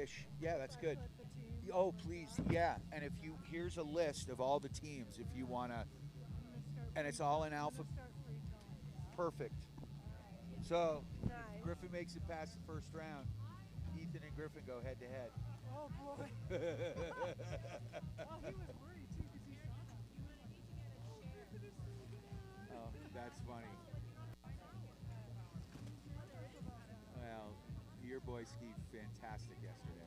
Ish. Yeah, that's good. Oh, please. Yeah. And here's a list of all the teams if you want to, and it's all in alpha. Perfect. So, if Griffin makes it past the first round, Ethan and Griffin go head to head. Oh boy. Oh, he was worried too because he saw that. Oh, that's funny. Well, your boy skied fantastic yesterday.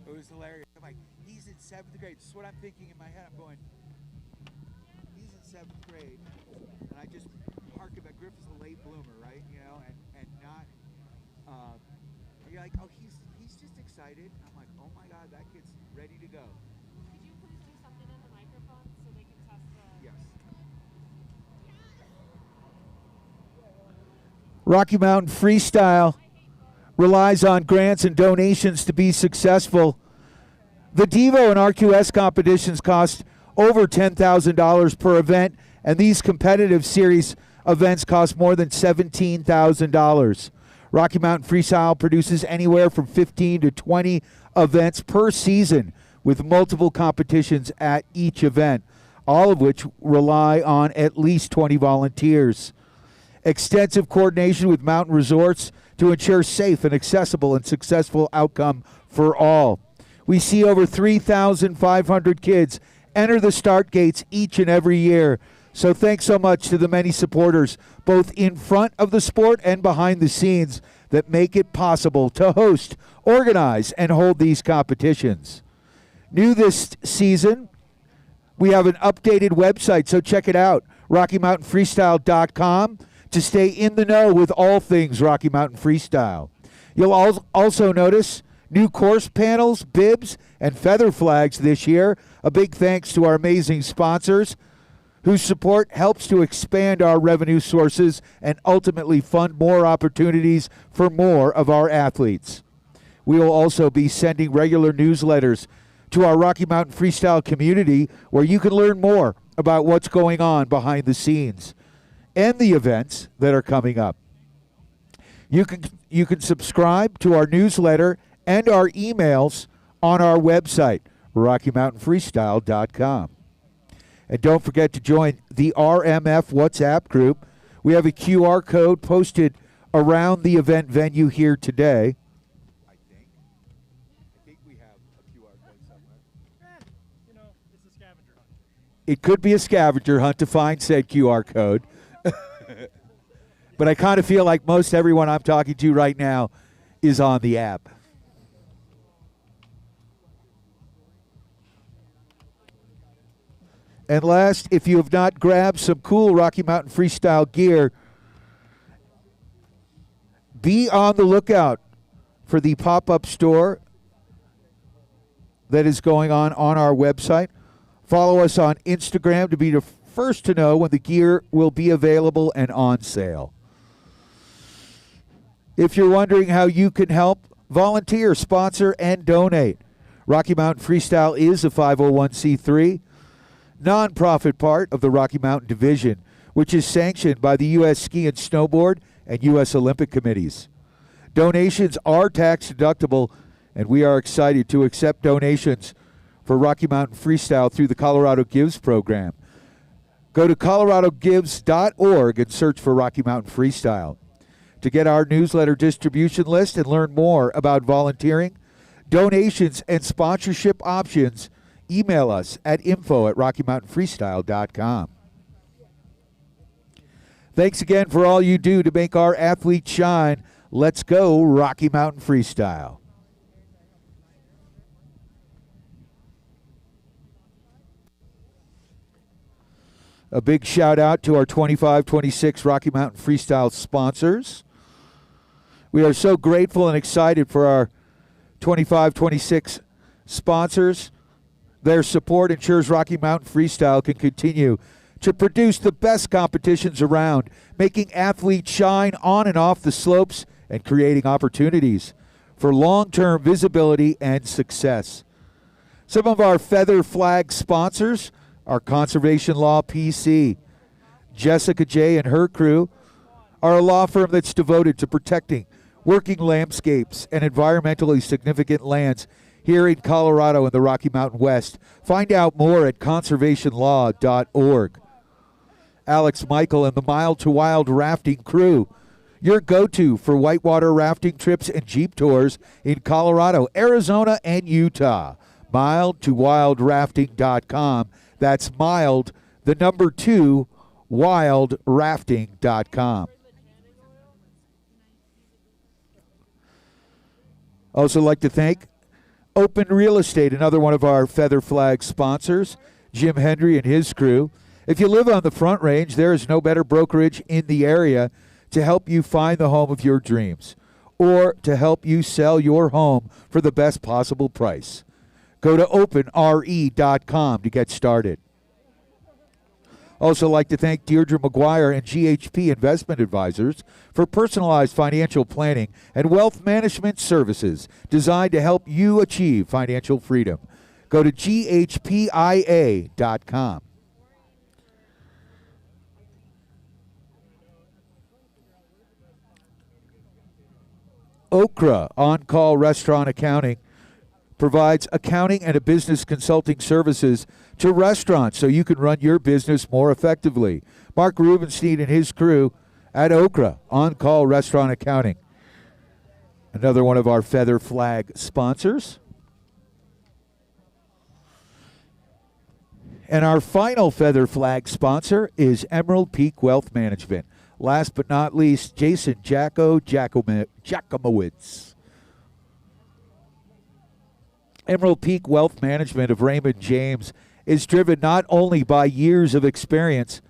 It was hilarious. I'm like, he's in 7th grade. This is what I'm thinking in my head. I'm going, he's in 7th grade. And I just harken back. Griff is a late bloomer, right? You know, and not, you're like, oh, he's just excited. I'm like, oh my God, that kid's ready to go. Could you please do something in the microphone so they can test the... Yes. Rocky Mountain Freestyle relies on grants and donations to be successful. The Devo and RQS competitions cost over $10,000 per event, and these competitive series events cost more than $17,000. Rocky Mountain Freestyle produces anywhere from 15 to 20 events per season with multiple competitions at each event, all of which rely on at least 20 volunteers. Extensive coordination with mountain resorts to ensure safe and accessible and successful outcome for all. We see over 3,500 kids enter the start gates each and every year. So thanks so much to the many supporters, both in front of the sport and behind the scenes, that make it possible to host, organize, and hold these competitions. New this season, we have an updated website, so check it out, RockyMountainFreestyle.com, to stay in the know with all things Rocky Mountain Freestyle. You'll also notice new course panels, bibs, and feather flags this year. A big thanks to our amazing sponsors, whose support helps to expand our revenue sources and ultimately fund more opportunities for more of our athletes. We will also be sending regular newsletters to our Rocky Mountain Freestyle community, where you can learn more about what's going on behind the scenes and the events that are coming up. You can subscribe to our newsletter and our emails on our website, RockyMountainFreestyle.com. And don't forget to join the RMF WhatsApp group. We have a QR code posted around the event venue here today. I think we have a QR code somewhere. It's a scavenger hunt. It could be a scavenger hunt to find said QR code. But I kind of feel like most everyone I'm talking to right now is on the app. And last, if you have not grabbed some cool Rocky Mountain Freestyle gear, be on the lookout for the pop-up store that is going on our website. Follow us on Instagram to be the first to know when the gear will be available and on sale. If you're wondering how you can help, volunteer, sponsor, and donate. Rocky Mountain Freestyle is a 501c3 nonprofit part of the Rocky Mountain Division, which is sanctioned by the U.S. Ski and Snowboard and U.S. Olympic Committees. Donations are tax deductible, and we are excited to accept donations for Rocky Mountain Freestyle through the Colorado Gives program. Go to coloradogives.org and search for Rocky Mountain Freestyle. To get our newsletter distribution list and learn more about volunteering, donations, and sponsorship options, email us at info@rockymountainfreestyle.com. Thanks again for all you do to make our athletes shine. Let's go, Rocky Mountain Freestyle. A big shout out to our 25-26 Rocky Mountain Freestyle sponsors. We are so grateful and excited for our 25-26 sponsors. Their support ensures Rocky Mountain Freestyle can continue to produce the best competitions around, making athletes shine on and off the slopes and creating opportunities for long-term visibility and success. Some of our feather flag sponsors are Conservation Law PC. Jessica J. and her crew are a law firm that's devoted to protecting working landscapes, and environmentally significant lands here in Colorado and the Rocky Mountain West. Find out more at conservationlaw.org. Alex Michael and the Mild to Wild rafting crew, your go-to for whitewater rafting trips and Jeep tours in Colorado, Arizona, and Utah. MildToWildRafting.com. That's mild, the number 2, wildrafting.com. Also like to thank Open Real Estate, another one of our Feather Flag sponsors, Jim Hendry and his crew. If you live on the Front Range, there is no better brokerage in the area to help you find the home of your dreams or to help you sell your home for the best possible price. Go to openre.com to get started. Also like to thank Deirdre McGuire and GHP Investment Advisors for personalized financial planning and wealth management services designed to help you achieve financial freedom. Go to ghpia.com. Okra On-Call Restaurant Accounting provides accounting and a business consulting services to restaurants so you can run your business more effectively. Mark Rubenstein and his crew at Okra On-Call Restaurant Accounting. Another one of our Feather Flag sponsors. And our final Feather Flag sponsor is Emerald Peak Wealth Management. Last but not least, Jason Jakimowitz. Emerald Peak Wealth Management of Raymond James is driven not only by years of experience,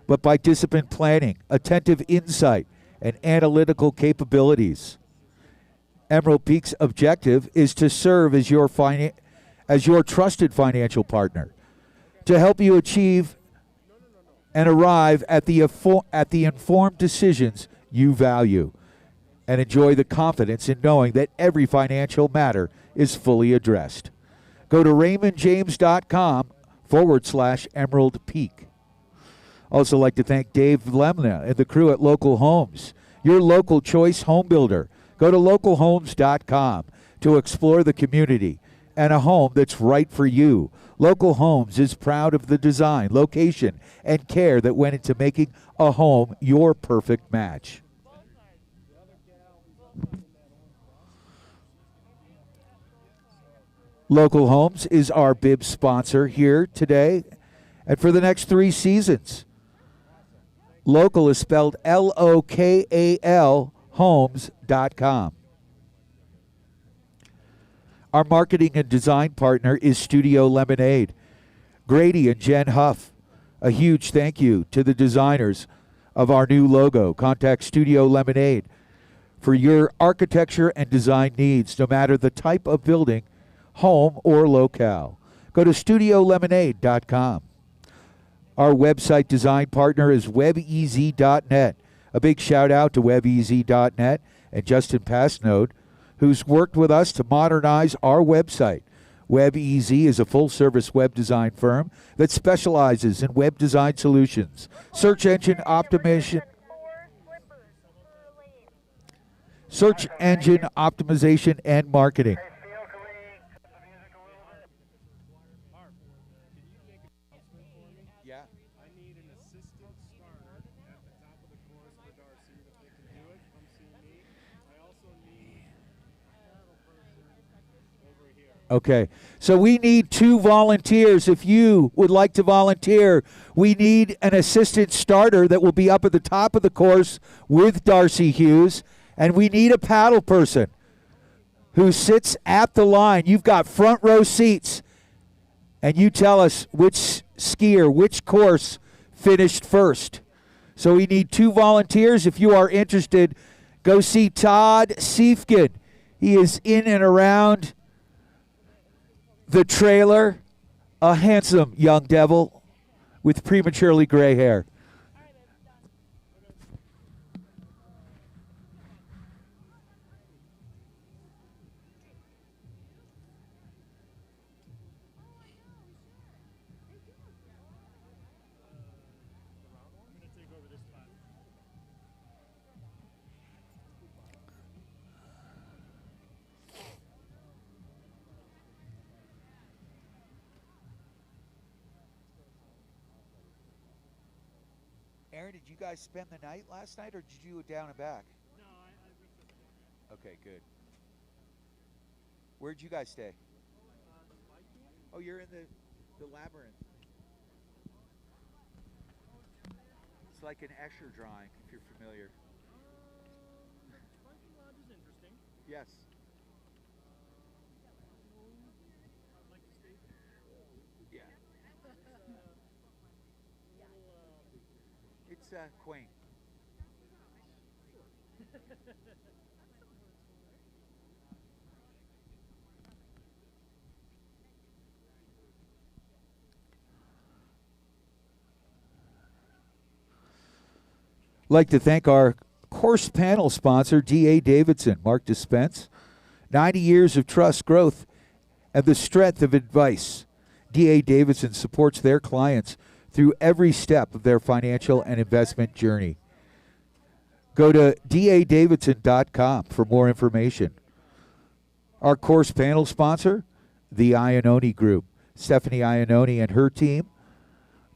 but by disciplined planning, attentive insight, and analytical capabilities. Emerald Peak's objective is to serve as your trusted financial partner, to help you achieve and arrive at the informed decisions you value, and enjoy the confidence in knowing that every financial matter is fully addressed. Go to raymondjames.com/Emerald Peak. Also like to thank Dave Lemna and the crew at Local Homes, your local choice home builder. Go to localhomes.com to explore the community and a home that's right for you. Local Homes is proud of the design, location, and care that went into making a home your perfect match. Local Homes is our bib sponsor here today and for the next 3 seasons. Local is spelled L-O-K-A-L, homes.com. Our marketing and design partner is Studio Lemonade. Grady and Jen Huff, a huge thank you to the designers of our new logo. Contact Studio Lemonade for your architecture and design needs, no matter the type of building, home, or locale. Go to studiolemonade.com. Our website design partner is webez.net. A big shout out to webez.net and Justin Passnode, who's worked with us to modernize our website. WebEZ is a full-service web design firm that specializes in web design solutions, search engine optimization, and marketing. Yeah. I need an assistant starter at the top of the course for Darcy. If they can do it, come see me. I also need a paddle person over here. Okay, so we need 2 volunteers. If you would like to volunteer, we need an assistant starter that will be up at the top of the course with Darcy Hughes, and we need a paddle person who sits at the line. You've got front row seats, and you tell us which skier, which course finished first. So we need 2 volunteers. If you are interested, go see Todd Siefkin. He is in and around the trailer, a handsome young devil with prematurely gray hair. Aaron, did you guys spend the night last night, or did you do it down and back? No, we took it down. Okay, good. Where'd you guys stay? The Viking? Oh, you're in the labyrinth. It's like an Escher drawing, if you're familiar. Viking Lodge is interesting. Yes. I'd like to stay there. Yeah. Little, It's quaint. Like to thank our course panel sponsor, D.A. Davidson, Mark Dispense. 90 years of trust, growth, and the strength of advice. D.A. Davidson supports their clients through every step of their financial and investment journey. Go to dadavidson.com for more information. Our course panel sponsor, the Iannone Group. Stephanie Iannone and her team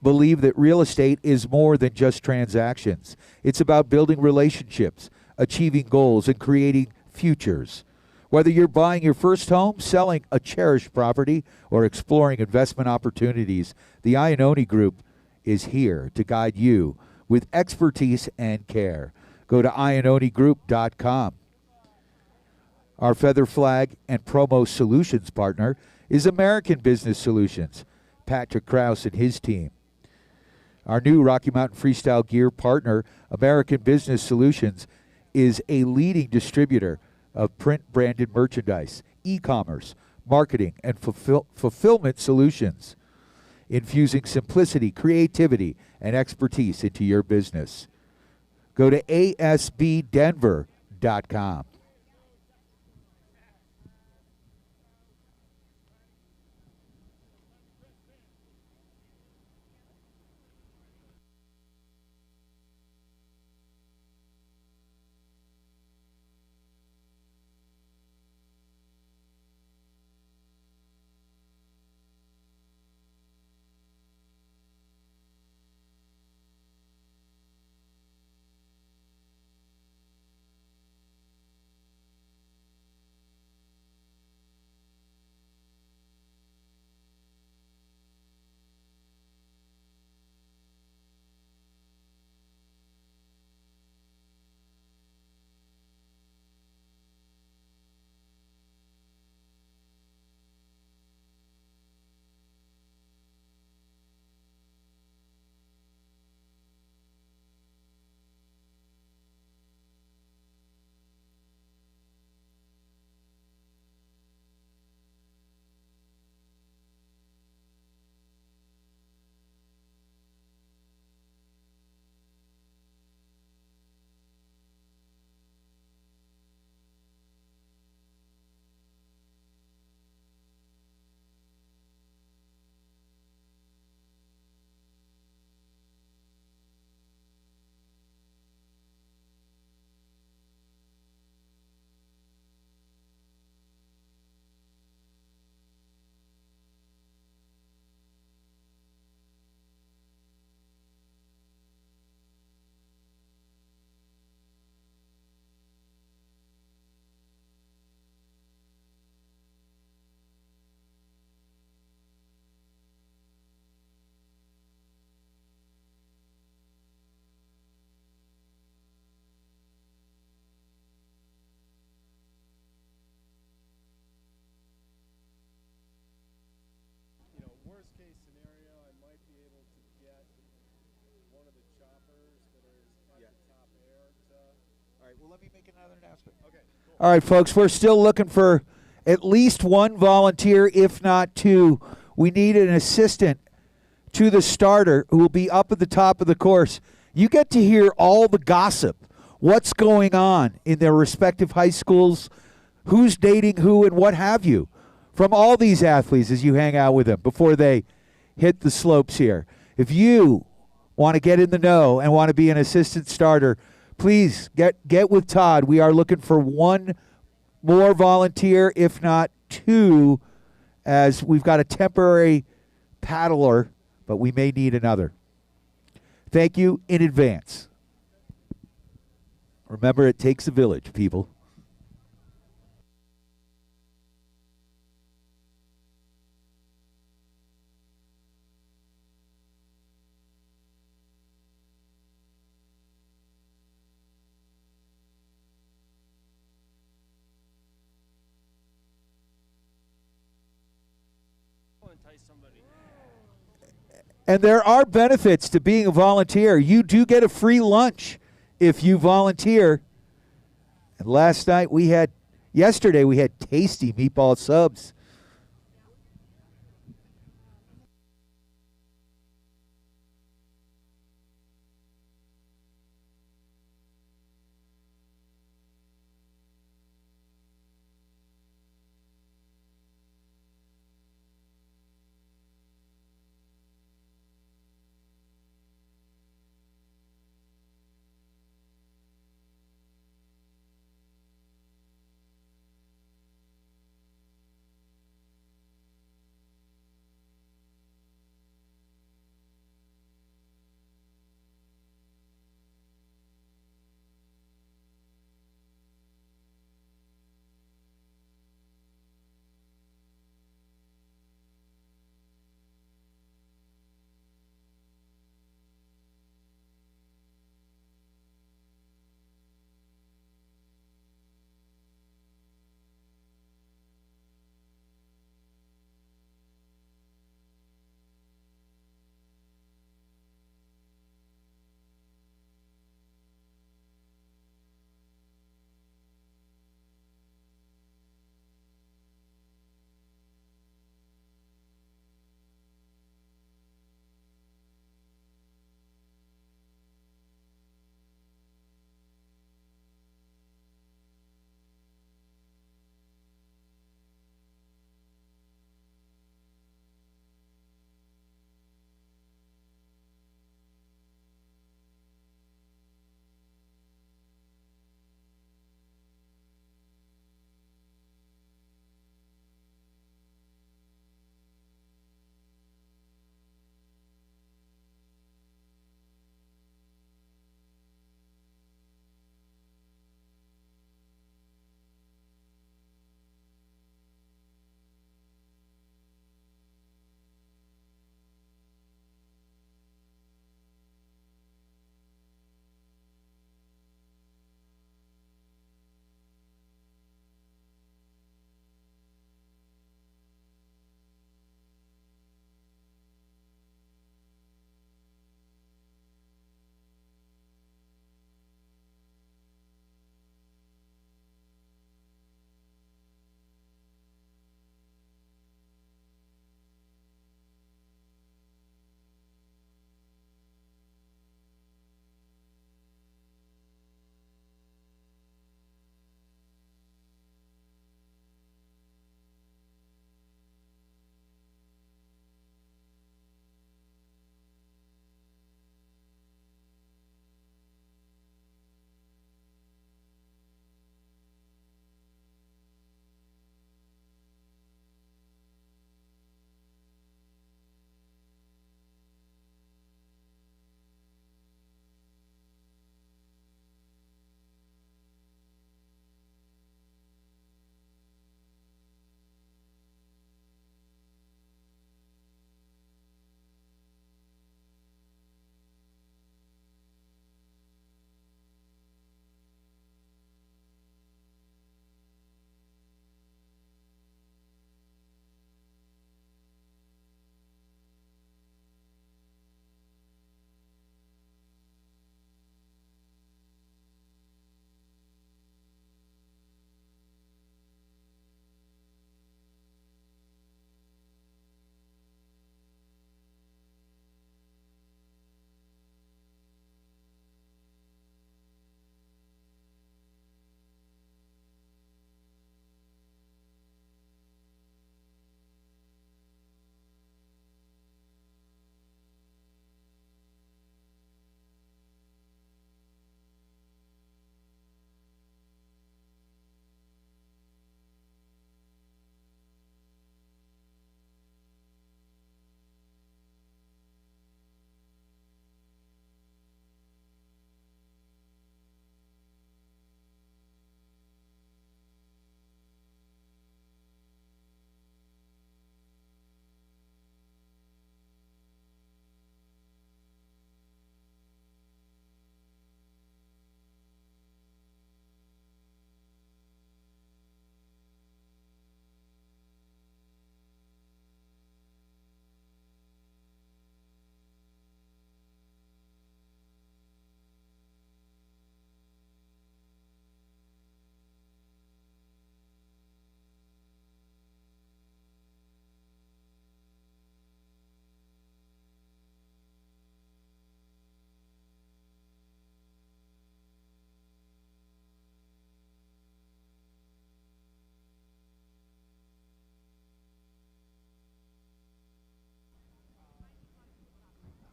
believe that real estate is more than just transactions. It's about building relationships, achieving goals, and creating futures. Whether you're buying your first home, selling a cherished property, or exploring investment opportunities, the Iannone Group is here to guide you with expertise and care. Go to iannonegroup.com. Our Feather Flag and Promo Solutions partner is American Business Solutions, Patrick Krause and his team. Our new Rocky Mountain Freestyle gear partner, American Business Solutions, is a leading distributor of print-branded merchandise, e-commerce, marketing, and fulfillment solutions, infusing simplicity, creativity, and expertise into your business. Go to asbdenver.com. You know, worst case scenario, I might be able to get one of the choppers that is at the top air to. All right, well, let me make another announcement. Okay, cool. All right, folks, we're still looking for at least one volunteer, if not two. We need an assistant to the starter who will be up at the top of the course. You get to hear all the gossip, what's going on in their respective high schools, who's dating who, and what have you, from all these athletes as you hang out with them before they hit the slopes here. If you want to get in the know and want to be an assistant starter, please get with Todd. We are looking for one more volunteer, if not two, as we've got a temporary paddler, but we may need another. Thank you in advance. Remember, it takes a village, people. Entice somebody. And there are benefits to being a volunteer. You do get a free lunch if you volunteer. And yesterday we had tasty meatball subs.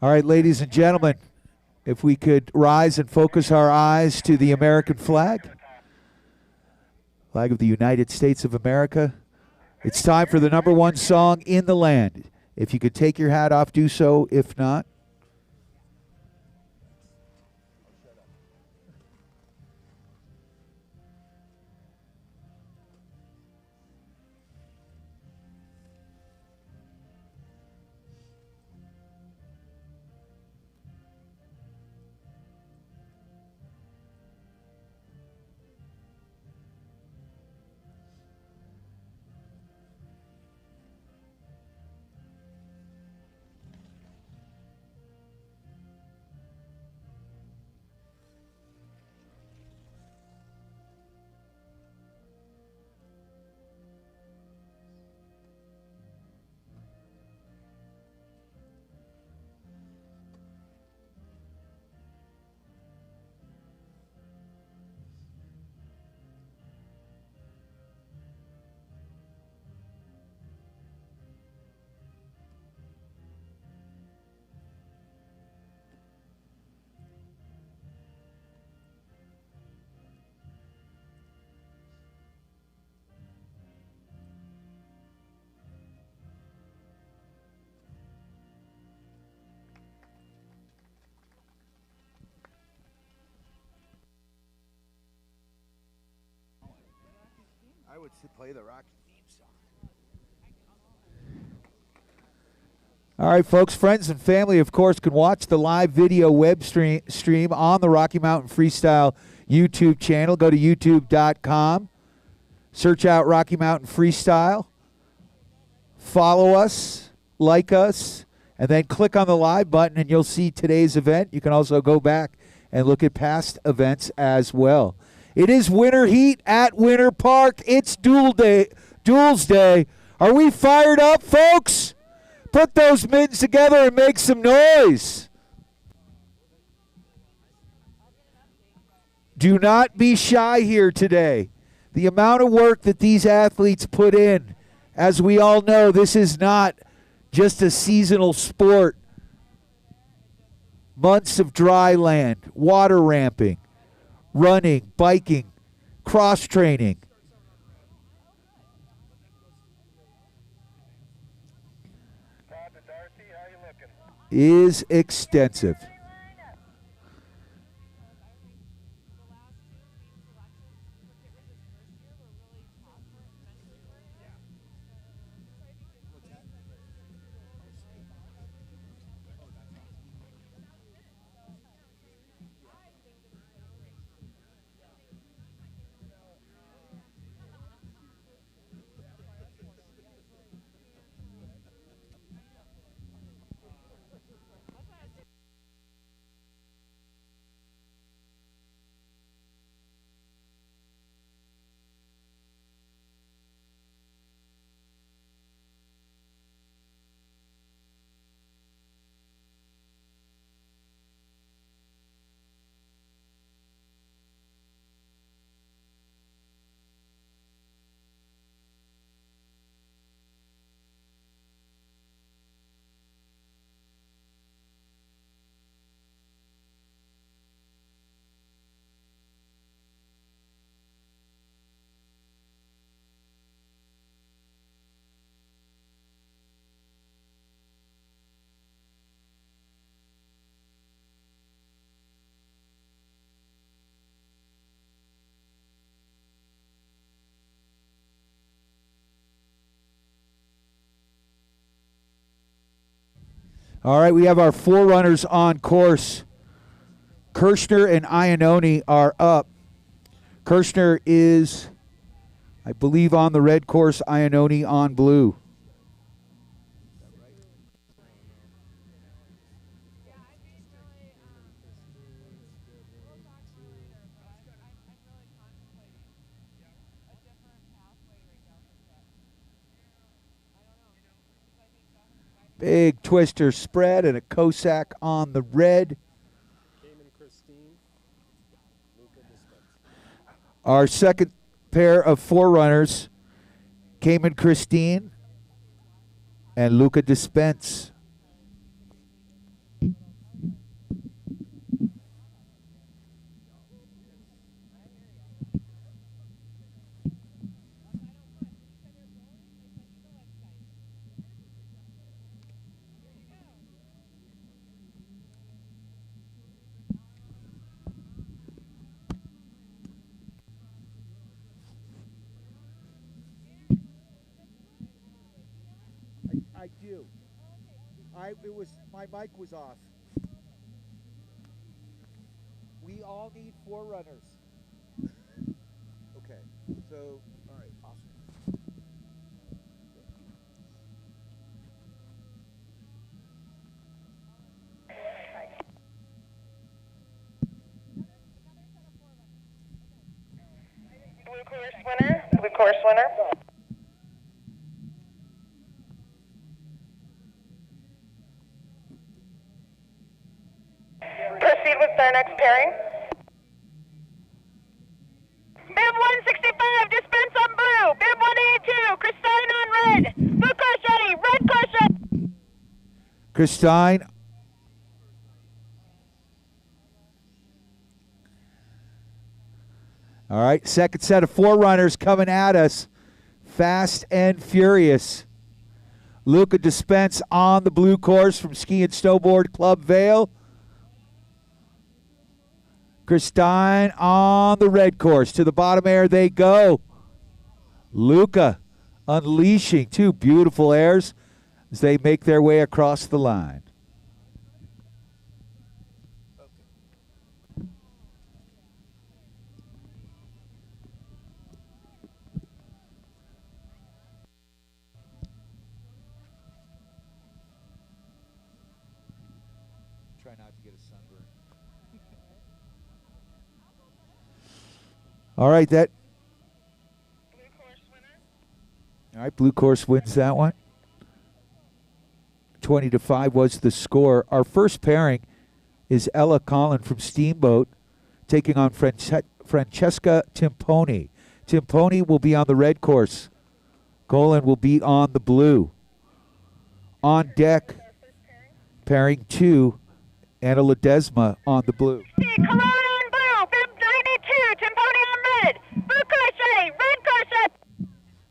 All right, ladies and gentlemen, if we could rise and focus our eyes to the American flag, flag of the United States of America. It's time for the #1 song in the land. If you could take your hat off, do so. If not, I would play the Rocky theme song. all right, folks, friends and family, of course, can watch the live video web stream on the Rocky Mountain Freestyle YouTube channel. Go to youtube.com, search out Rocky Mountain Freestyle, follow us, like us, and then click on the live button, and you'll see today's event. You can also go back and look at past events as well. It is Winter Heat at Winter Park. It's Duels Day. Are we fired up, folks? Put those mittens together and make some noise. Do not be shy here today. The amount of work that these athletes put in, as we all know, this is not just a seasonal sport. Months of dry land, water ramping, running, biking, cross-training. Is extensive. All right, we have our forerunners on course. Kirshner and Iannone are up. Kirshner is, I believe, on the red course, Iannone on blue. Big twister spread and a Cossack on the red. Our second pair of forerunners, Cayman Christine and Luca Dispense. you. My mic was off. We all need forerunners. Okay. So, all right, awesome. Blue course winner. Blue course winner. Proceed with our next pairing. Bib 165, dispense on blue. Bib 182, Christine on red. Blue course ready, red course ready. Christine. All right, second set of forerunners coming at us. Fast and furious. Luca Dispense on the blue course from Ski and Snowboard Club Vale. Christine on the red course. To the bottom air they go. Luca unleashing two beautiful airs as they make their way across the line. Try not to get a sunburn. All right, that. Blue course winner. All right, blue course wins that one. 20-5 was the score. Our first pairing is Ella Collin from Steamboat taking on Francesca Timponi. Timponi will be on the red course. Collin will be on the blue. On deck, pairing 2, Anna Ledesma on the blue. Cologne on blue. Bib 92, Timponi on red. Blue course ready, red course ready.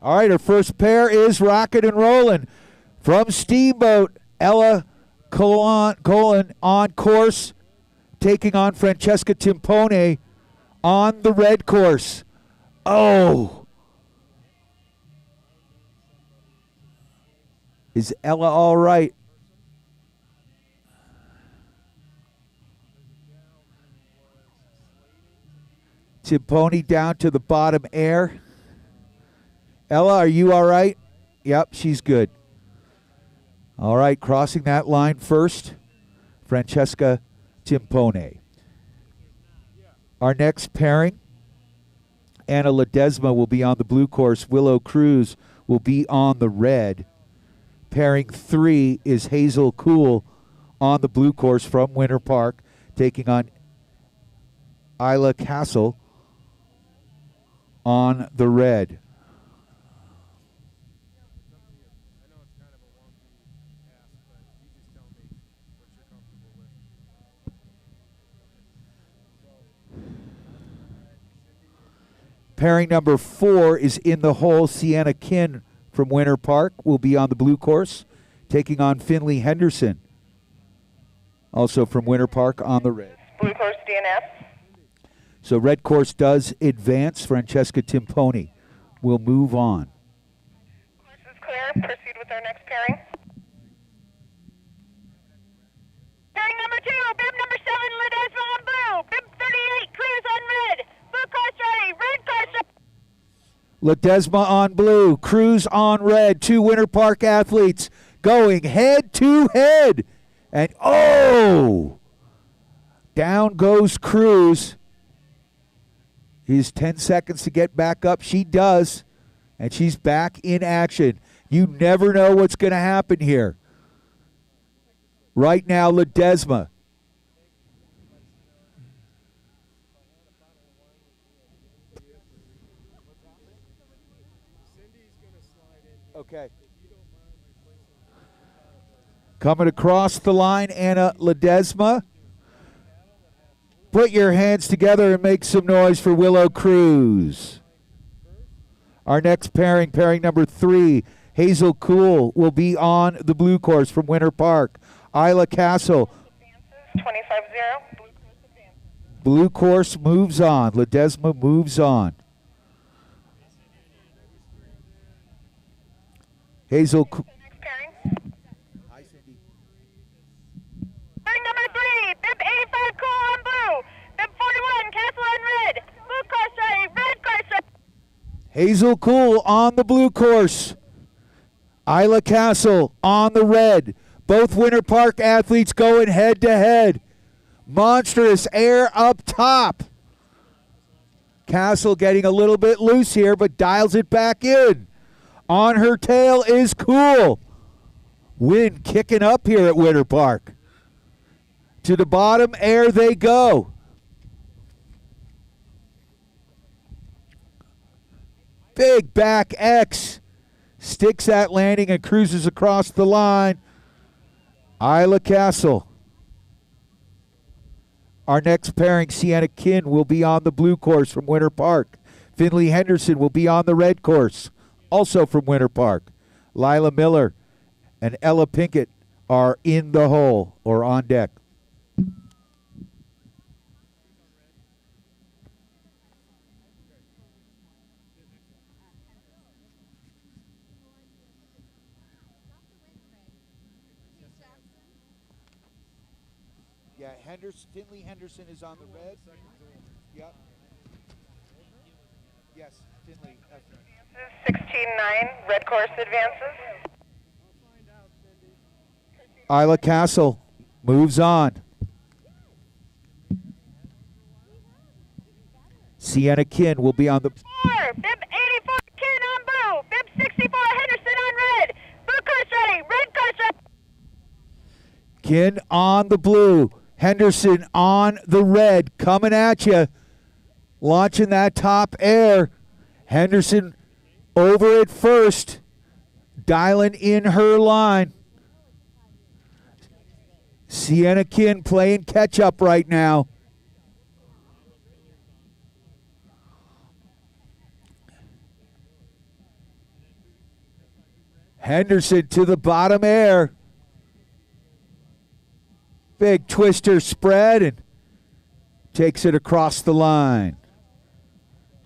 All right, our first pair is rocking and rolling. From Steamboat, Ella Collin on course, taking on Francesca Timpone on the red course. Oh! Is Ella all right? Timpone down to the bottom air. Ella, are you all right? Yep, she's good. All right, crossing that line first, Francesca Timpone. Our next pairing, Anna Ledesma will be on the blue course. Willow Cruz will be on the red. Pairing 3 is Hazel Cool on the blue course from Winter Park, taking on Isla Castle on the red. Pairing number 4 is In the Hole. Sienna Kin from Winter Park will be on the blue course, taking on Finley Henderson, also from Winter Park on the red. Blue course DNF. So red course does advance. Francesca Timpone will move on. Course is clear. Proceed with our next pairing. Pairing number 2, bib number 7, Ledesma on blue. Bib 38, Cruz on red. Blue course ready, red course ready. Ledesma on blue, Cruz on red. 2 Winter Park athletes going head to head. And oh! Down goes Cruz. He's 10 seconds to get back up. She does. And she's back in action. You never know what's going to happen here. Right now, Ledesma. Okay. Coming across the line, Anna Ledesma. Put your hands together and make some noise for Willow Cruz. Our next pairing, pairing number 3, Hazel Cool will be on the blue course from Winter Park. Isla Castle. 25-0. Blue course moves on. Ledesma moves on. Hazel. Next pairing. Hazel Cool on the blue course. Isla Castle on the red. Both Winter Park athletes going head to head. Monstrous air up top. Castle getting a little bit loose here, but dials it back in. On her tail is Cool. Wind kicking up here at Winter Park. To the bottom air they go. Big back X. Sticks that landing and cruises across the line. Isla Castle. Our next pairing, Sienna Kin, will be on the blue course from Winter Park. Finley Henderson will be on the red course, also from Winter Park. Lila Miller and Ella Pinkett are in the hole or on deck. Yeah, Finley Henderson is on the red. Yep. Yes, Finley. 16-9, red course advances. Isla Castle moves on. Sienna Kin will be on the... 4, bib 84, Kin on blue. Bib 64, Henderson on red. Blue course ready, red course ready. Kin on the blue. Henderson on the red. Coming at you. Launching that top air. Henderson over at first. Dialing in her line. Sienna Kin playing catch up right now. Henderson to the bottom air. Big twister spread and takes it across the line.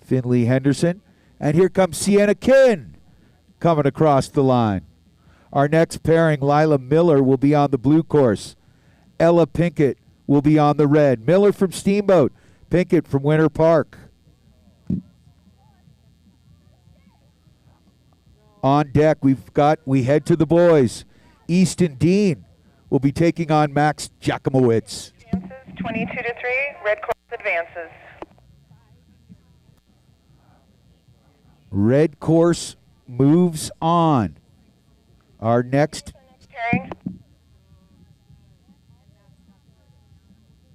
Finley Henderson. And here comes Sienna Kin coming across the line. Our next pairing, Lila Miller, will be on the blue course. Ella Pinkett will be on the red. Miller from Steamboat. Pinkett from Winter Park. On deck, we head to the boys. Easton Dean will be taking on Max Jakimowicz. 22-3, red course advances. Red course moves on. Our next Pairing.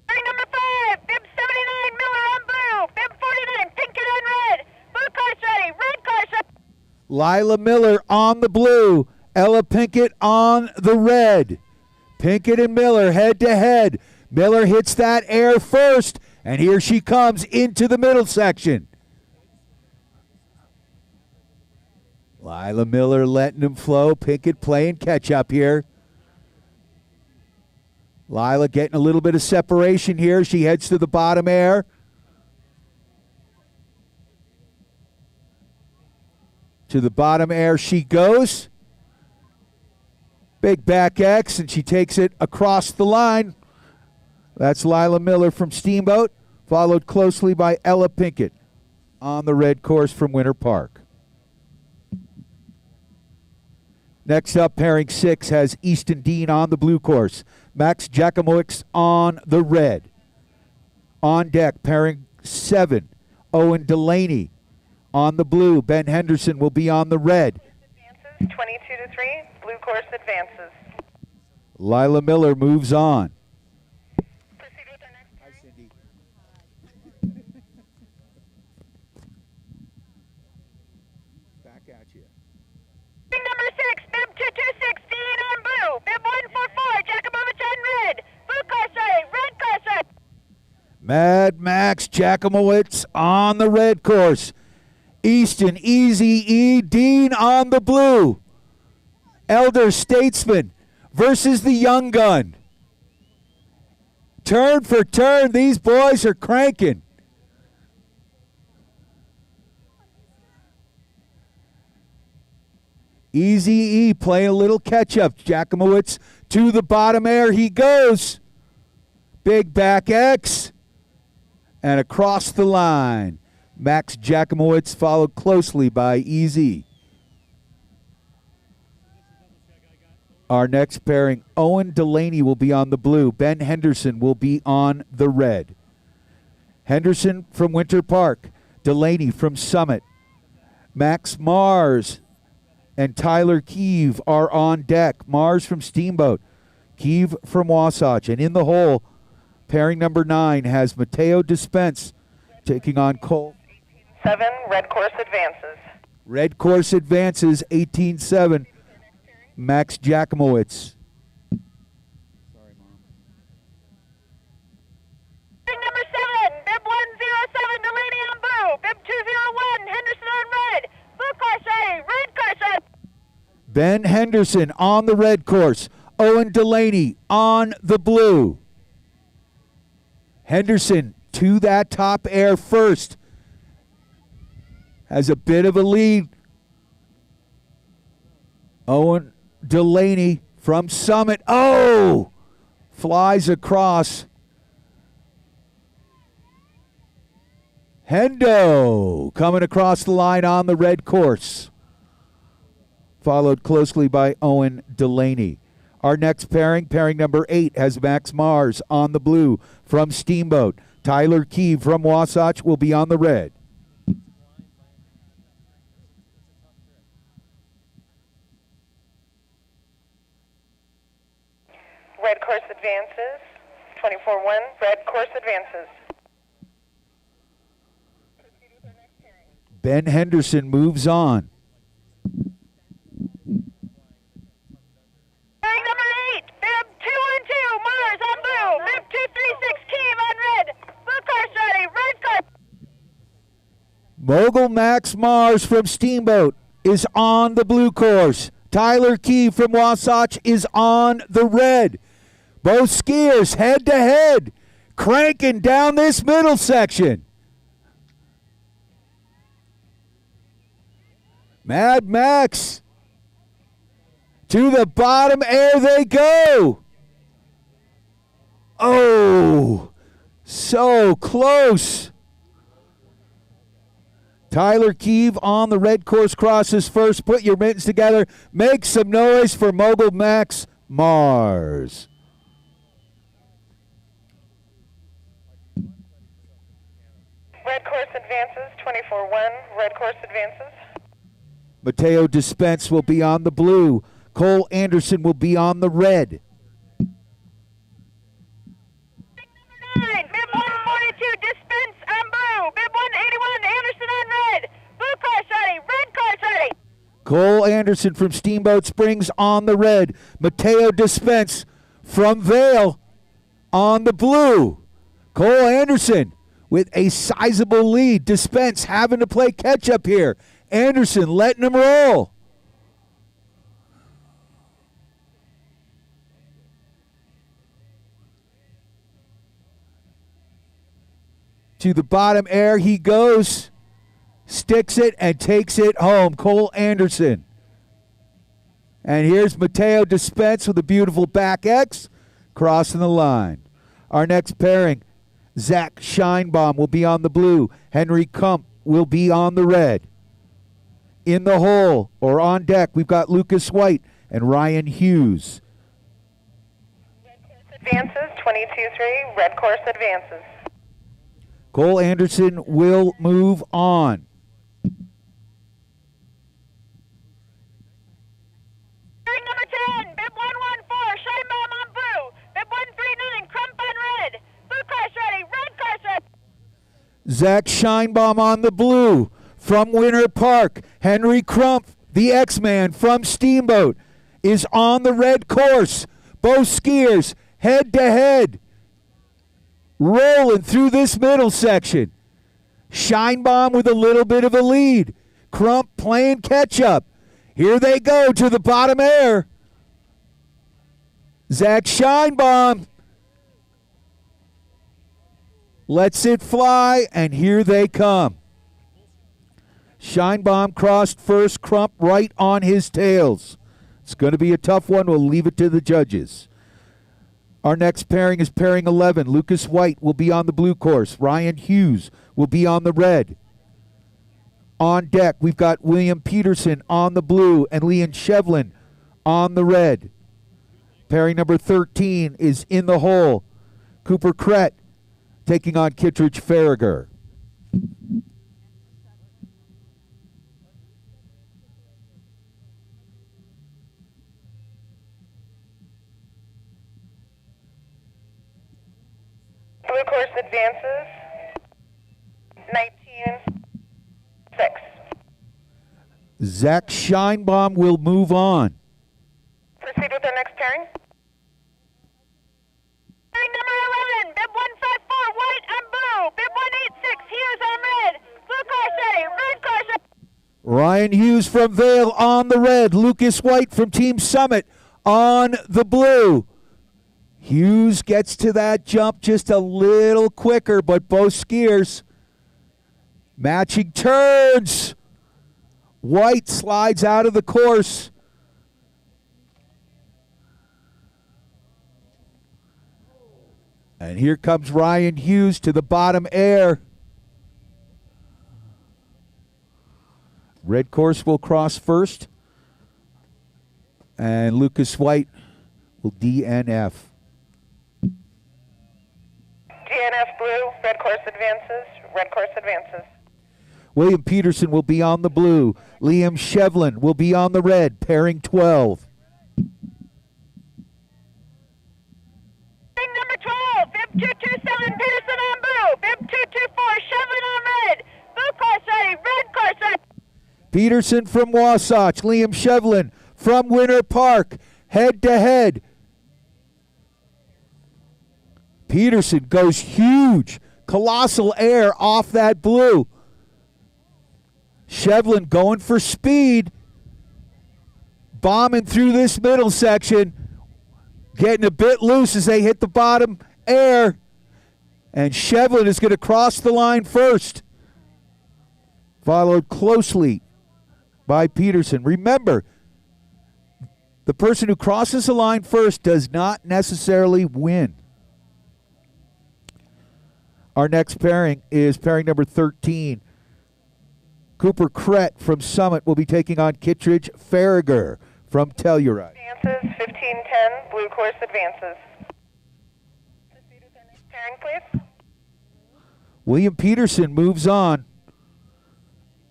Pairing number 5, bib 79, Miller on blue. Bib 49, Pinkett on red. Blue course ready, red course ready. Lila Miller on the blue. Ella Pinkett on the red. Pinkett and Miller head to head. Miller hits that air first, and here she comes into the middle section. Lila Miller letting him flow. Pinkett playing catch up here. Lila getting a little bit of separation here. She heads to the bottom air. To the bottom air she goes. Big back X, and she takes it across the line. That's Lila Miller from Steamboat, followed closely by Ella Pinkett on the red course from Winter Park. Next up, pairing 6 has Easton Dean on the blue course. Max Jakimowicz on the red. On deck, pairing 7, Owen Delaney on the blue. Ben Henderson will be on the red. Advances 22-3, blue course advances. Lila Miller moves on. Proceed with our next Hi, Cindy. Back at you. Pairing number 6, bib 226, Dean on blue. Bib 144, Jakimowicz on red. Blue course ready, red course ready. Mad Max Jakimowicz on the red course. Easton Easy E Dean on the blue. Elder Statesman versus the Young Gun. Turn for turn, these boys are cranking. Easy E playing a little catch-up. Jakimowicz to the bottom air he goes. Big back X. And across the line. Max Jakimowicz, followed closely by EZ. Our next pairing, Owen Delaney will be on the blue. Ben Henderson will be on the red. Henderson from Winter Park. Delaney from Summit. Max Mars and Tyler Keeve are on deck. Mars from Steamboat. Keeve from Wasatch. And in the hole, pairing number 9 has Mateo Dispense taking on Cole. 7, red course advances. Red course advances, 18-7. Max Jakimowicz. Sorry, Mom. Number 7, bib 107, Delaney on blue. Bib 201, Henderson on red. Blue course ready, red course ready. Ben Henderson on the red course. Owen Delaney on the blue. Henderson to that top air first. Has a bit of a lead. Owen Delaney from Summit. Oh! Flies across. Hendo coming across the line on the red course. Followed closely by Owen Delaney. Our next pairing, pairing number 8, has Max Mars on the blue from Steamboat. Tyler Keeve from Wasatch will be on the red. Red course advances. 24-1, red course advances. Ben Henderson moves on. Pairing number 8, bib 212, Mars on blue. Bib 236, Keeve on red. Blue course ready, red course. Mogul Max Mars from Steamboat is on the blue course. Tyler Keeve from Wasatch is on the red. Both skiers head to head, cranking down this middle section. Mad Max to the bottom air they go. Oh, so close. Tyler Keeve on the red course crosses first. Put your mittens together. Make some noise for Mogul Max Mars. Red course advances. 24-1, red course advances. Mateo Dispense will be on the blue. Cole Anderson will be on the red. 9, bib 142, Dispense on blue. Bib 181, Anderson on red. Blue course ready, red course ready. Cole Anderson from Steamboat Springs on the red. Mateo Dispense from Vale on the blue. Cole Anderson with a sizable lead. Dispense having to play catch up here. Anderson letting him roll. To the bottom air he goes. Sticks it and takes it home. Cole Anderson. And here's Mateo Dispense with a beautiful back X crossing the line. Our next pairing, Zach Scheinbaum will be on the blue. Henry Kump will be on the red. In the hole or on deck, we've got Lucas White and Ryan Hughes. Advances. 22-3, red course advances. Cole Anderson will move on. Pairing number 10, bib 114, Scheinbaum on blue. Bib 139, Crump on red. Blue course ready, red course ready. Zach Scheinbaum on the blue. From Winter Park, Henry Crump, the X-Man from Steamboat, is on the red course. Both skiers head to head, rolling through this middle section. Scheinbaum with a little bit of a lead. Crump playing catch-up. Here they go to the bottom air. Zach Scheinbaum lets it fly, and here they come. Scheinbaum crossed first, Crump right on his tails. It's going to be a tough one. We'll leave it to the judges. Our next pairing is pairing 11. Lucas White will be on the blue course. Ryan Hughes will be on the red. On deck, we've got William Peterson on the blue and Leon Shevlin on the red. Pairing number 13 is in the hole. Cooper Krett taking on Kittredge Farragher. Blue course advances. 19-6. Zach Scheinbaum will move on. Proceed with our next pairing. Pairing number 11, bib 154, white and blue. Bib 186, Hughes on red. Blue corset, red corset. Ryan Hughes from Vail on the red. Lucas White from Team Summit on the blue. Hughes gets to that jump just a little quicker, but both skiers matching turns. White slides out of the course. And here comes Ryan Hughes to the bottom air. Red course will cross first. And Lucas White will DNF. DNF blue, red course advances, red course advances. William Peterson will be on the blue. Liam Shevlin will be on the red, pairing 12. Pairing number 12, bib 227, Peterson on blue. Bib 224, Shevlin on red. Blue corset, red corset. Peterson from Wasatch, Liam Shevlin from Winter Park, head to head. Peterson goes huge, colossal air off that blue. Shevlin going for speed, bombing through this middle section, getting a bit loose as they hit the bottom air. And Shevlin is going to cross the line first, followed closely by Peterson. Remember, the person who crosses the line first does not necessarily win. Our next pairing is pairing number 13. Cooper Krett from Summit will be taking on Kittredge Farragher from Telluride. Advances, 15-10, blue course advances. Proceed with our next pairing, please. William Peterson moves on.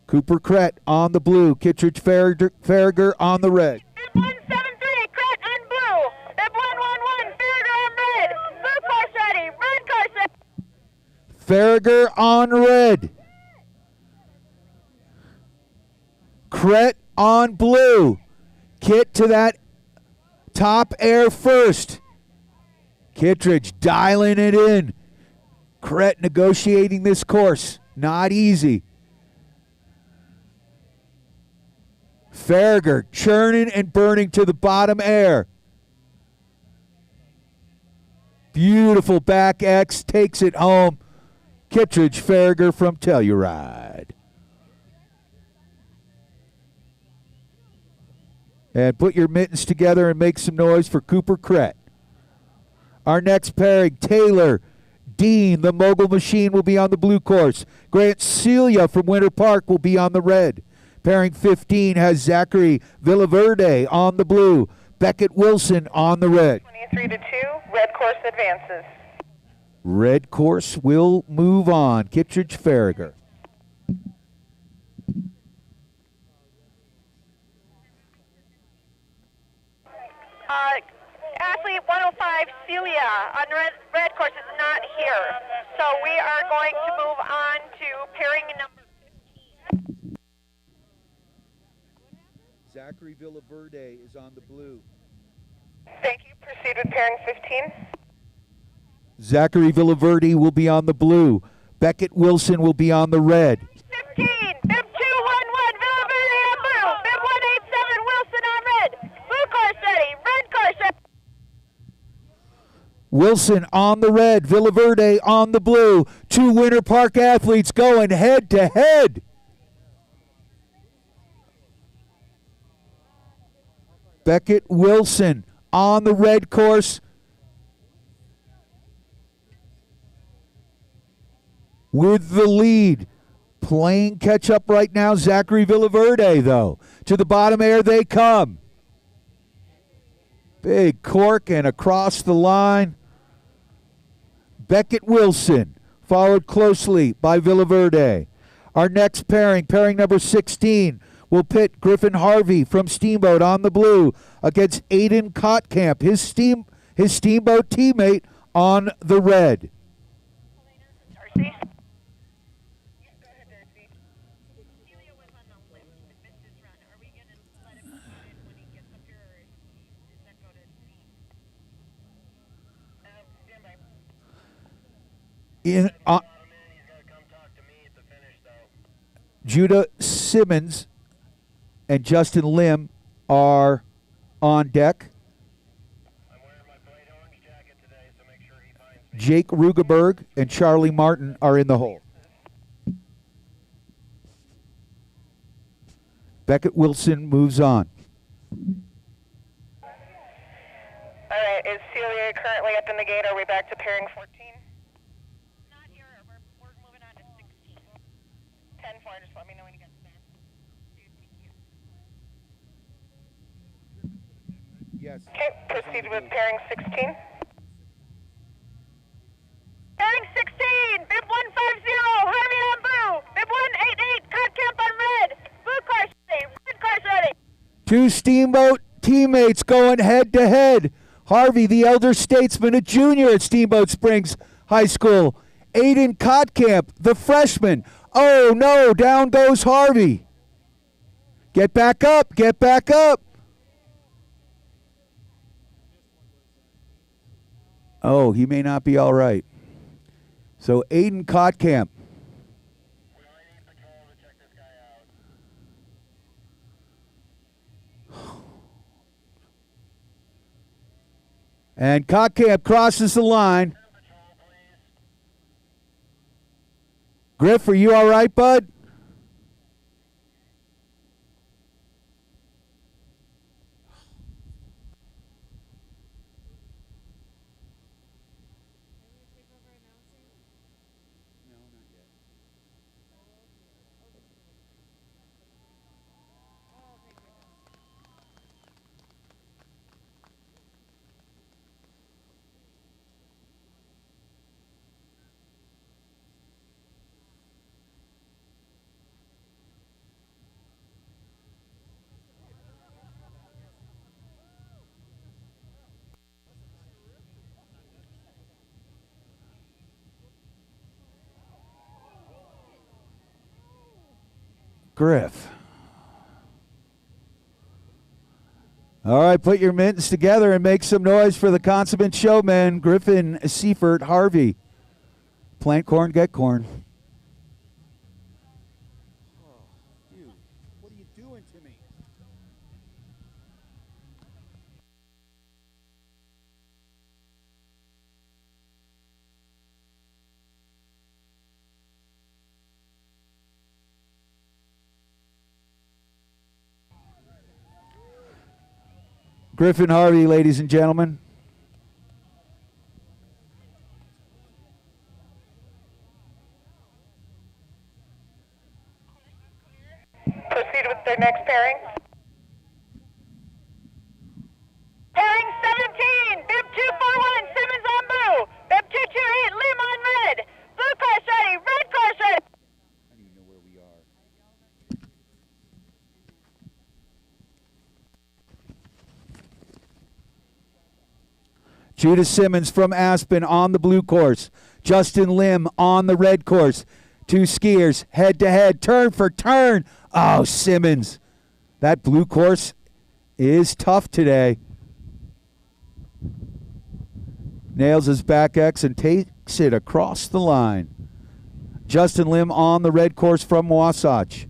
Cooper Krett on the blue. Kittredge Farragher on the red. Bib 173, Krett on blue. Bib 111, Farragher on red. Blue corset, red corset. Farragher on red. Krett on blue. Kit to that top air first. Kittredge dialing it in. Krett negotiating this course. Not easy. Farragher churning and burning to the bottom air. Beautiful back X, takes it home. Kittredge Farragher from Telluride. And put your mittens together and make some noise for Cooper Krett. Our next pairing, Taylor Dean, the Mogul Machine, will be on the blue course. Grant Celia from Winter Park will be on the red. Pairing 15 has Zachary Villaverde on the blue. Beckett Wilson on the red. 23-2, red course advances. Red course will move on. Kittredge Farragher. Athlete 105, Celia, on red course is not here. So we are going to move on to pairing number 15. Zachary Villaverde is on the blue. Thank you. Proceed with pairing 15. Zachary Villaverde will be on the blue. Beckett Wilson will be on the red. 15, bib 211, Villaverde on blue. Bib 187, Wilson on red. Blue corset, red corset. Wilson on the red, Villaverde on the blue. Two Winter Park athletes going head to head. Beckett Wilson on the red course. With the lead. Playing catch up right now, Zachary Villaverde, though. To the bottom air they come. Big cork and across the line. Beckett Wilson, followed closely by Villaverde. Our next pairing, pairing number 16, will pit Griffin Harvey from Steamboat on the blue against Aiden Kotkamp, his Steamboat teammate, on the red. Darcy? Yeah, go ahead, Darcy. Celia was on the lift and missed his run. Are we going to let him come in when he gets up here, or does that go to me? Stand by. In He's got to come talk to me at the finish, though. Judah Simmons and Justin Lim are on deck. I'm wearing my bright orange jacket today, so make sure he finds me. Jake Rugeberg and Charlie Martin are in the hole. Beckett Wilson moves on. All right, is Celia currently up in the gate? Are we back to pairing 14? Not here. We're moving on to 16. 10-4, just let me know when you get to there. Yes. Okay, proceed with pairing 16. Pairing 16, bib 150, Harvey on blue. Bib 188, Kotkamp on red. Blue car's ready, red car's ready. Two Steamboat teammates going head to head. Harvey, the elder statesman, a junior at Steamboat Springs High School. Aiden Kotkamp, the freshman. Oh no, down goes Harvey. Get back up, get back up. Oh, he may not be all right. So Aiden Kotkamp. We only need patrol to check this guy out. And Kotkamp crosses the line. Patrol, please. Griff, are you all right, bud? Take over announcing. No, not yet. Oh, okay, great. Griff. All right, put your mittens together and make some noise for the consummate showman, Griffin Seifert Harvey. Plant corn, get corn. Oh, dude, what are you doing to me? Griffin Harvey, ladies and gentlemen. Proceed with their next pairing. Pairing 17, bib 241, Simmons on blue. Bib 228, Lim on red. Blue car's ready, red car's ready. I don't even know where we are. Judah Simmons from Aspen on the blue course. Justin Lim on the red course. Two skiers head to head, turn for turn. Oh, Simmons. That blue course is tough today. Nails his back X and takes it across the line. Justin Lim on the red course from Wasatch.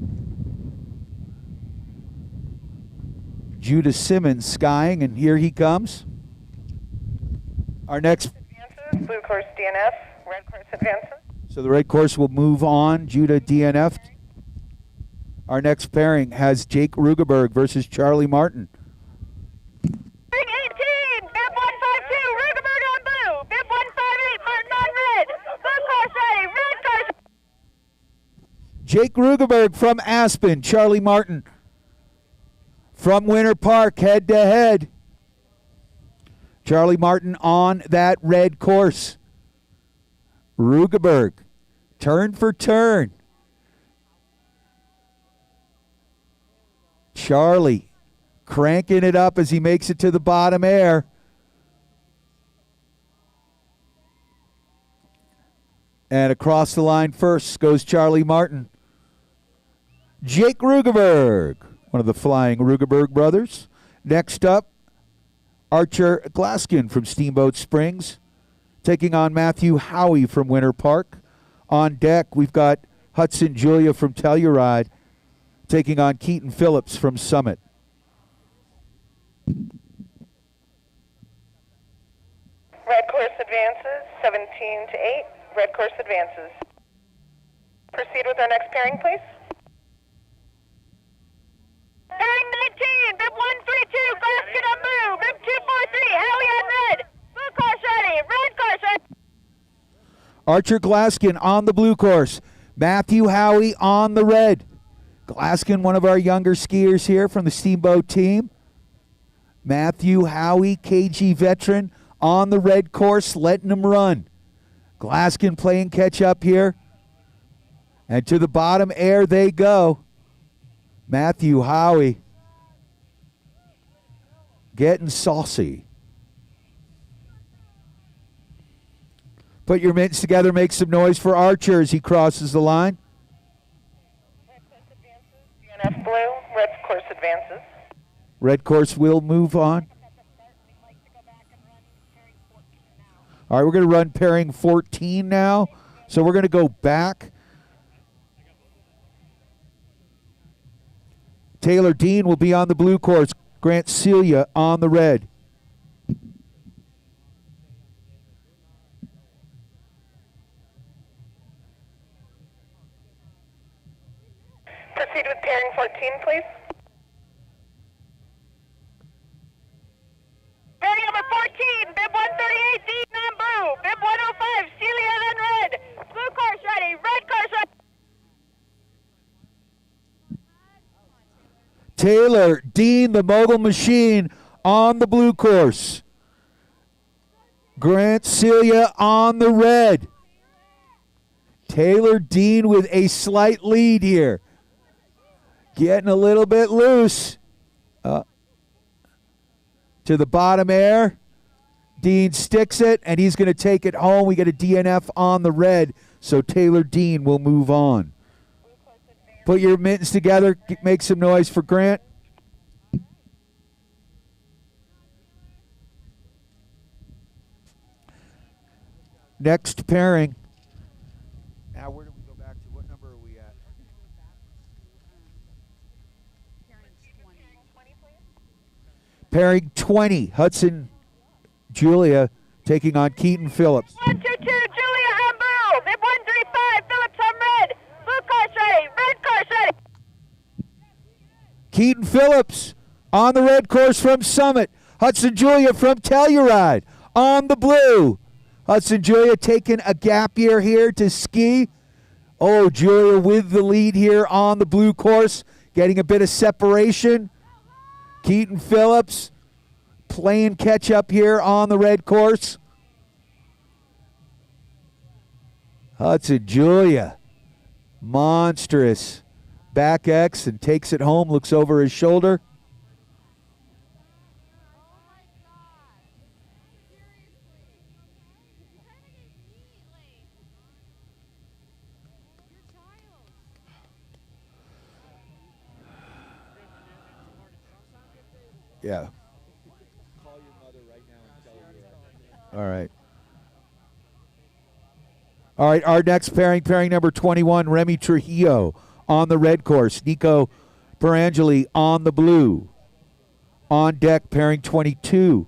Judah Simmons skying, and here he comes. Our next, Advances, blue course DNF, red course advances. so the red course will move on. Judah DNF. Our next pairing has Jake Rugeberg versus Charlie Martin. Big 18, bib 152, Rugeberg on blue. Bib 158, Martin on red. Blue car's ready, red car's Jake Rugeberg from Aspen. Charlie Martin from Winter Park, head to head. Charlie Martin on that red course. Rugeberg, turn for turn. Charlie cranking it up as he makes it to the bottom air. And across the line first goes Charlie Martin. Jake Rugeberg, one of the flying Rugeberg brothers. Next up, Archer Glaskin from Steamboat Springs, taking on Matthew Howie from Winter Park. On deck, we've got Hudson Julia from Telluride, taking on Keaton Phillips from Summit. Red course advances, 17 to 8. Red course advances. Proceed with our next pairing, please. Pairing 19, bib 132, Glaskin on blue, bib 243, Howie on red. Blue course ready, red course ready. Archer Glaskin on the blue course. Matthew Howie on the red. Glaskin, one of our younger skiers here from the Steamboat team. Matthew Howie, KG veteran, on the red course, letting him run. Glaskin playing catch up here. And to the bottom air they go. Matthew Howie getting saucy. Put your mitts together, make some noise for Archer as he crosses the line. Red course advances, DNF blue, red course advances. Red course will move on. All right, we're going to run pairing 14 now. So we're going to go back. Taylor Dean will be on the blue course. Grant Celia on the red. Proceed with pairing 14, please. Pairing number 14, bib 138, Dean on blue, bib 105, Celia on red. Blue course ready, red course ready. Taylor Dean, the Mogul machine, on the blue course. Grant Celia on the red. Taylor Dean with a slight lead here. Getting a little bit loose. To the bottom air. Dean sticks it, and he's going to take it home. We get a DNF on the red, so Taylor Dean will move on. Put your mittens together. Make some noise for Grant. Next pairing. Now, where do we go back to? What number are we at? Pairing 20. Hudson Julia taking on Keaton Phillips. 122, Julia on blue, bib 135, Phillips on red. Blue course ready, red course ready. Keaton Phillips on the red course from Summit. Hudson Julia from Telluride on the blue. Hudson Julia taking a gap year here to ski. Oh, Julia with the lead here on the blue course, getting a bit of separation. Keaton Phillips playing catch up here on the red course. Hudson Julia, monstrous back X and takes it home, looks over his shoulder. Yeah. Call your mother right now and tell her you're All right. All right, our next pairing number 21, Remy Trujillo on the red course. Nico Perangeli on the blue. On deck, pairing 22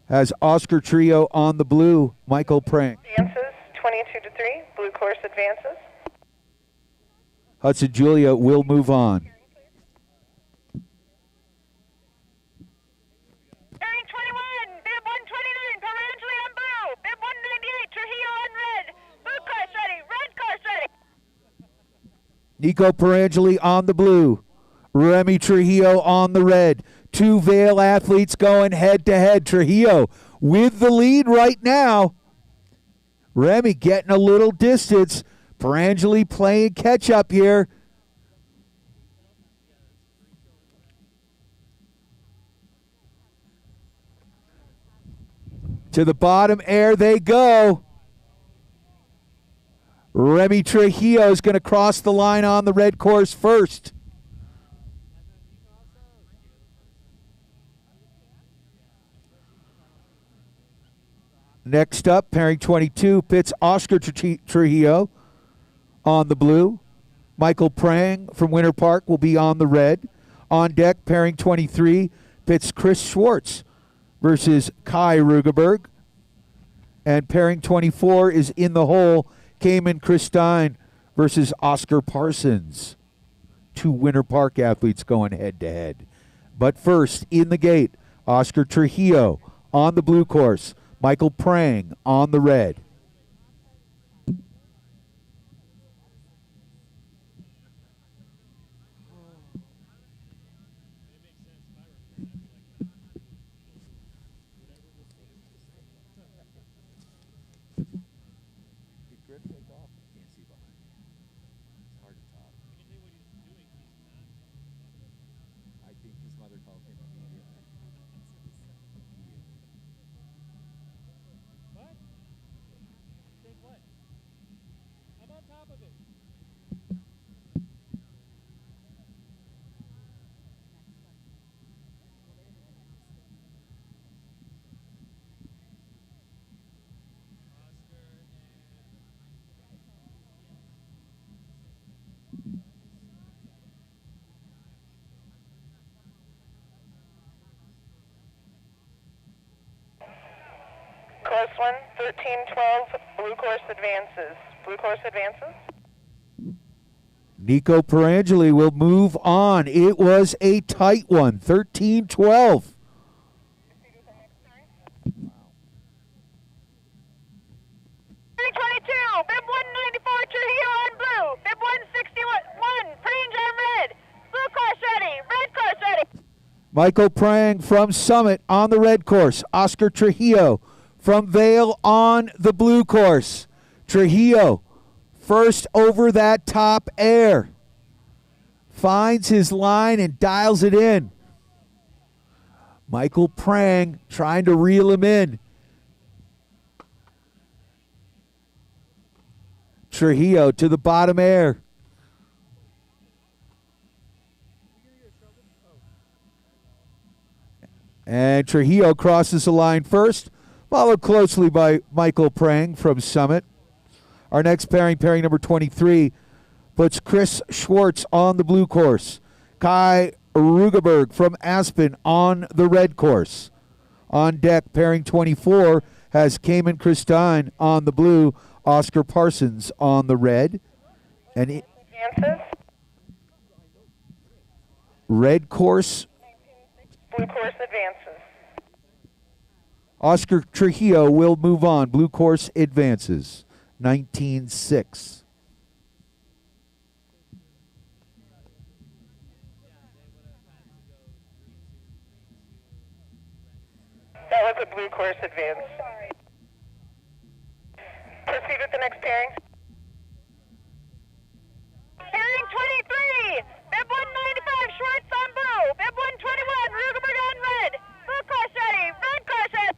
has Oscar Trio on the blue, Michael Prank. Advances, 22 to 3, blue course advances. Hudson Julia will move on. Pairing 21, bib 129, Perangeli on blue, bib 198, Trujillo on red. Blue course ready, red course ready. Nico Perangeli on the blue. Remy Trujillo on the red. Two Vail athletes going head-to-head. Trujillo with the lead right now. Remy getting a little distance. Perangeli playing catch-up here. To the bottom air they go. Remy Trujillo is going to cross the line on the red course first. Next up, pairing 22, pits Oscar Trujillo on the blue. Michael Prang from Winter Park will be on the red. On deck, pairing 23, pits Chris Schwartz versus Kai Rugeberg. And pairing 24 is in the hole, Cayman Christine versus Oscar Parsons. Two Winter Park athletes going head-to-head. But first, in the gate, Oscar Trujillo on the blue course. Michael Prang on the red. The grip take off. Can't see behind him. It's hard to talk. I think his mother called him immediately. What? Think what? I'm on top of it. Course 1, 13-12, blue course advances. Blue course advances. Nico Perangeli will move on. It was a tight one, 13-12. 22, bib 194, Trujillo on blue. Bib 161, Prange on red. Blue course ready, red course ready. Michael Prang from Summit on the red course. Oscar Trujillo from Vail on the blue course. Trujillo first over that top air. Finds his line and dials it in. Michael Prang trying to reel him in. Trujillo to the bottom air. And Trujillo crosses the line first, followed closely by Michael Prang from Summit. Our next pairing number 23, puts Chris Schwartz on the blue course. Kai Rugeberg from Aspen on the red course. On deck, pairing 24 has Cayman Christine on the blue, Oscar Parsons on the red. And Advances. red course, Blue course advances. Oscar Trujillo will move on. Blue course advances, 19-6. That was a blue course advance. Proceed with the next pairing. Pairing 23, bib 195, Schwartz on blue. Bib 121, Rugeberg on red. Blue course ready, red course ready.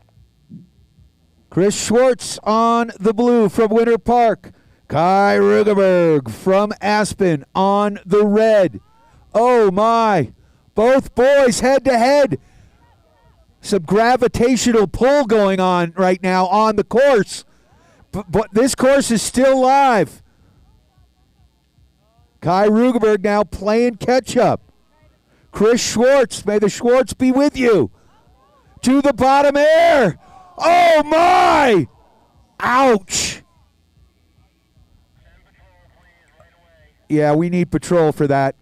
Chris Schwartz on the blue from Winter Park. Kai Rugeberg from Aspen on the red. Oh my, both boys head to head. Some gravitational pull going on right now on the course. But this course is still live. Kai Rugeberg now playing catch up. Chris Schwartz, may the Schwartz be with you. To the bottom air. Oh my! Ouch! Yeah, we need patrol for that.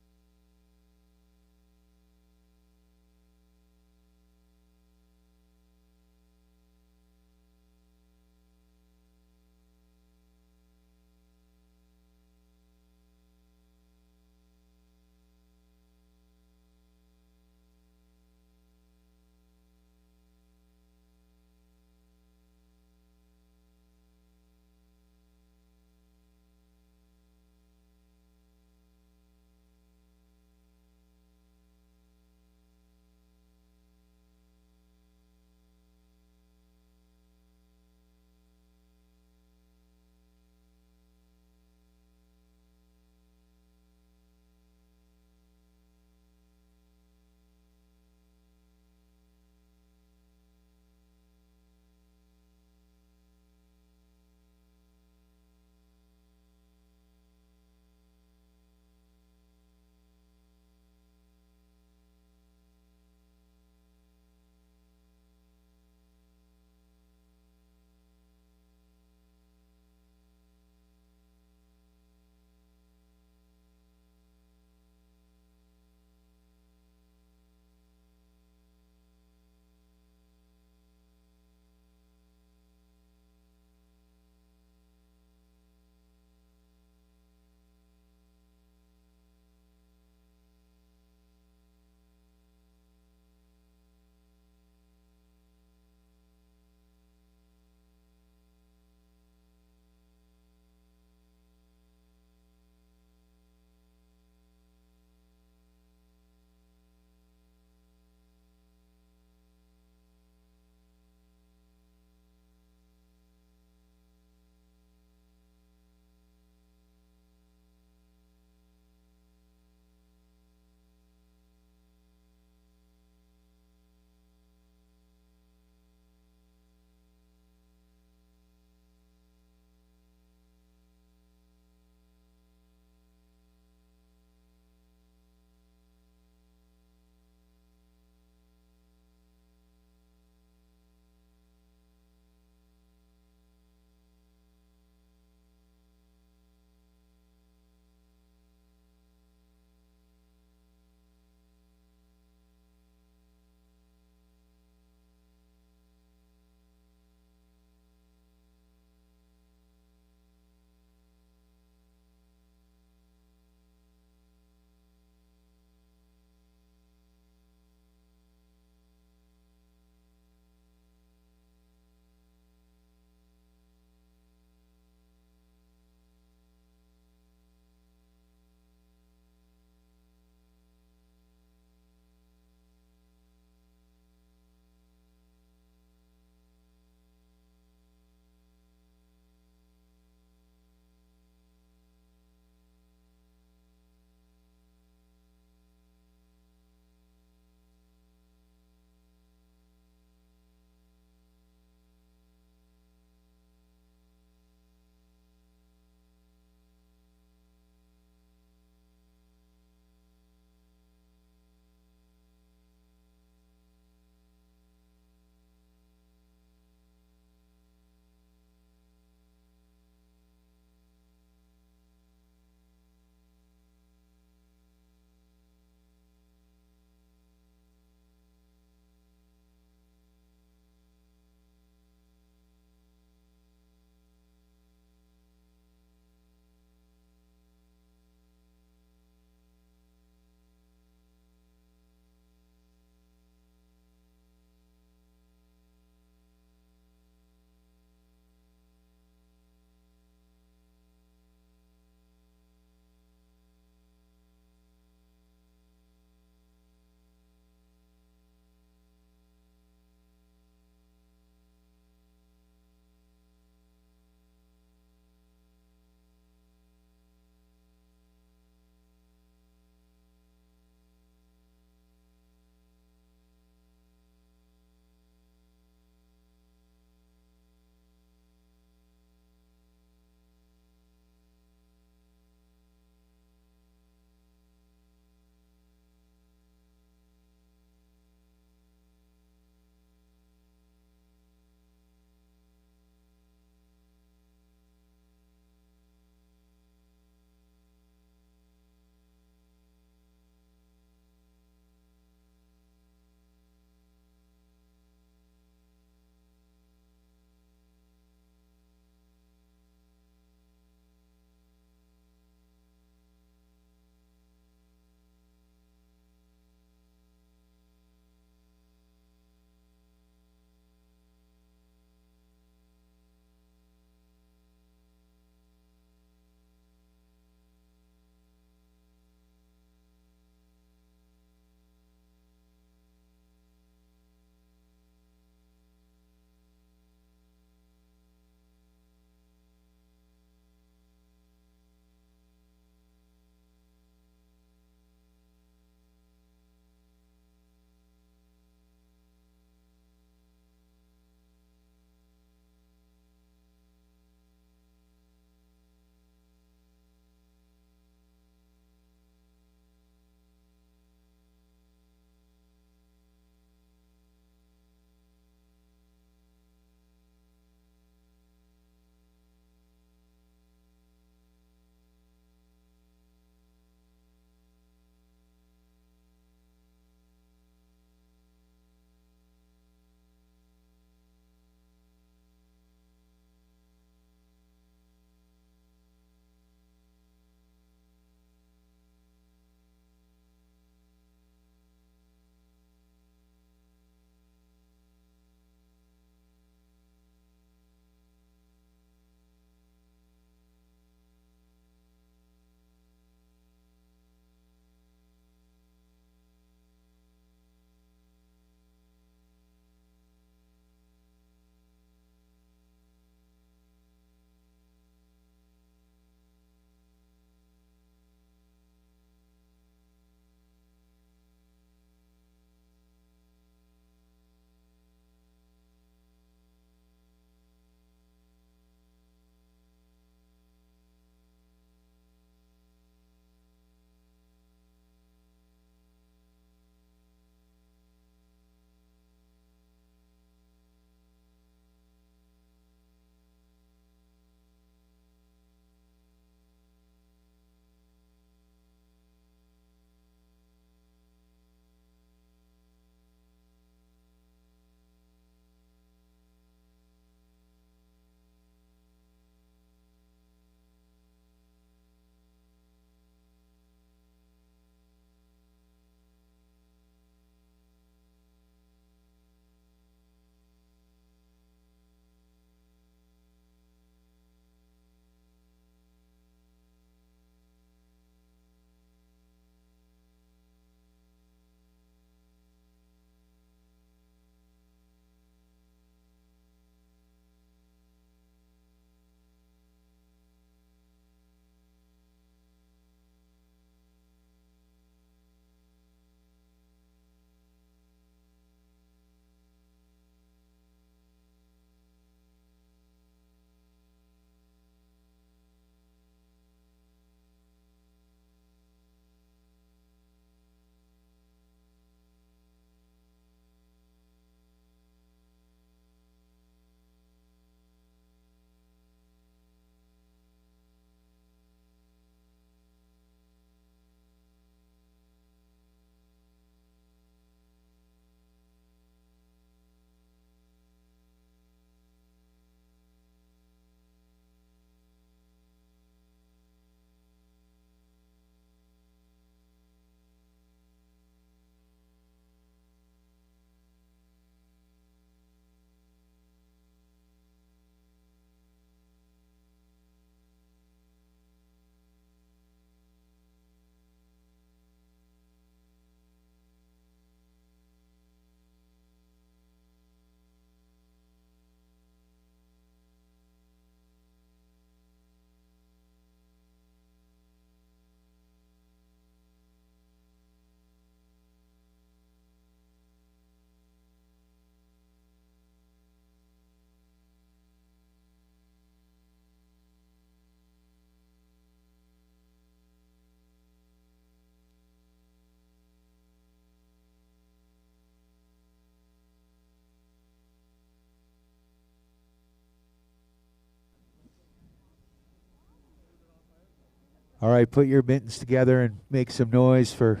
All right, put your mittens together and make some noise for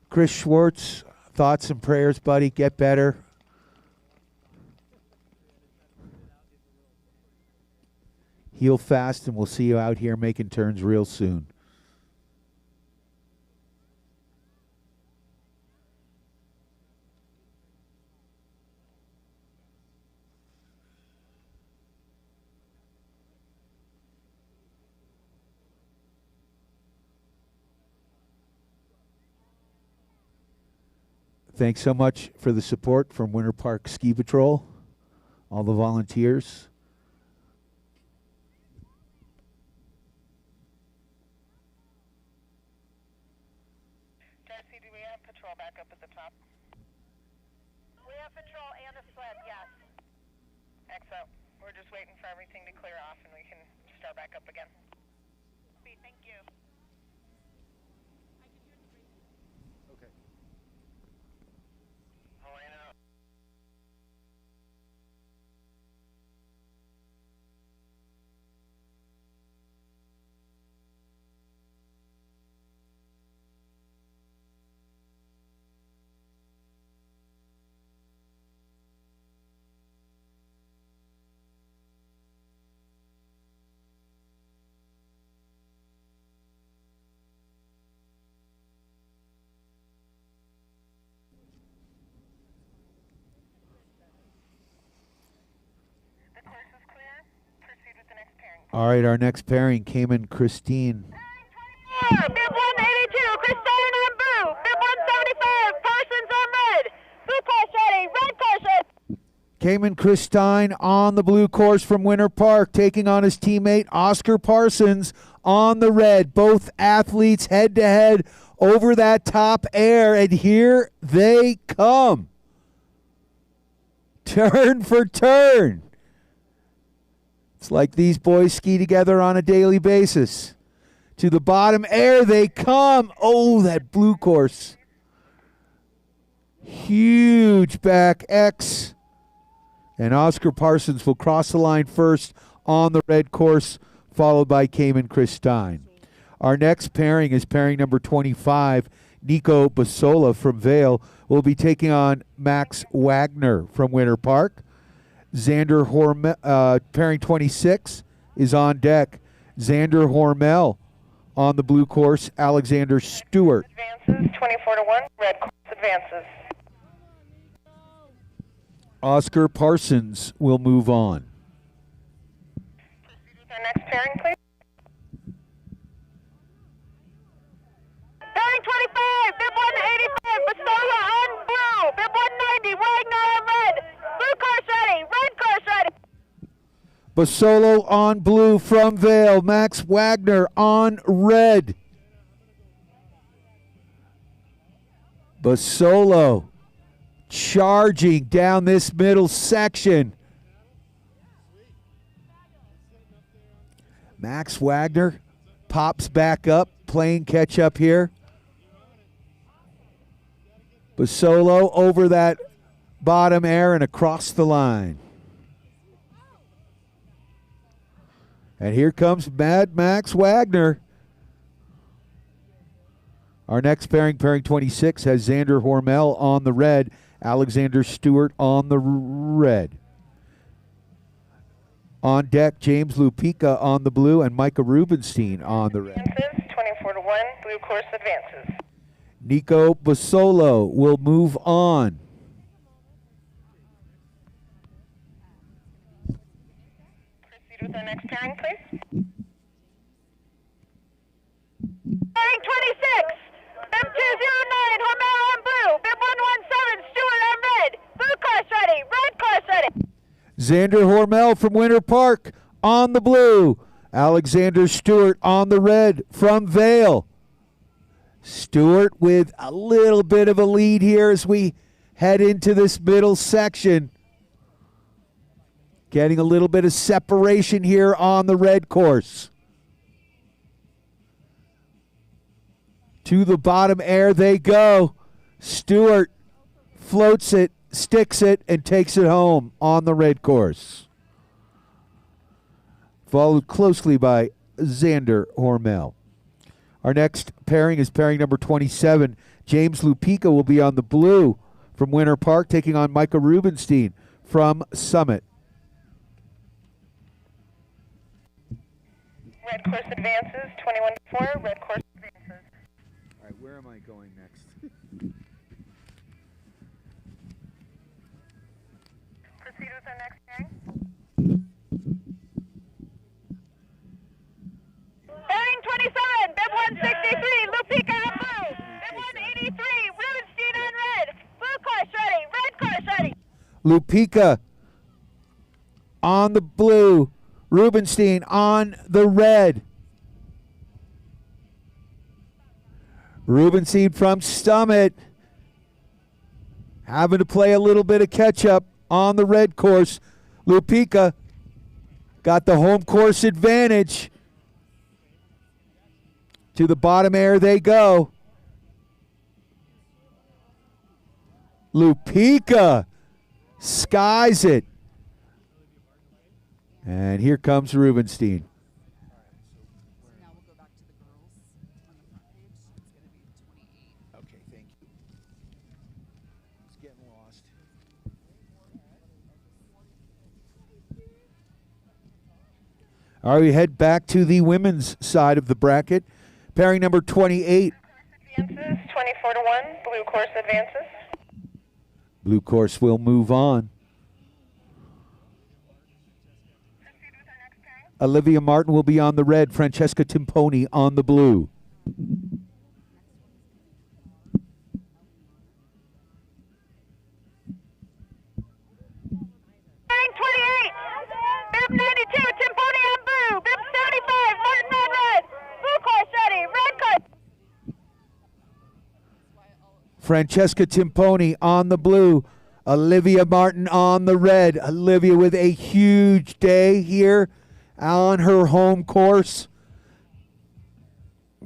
Chris Schwartz. Thoughts and prayers, buddy. Get better. Heal fast, and we'll see you out here making turns real soon. Thanks so much for the support from Winter Park Ski Patrol, all the volunteers. Darcy, do we have patrol back up at the top? We have patrol and a sled, yes. Excellent. We're just waiting for everything to clear off and we can start back up again. Thank you. Okay. Helena. The course is clear. Proceed with the next pairing. All right, our next pairing, Cayman Christine. Bib 182, Christine on blue. Bib 175, Parsons on red. Blue course ready, red course ready. Cayman Christine on the blue course from Winter Park, taking on his teammate Oscar Parsons on the red. Both athletes head-to-head over that top air, and here they come. Turn for turn. It's like these boys ski together on a daily basis. To the bottom air they come. Oh, that blue course. Huge back X. And Oscar Parsons will cross the line first on the red course, followed by Cayman Christine. Our next pairing is pairing number 25. Nico Basola from Vail will be taking on Max Wagner from Winter Park. Xander Hormel, pairing 26 is on deck. Xander Hormel on the blue course. Alexander Stewart. Advances, 24-1, red course advances. Oscar Parsons will move on. Proceed with our next pairing, please. Pairing 25, bib 185, Bastola on blue. Bib 190, Wagner on red. Blue course ready, red course ready. Basolo on blue from Vail. Max Wagner on red. Basolo charging down this middle section. Max Wagner pops back up, playing catch up here. Basolo over that bottom air and across the line. And here comes Mad Max Wagner. Our next pairing, pairing 26, has Xander Hormel on the red, Alexander Stewart on the red. On deck, James Lupica on the blue and Micah Rubenstein on the red. Advances, 24-1, blue course advances. Nico Basolo will move on. Proceed with our next pairing, please. Pairing 26, bib 209, Hormel on blue. Bib 117, Stewart on red. Blue course ready, red course ready. Xander Hormel from Winter Park on the blue. Alexander Stewart on the red from Vail. Stewart with a little bit of a lead here as we head into this middle section. Getting a little bit of separation here on the red course. To the bottom air they go. Stewart floats it, sticks it, and takes it home on the red course. Followed closely by Xander Hormel. Our next pairing is pairing number 27. James Lupica will be on the blue from Winter Park, taking on Micah Rubenstein from Summit. Red course advances, 21-4, red course advances. All right, where am I going next? Proceed with our next pairing. Pairing 27, bib 163, Lupica on blue. Bib 183, Rubenstein on red. Blue course ready, red course ready. Lupica on the blue, Rubenstein on the red. Rubenstein from Summit having to play a little bit of catch-up on the red course. Lupica got the home course advantage. To the bottom air they go. Lupica skies it. And here comes Rubenstein. Now we'll go back to the girls on the front page. It's going to be 28. Okay, thank you. It's getting lost. All right, we head back to the women's side of the bracket. Pairing number 28. Advances, 24-1, blue course advances. Blue course will move on. Olivia Martin will be on the red. Francesca Timponi on the blue. Pairing 28, bib 92, Timponi on blue. Bib 75, Martin on red. Blue course ready, red course. Francesca Timponi on the blue. Olivia Martin on the red. Olivia with a huge day here on her home course.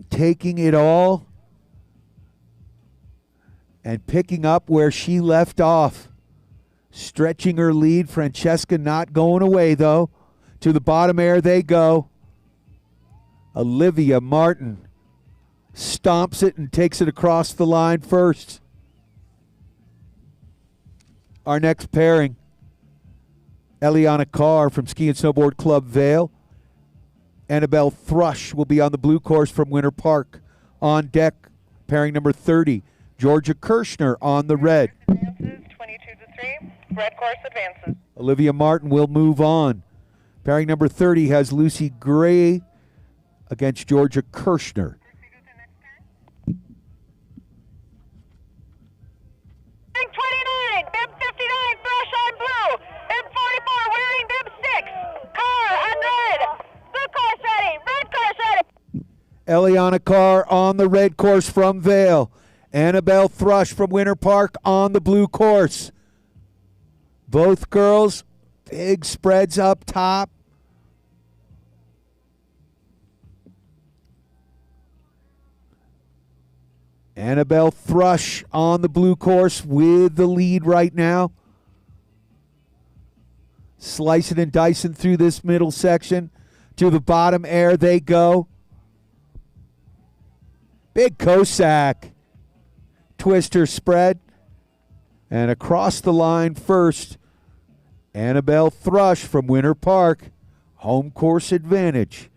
Taking it all and picking up where she left off. Stretching her lead. Francesca not going away, though. To the bottom air they go. Olivia Martin stomps it and takes it across the line first. Our next pairing, Eliana Carr from Ski and Snowboard Club Vale. Annabelle Thrush will be on the blue course from Winter Park. On deck, pairing number 30, Georgia Kirschner on the red. Advances, 22-3, red course advances. Olivia Martin will move on. Pairing number 30 has Lucy Gray against Georgia Kirschner. Pairing 29, bib 59, Thrush on blue. Bib 44, wearing bib 6. Carr on red. Blue course ready, red course ready. Eliana Carr on the red course from Vale. Annabelle Thrush from Winter Park on the blue course. Both girls, big spreads up top. Annabelle Thrush on the blue course with the lead right now. Slicing and dicing through this middle section. To the bottom air they go. Big Cossack. Twister spread. And across the line first, Annabelle Thrush from Winter Park. Home course advantage.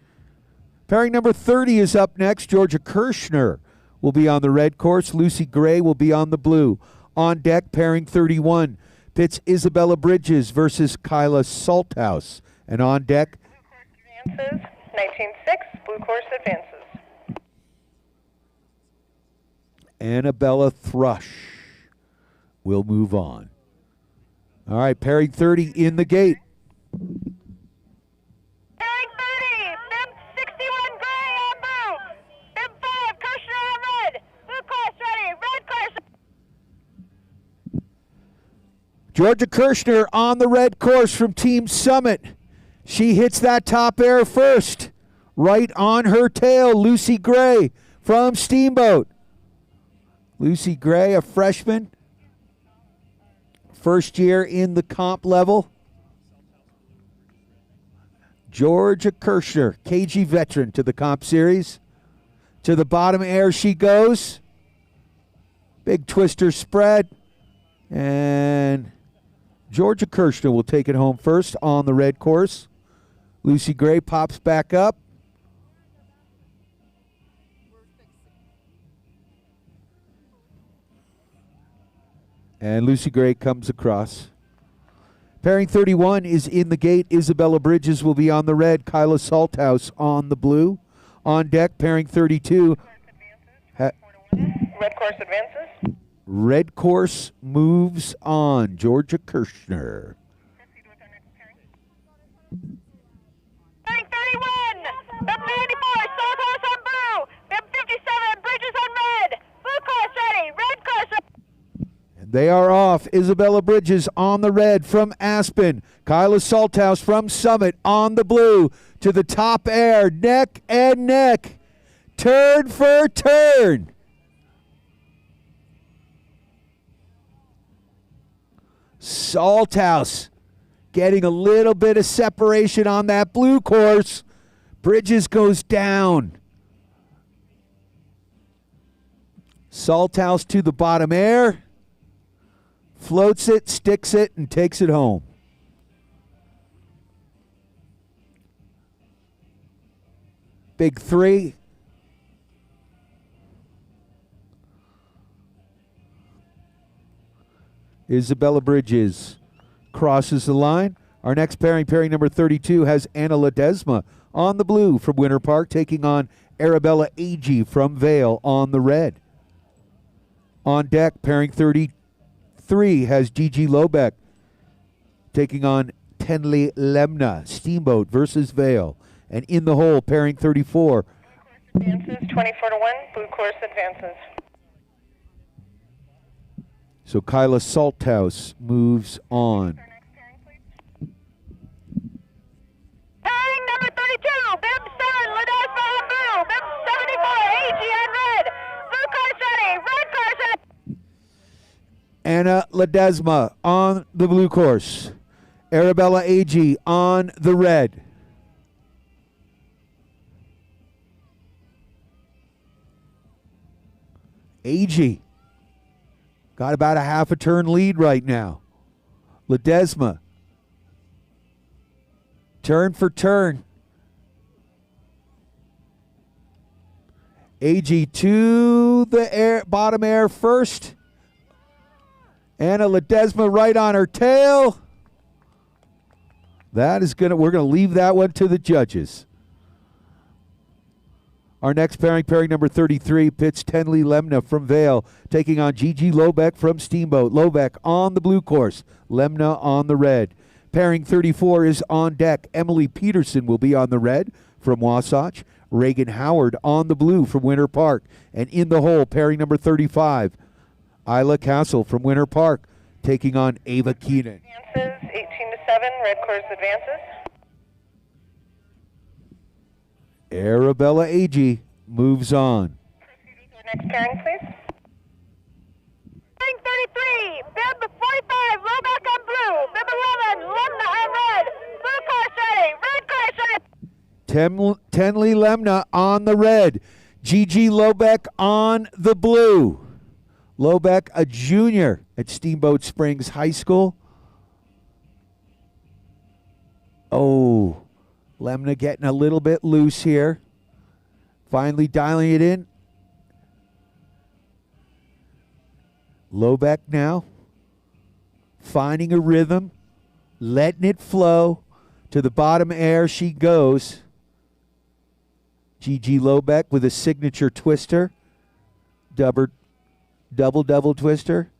Pairing number 30 is up next. Georgia Kirschner will be on the red course. Lucy Gray will be on the blue. On deck, pairing 31. Pits Isabella Bridges versus Kyla Salthouse. And on deck, Advances, 19-6, blue course advances. Annabella Thrush will move on. All right, pairing 30 in the gate. Pairing 30, bib 61, Gray on blue. Bib 5, Kirschner on red. Blue course ready, red course. Georgia Kirschner on the red course from Team Summit. She hits that top air first. Right on her tail, Lucy Gray from Steamboat. Lucy Gray, a freshman. First year in the comp level. Georgia Kirschner, KG veteran to the comp series. To the bottom air she goes. Big twister spread. And Georgia Kirschner will take it home first on the red course. Lucy Gray pops back up. And Lucy Gray comes across. Pairing 31 is in the gate. Isabella Bridges will be on the red. Kyla Salthouse on the blue. On deck, pairing 32. Red course advances. Red course moves on. Georgia Kirschner. Proceed with our next pairing. Pairing 31, Bib 94, Salthouse on blue. Bib 57, Bridges on red. Blue course ready, red course ready. They are off. Isabella Bridges on the red from Aspen. Kyla Salthouse from Summit on the blue. To the top air, neck and neck. Turn for turn. Salthouse getting a little bit of separation on that blue course. Bridges goes down. Salthouse to the bottom air. Floats it, sticks it, and takes it home. Big three. Isabella Bridges crosses the line. Our next pairing, pairing number 32, has Anna Ledesma on the blue from Winter Park, taking on Arabella Agee from Vale on the red. On deck, pairing 33 has Gigi Lobeck taking on Tenley Lemna, Steamboat versus Vale. And in the hole, pairing 34. Advances 24 to 1, blue course advances. So Kyla Salthouse moves on. Pairing number 32, Bib 7, Ledesma on blue. Bib 74, AG on red. Blue course ready, red course ready. Anna Ledesma on the blue course. Arabella Agee on the red. Agee got about a half a turn lead right now. Ledesma. Turn for turn. Agee to the bottom air first. Anna Ledesma right on her tail. We're gonna leave that one to the judges. Our next pairing, pairing number 33, pits Tenley Lemna from Vale, taking on Gigi Lobeck from Steamboat. Lobeck on the blue course, Lemna on the red. Pairing 34 is on deck. Emily Peterson will be on the red from Wasatch. Reagan Howard on the blue from Winter Park. And in the hole, pairing number 35, Isla Castle from Winter Park, taking on Ava Keenan. Advances 18 to 7, red course advances. Arabella Agee moves on. Proceed with our next pairing, please. Pairing 33, Bib 45, Lobeck on blue. Bib 11, Lemna on red. Blue course ready, red course ready. Tenley Lemna on the red. Gigi Lobeck on the blue. Lobeck, a junior at Steamboat Springs High School. Oh, Lemna getting a little bit loose here. Finally dialing it in. Lobeck now finding a rhythm, letting it flow. To the bottom air she goes. Gigi Lobeck with a signature twister. Double twister.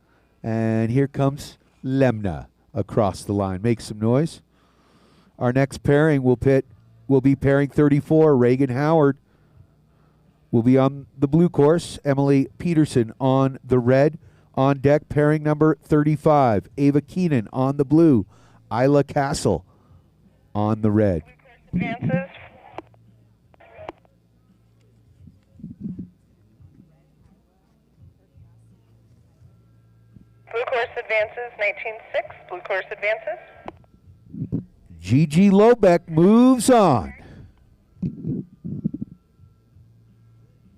And here comes Lemna across the line. Make some noise. Our next pairing will be pairing 34. Reagan Howard will be on the blue course. Emily Peterson on the red. On deck, pairing number 35. Ava Keenan on the blue. Isla Castle on the red. Advances. Blue course advances 19-6. Blue course advances. Gigi Lobeck moves on. Pairing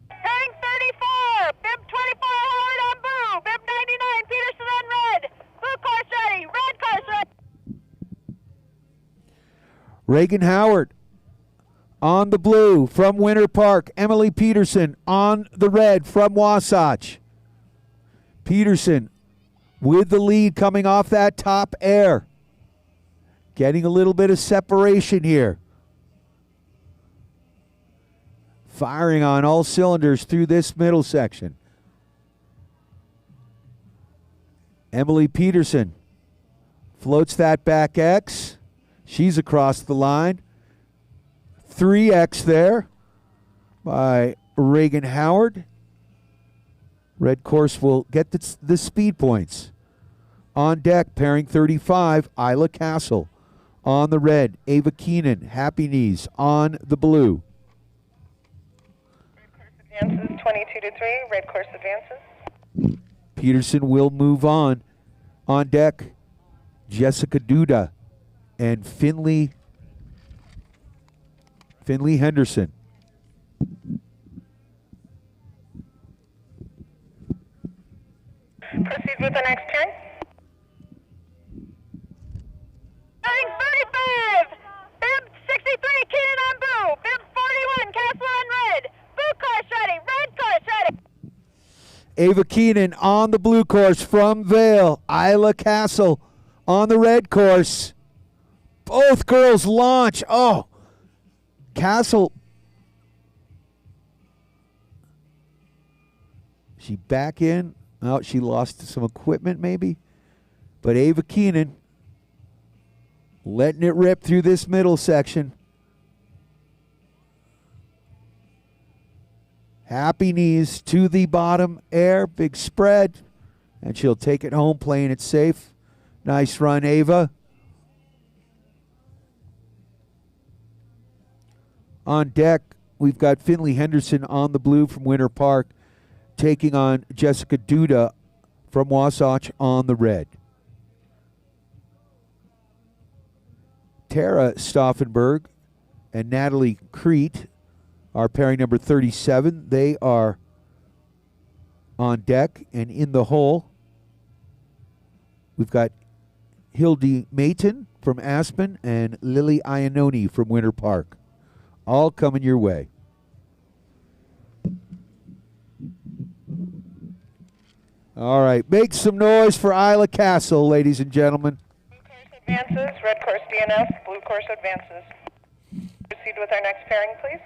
34, bib 24, Howard on blue, bib 99, Peterson on red. Blue course ready, red course ready. Reagan Howard on the blue from Winter Park. Emily Peterson on the red from Wasatch. Peterson with the lead coming off that top air. Getting a little bit of separation here. Firing on all cylinders through this middle section. Emily Peterson floats that back X. She's across the line. 3X there by Reagan Howard. Red course will get the speed points. On deck, pairing 35, Isla Castle. On the red, Ava Keenan, Happy Knees on the blue. Red course advances 22-3, red course advances. Peterson will move on. On deck, Jessica Duda and Finley Henderson. Proceed with the next turn. Pairing 35, bib 63, Keenan on blue, bib 41, Castle on red. Blue course ready, red course ready. Ava Keenan on the blue course from Vale. Isla Castle on the red course. Both girls launch. Oh, Castle. She back in. Oh, she lost some equipment maybe. But Ava Keenan letting it rip through this middle section. Happy Knees to the bottom air. Big spread. And she'll take it home playing it safe. Nice run, Ava. On deck, we've got Finley Henderson on the blue from Winter Park, taking on Jessica Duda from Wasatch on the red. Tara Stauffenberg and Natalie Crete are pairing number 37. They are on deck and in the hole. We've got Hildy Mayton from Aspen and Lily Iannone from Winter Park. All coming your way. All right, make some noise for Isla Castle, ladies and gentlemen. Blue course advances, red course DNF, blue course advances. Proceed with our next pairing, please.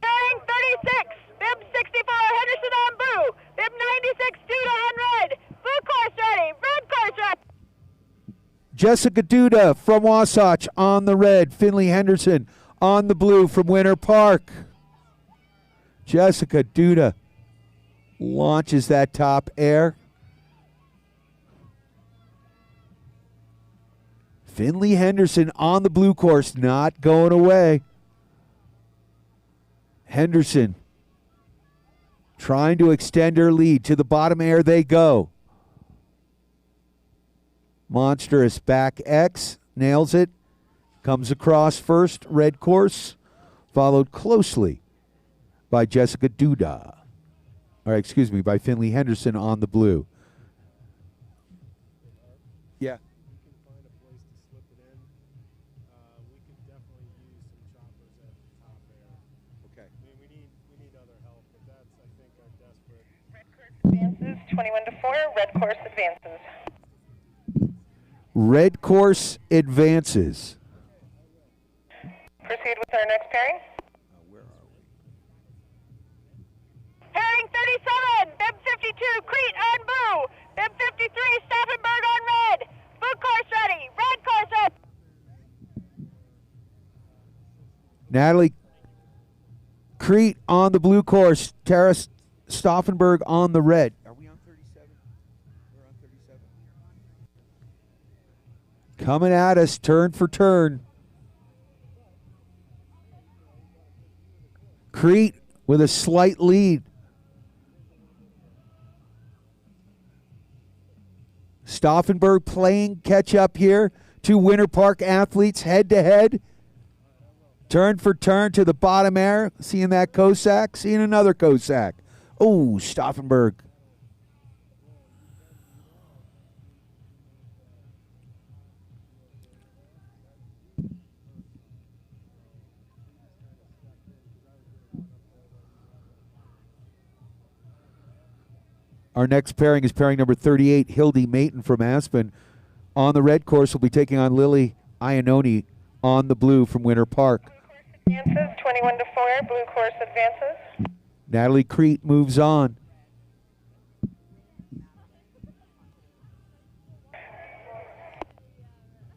Pairing 36, bib 64, Henderson on blue, bib 96, Duda on red. Blue course ready, red course ready. Jessica Duda from Wasatch on the red. Finley Henderson on the blue from Winter Park. Jessica Duda launches that top air. Finley Henderson on the blue course, not going away. Henderson trying to extend her lead. To the bottom air they go. Monstrous back X, nails it, comes across first, red course, followed closely by Jessica Duda. By Finley Henderson on the blue. Yeah. We can find a place to slip it in. We could definitely use some choppers at the top there. Okay. I mean, we need other help, but that's, I think, our desperate. Red course advances 21-4, red course advances. Red course advances. Proceed with our next pairing. Where are we? Pairing 37, bib 52, Crete on blue, bib 53, Stauffenberg on red. Blue course ready, red course ready. Natalie Crete on the blue course. Tara Stauffenberg on the red. Are we on 37? We're on 37. Coming at us, turn for turn. Crete with a slight lead. Stauffenberg playing catch up here. Two Winter Park athletes head to head. Turn for turn to the bottom air. Seeing that Cossack, seeing another Cossack. Oh, Stauffenberg. Our next pairing is pairing number 38, Hildy Mayton from Aspen. On the red course, will be taking on Lily Iannone on the blue from Winter Park. Advances 21 to 4. Blue course advances. Natalie Crete moves on.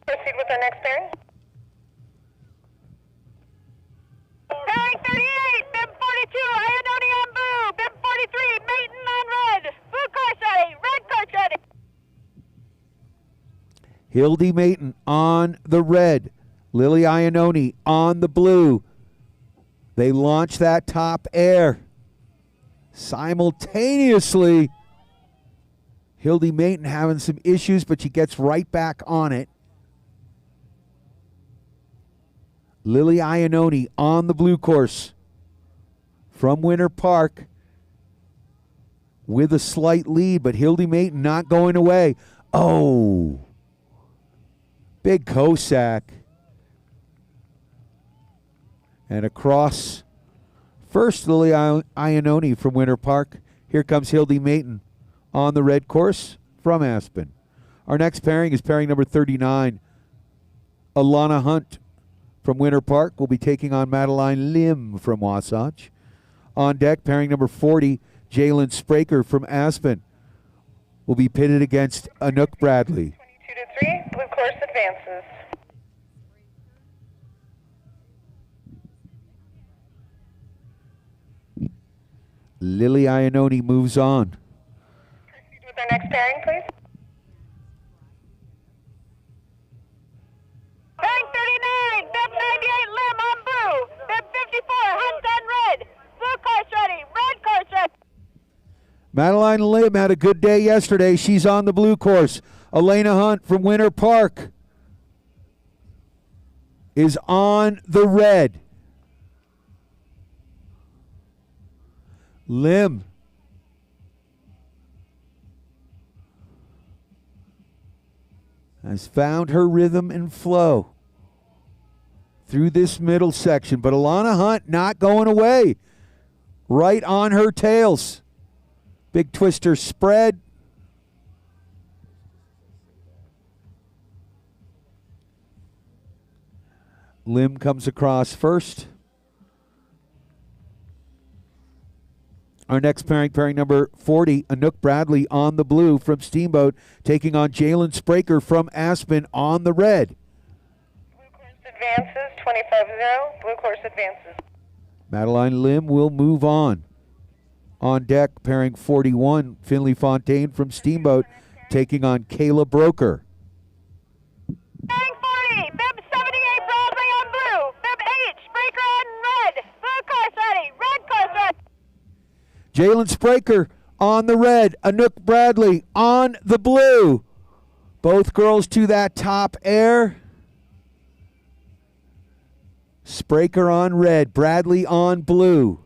Proceed with our next pairing. Pairing 38, bib 42, Iannone on blue, bib 43, Mayton on red. Blue course ready, red course ready. Hildy Mayton on the red. Lily Iannone on the blue. They launch that top air. Simultaneously, Hildy Mayton having some issues, but she gets right back on it. Lily Iannone on the blue course from Winter Park with a slight lead, but Hildy Mayton not going away. Oh, big Cossack. And across first, Lily Iannone from Winter Park. Here comes Hildy Mayton on the red course from Aspen. Our next pairing is pairing number 39. Alana Hunt from Winter Park will be taking on Madeline Lim from Wasatch. On deck, pairing number 40, Jalen Spraker from Aspen will be pitted against Anouk Bradley. 22 to 3, blue course advances. Lily Iannone moves on. Proceed with our next pairing, please. Pairing 39, bib 98, Lim on blue, bib 54, Hunt on red. Blue course ready, red course ready. Madeline Lim had a good day yesterday. She's on the blue course. Elena Hunt from Winter Park is on the red. Lim has found her rhythm and flow through this middle section, but Alana Hunt not going away. Right on her tails. Big twister spread. Lim comes across first. Our next pairing, pairing number 40, Anouk Bradley on the blue from Steamboat, taking on Jalen Spraker from Aspen on the red. Blue course advances, 25-0, blue course advances. Madeline Lim will move on. On deck, pairing 41, Finley Fontaine from Steamboat, taking on Kayla Broker. Pairing 40, bib 78, Bradley on blue, bib 8, Spraker on red. Blue course ready, red course ready. Jalen Spraker on the red, Anouk Bradley on the blue. Both girls to that top air. Spraker on red, Bradley on blue.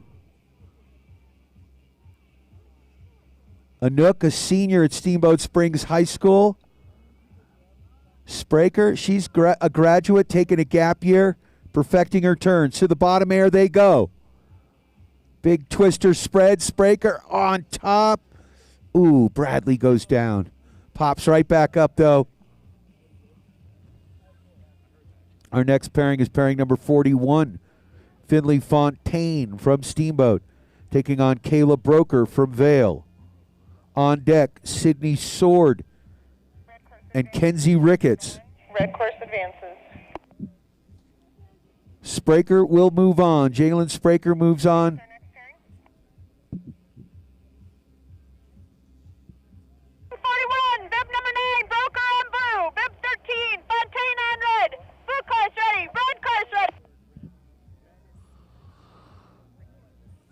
Anouk, a senior at Steamboat Springs High School. Spraker, she's a graduate taking a gap year, perfecting her turns. To the bottom air they go. Big twister spread, Spraker on top. Ooh, Bradley goes down. Pops right back up, though. Our next pairing is pairing number 41, Finley Fontaine from Steamboat, taking on Kayla Broker from Vale. On deck, Sydney Sword and Kenzie Ricketts. Red course advances. Spraker will move on. Jalen Spraker moves on. Our next pairing. 41, bib number 9, Broker on blue, bib 13, Fontaine on red. Blue course ready, red course ready.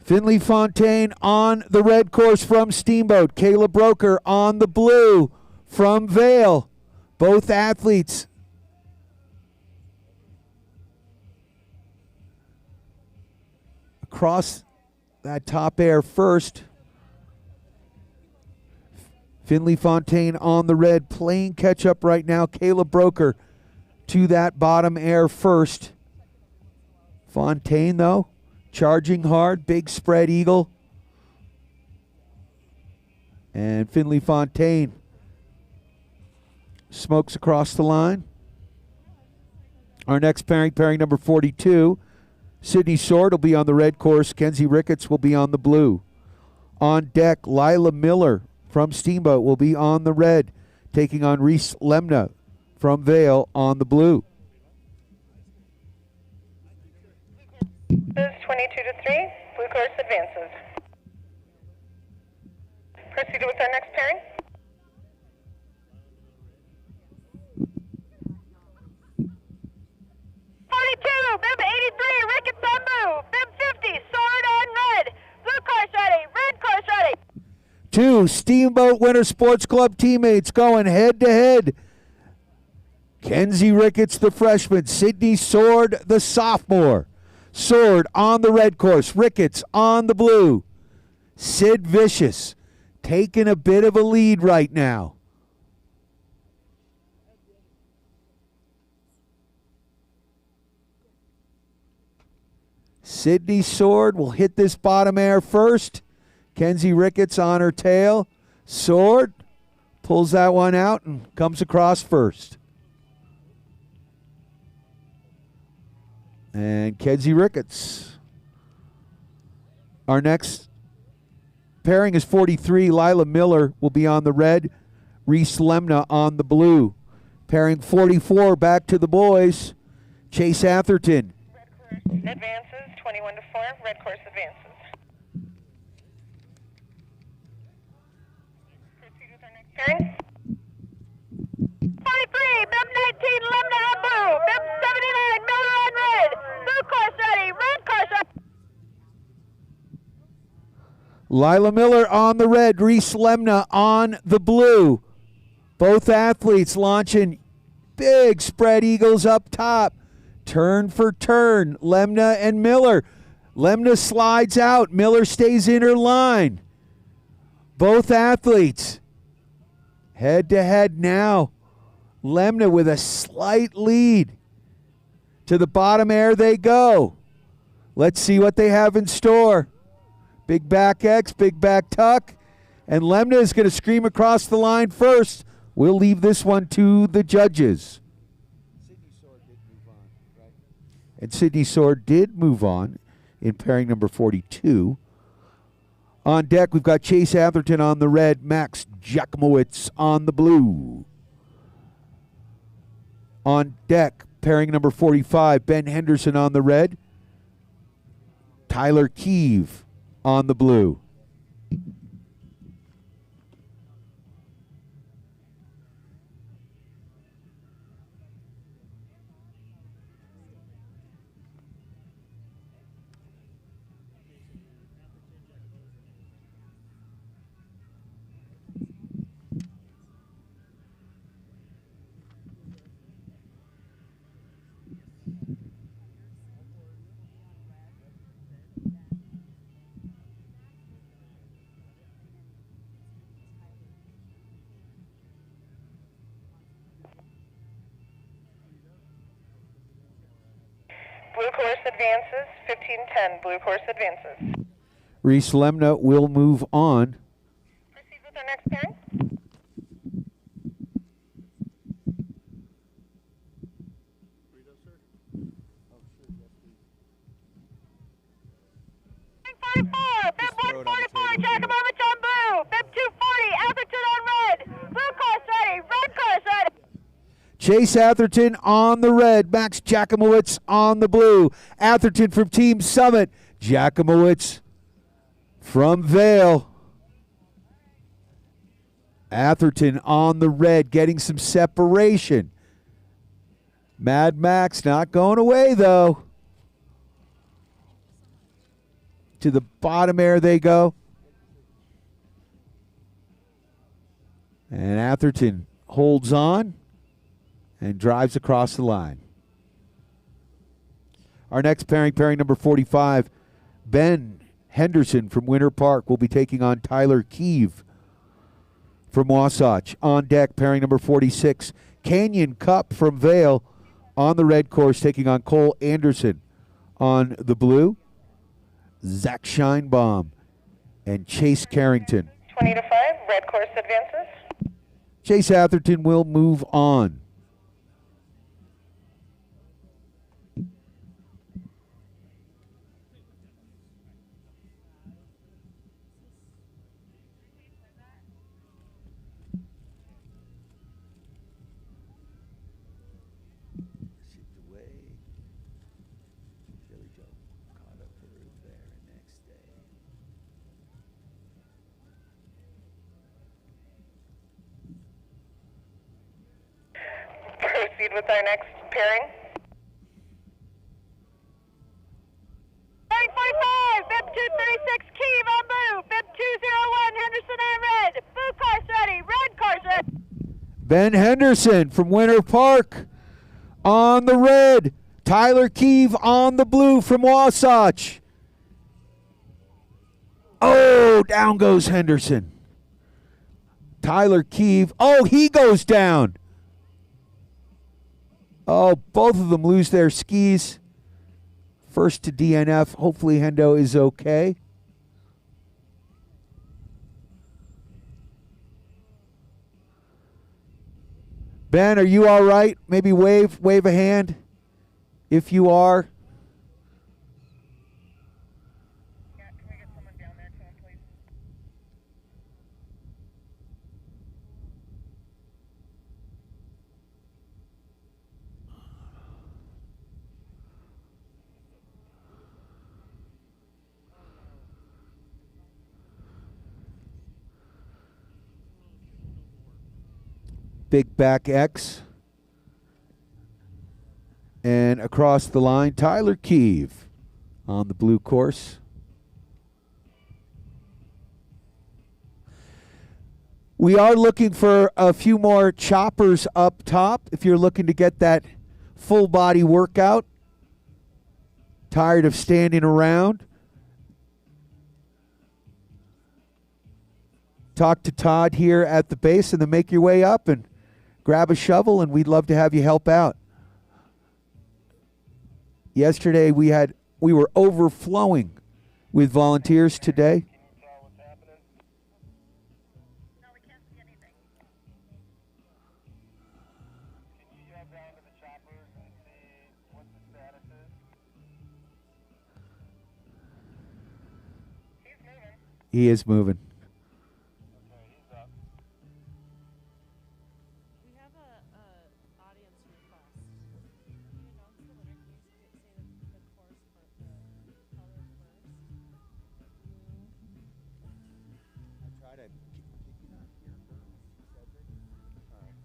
Finley Fontaine on the red course from Steamboat. Kayla Broker on the blue from Vale. Both athletes across that top air first. Finley Fontaine on the red, playing catch up right now. Caleb Broker to that bottom air first. Fontaine, though, charging hard, big spread eagle. And Finley Fontaine smokes across the line. Our next pairing, pairing number 42, Sydney Sword will be on the red course. Kenzie Ricketts will be on the blue. On deck, Lila Miller from Steamboat will be on the red, taking on Reese Lemna from Vale on the blue. This is 22-3. Blue course advances. Proceed with our next pairing. Bib 83, Ricketts on blue. Bib 50, Sword on red. Blue course ready, red course ready. Two Steamboat Winter Sports Club teammates going head to head. Kenzie Ricketts, the freshman. Sydney Sword, the sophomore. Sword on the red course. Ricketts on the blue. Sid Vicious taking a bit of a lead right now. Sydney Sword will hit this bottom air first. Kenzie Ricketts on her tail. Sword pulls that one out and comes across first. And Kenzie Ricketts. Our next pairing is 43. Lila Miller will be on the red. Reese Lemna on the blue. Pairing 44, back to the boys. Chase Atherton. Red course advances, 21-4. Red course advances. Proceed with our next pairing. 43, Bib 19, Lemna on blue. Bib 79, Miller on red. Blue course ready, red course ready. Lila Miller on the red, Reese Lemna on the blue. Both athletes launching big spread eagles up top. Turn for turn, Lemna and Miller. Lemna slides out, Miller stays in her line. Both athletes head to head now. Lemna with a slight lead. To the bottom air they go. Let's see what they have in store. Big back X, big back tuck. And Lemna is going to scream across the line first. We'll leave this one to the judges. Sydney Sword did move on, right? And Sydney Sword did move on in pairing number 42. On deck, we've got Chase Atherton on the red, Max Jakimowicz on the blue. On deck, pairing number 45, Ben Henderson on the red, Tyler Keeve on the blue. Blue course advances, 15-10. Blue course advances. Reese Lemna will move on. Proceed with our next pairing. 44, Bib 144, Jakimowicz on blue. Bib 240, Atherton on red. Blue course ready, red course ready. Chase Atherton on the red, Max Jakimowicz on the blue. Atherton from Team Summit, Jakimowicz from Vale. Atherton on the red, getting some separation. Mad Max not going away, though. To the bottom air they go. And Atherton holds on and drives across the line. Our next pairing, pairing number 45, Ben Henderson from Winter Park will be taking on Tyler Keeve from Wasatch. On deck, pairing number 46, Canyon Cup from Vale on the red course, taking on Cole Anderson. On the blue, Zach Scheinbaum and Chase Carrington. 20 to 5, red course advances. Chase Atherton will move on. Proceed with our next pairing. Pairing 45, bib 236, Keeve on blue, bib 201, Henderson on red. Blue car's ready, red car's ready. Ben Henderson from Winter Park on the red. Tyler Keeve on the blue from Wasatch. Oh, down goes Henderson. Tyler Keeve. Oh, he goes down. Oh, both of them lose their skis. First to DNF. Hopefully Hendo is okay. Ben, are you all right? Maybe wave a hand if you are. Yeah, can we get someone down there to him, please? Big back X. And across the line, Tyler Keeve on the blue course. We are looking for a few more choppers up top if you're looking to get that full body workout. Tired of standing around. Talk to Todd here at the base and then make your way up and grab a shovel, and we'd love to have you help out. Yesterday we were overflowing with volunteers today. No, we can't see anything. Can you drive down to the choppers and see what the status is? He's moving. He is moving. Okay, he's up. We have a audience request. Can you announce the winner? Can you say the course for the color first? I try to. Can you not hear her, Cedric? All right.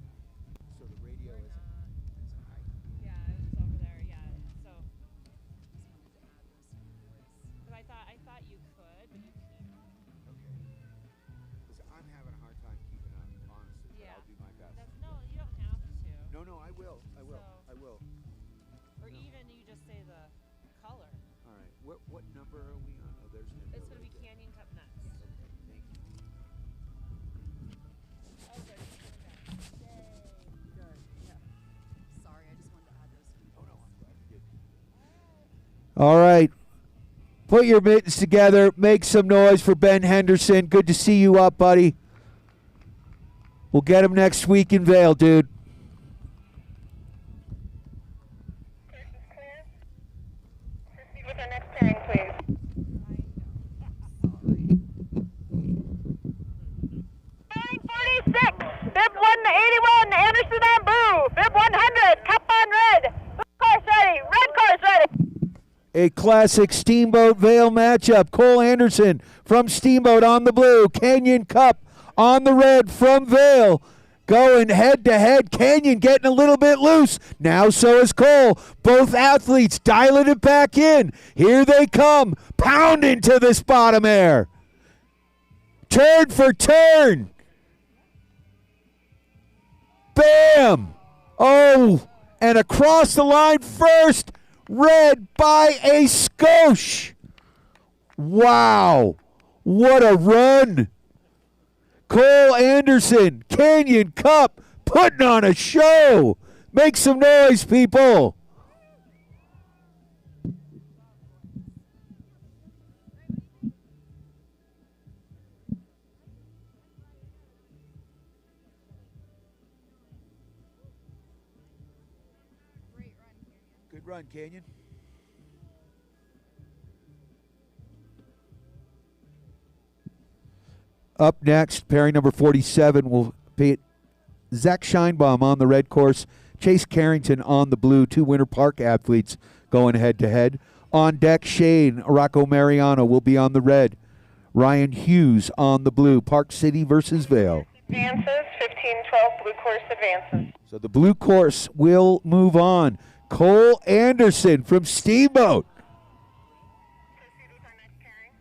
So the radio isn't high. Yeah, it was over there. Yeah. So, but I thought you could, but you can't. Okay. Listen, I'm having a hard time keeping up, honestly. But Yeah. I'll do my best. No, you don't have to. No, I will. I will. So- I will. Or even you just say the color. All right. What number are we on? Oh, there's Hendo It's gonna be right there. Canyon Cup next. Okay. Thank you. Oh, good. Yay. Good. Yeah. Sorry, I just wanted to add those. Oh no, I'm glad you did. All right. Put your mittens together. Make some noise for Ben Henderson. Good to see you up, buddy. We'll get him next week in Vale, dude. Course is clear. Proceed with our next pairing, please. Pairing 46, bib 181, Anderson on blue, bib 100, cup on red. Blue car's ready, red car's ready. A classic Steamboat Vale matchup. Cole Anderson from Steamboat on the blue. Canyon Cup on the red from Vale. Going head to head. Canyon getting a little bit loose. Now so is Cole. Both athletes dialing it back in. Here they come. Pounding to this bottom air. Turn for turn. Bam! Oh, and across the line first, red by a skosh. Wow, what a run. Cole Anderson, Canyon Cup, putting on a show. Make some noise, people. Good run, Canyon. Up next, pairing number 47 will be Zach Scheinbaum on the red course, Chase Carrington on the blue, two Winter Park athletes going head-to-head. On deck, Shane Rocco Mariano will be on the red, Ryan Hughes on the blue, Park City versus Vail. Advances, 15-12, blue course advances. So the blue course will move on. Cole Anderson from Steamboat. Proceed with our next pairing.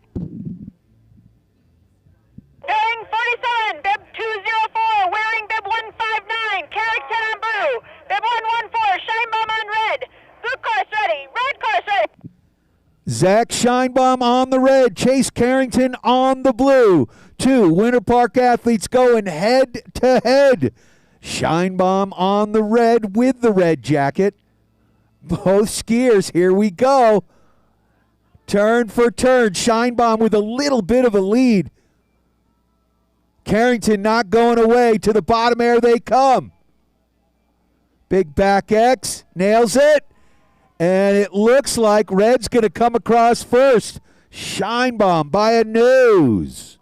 Pairing 47, bib 204, wearing bib 159, Carrington on blue, bib 114, Scheinbaum on red, blue course ready, red course ready. Zach Scheinbaum on the red, Chase Carrington on the blue. Two Winter Park athletes going head-to-head. Scheinbaum on the red with the red jacket. Both skiers, here we go. Turn for turn, Scheinbaum with a little bit of a lead. Carrington not going away. To the bottom air they come. Big back X, nails it. And it looks like red's going to come across first. Scheinbaum by a nose.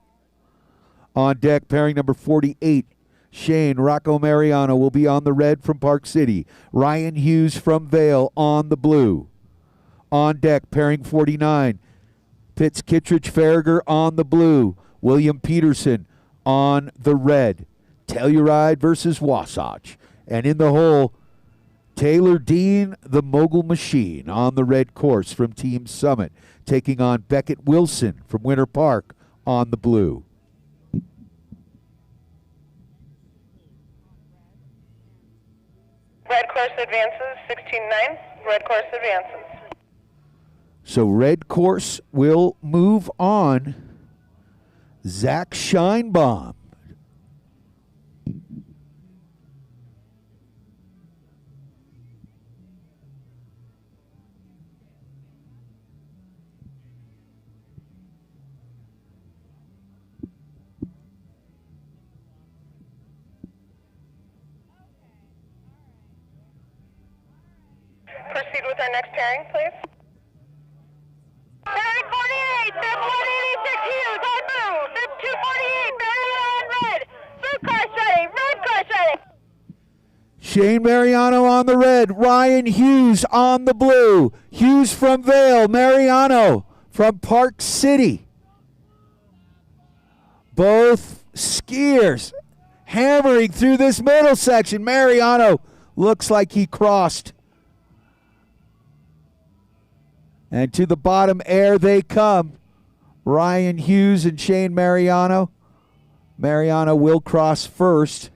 On deck, pairing number 48. Shane Rocco Mariano will be on the red from Park City. Ryan Hughes from Vail on the blue. On deck, pairing 49. Pitts Kittredge Farragher on the blue. William Peterson on the red. Telluride versus Wasatch. And in the hole, Taylor Dean, the Mogul Machine, on the red course from Team Summit, taking on Beckett Wilson from Winter Park on the blue. Red course advances, 16-9, red course advances. So red course will move on. Zach Scheinbaum. Proceed with our next pairing, please. Pairing 48, bib 186, Hughes on blue, bib 248, Mariano on red, blue course ready, red course ready. Shane Mariano on the red, Ryan Hughes on the blue. Hughes from Vail, Mariano from Park City. Both skiers hammering through this middle section. Mariano looks like he crossed. And to the bottom air they come. Ryan Hughes and Shane Mariano. Mariano will cross first.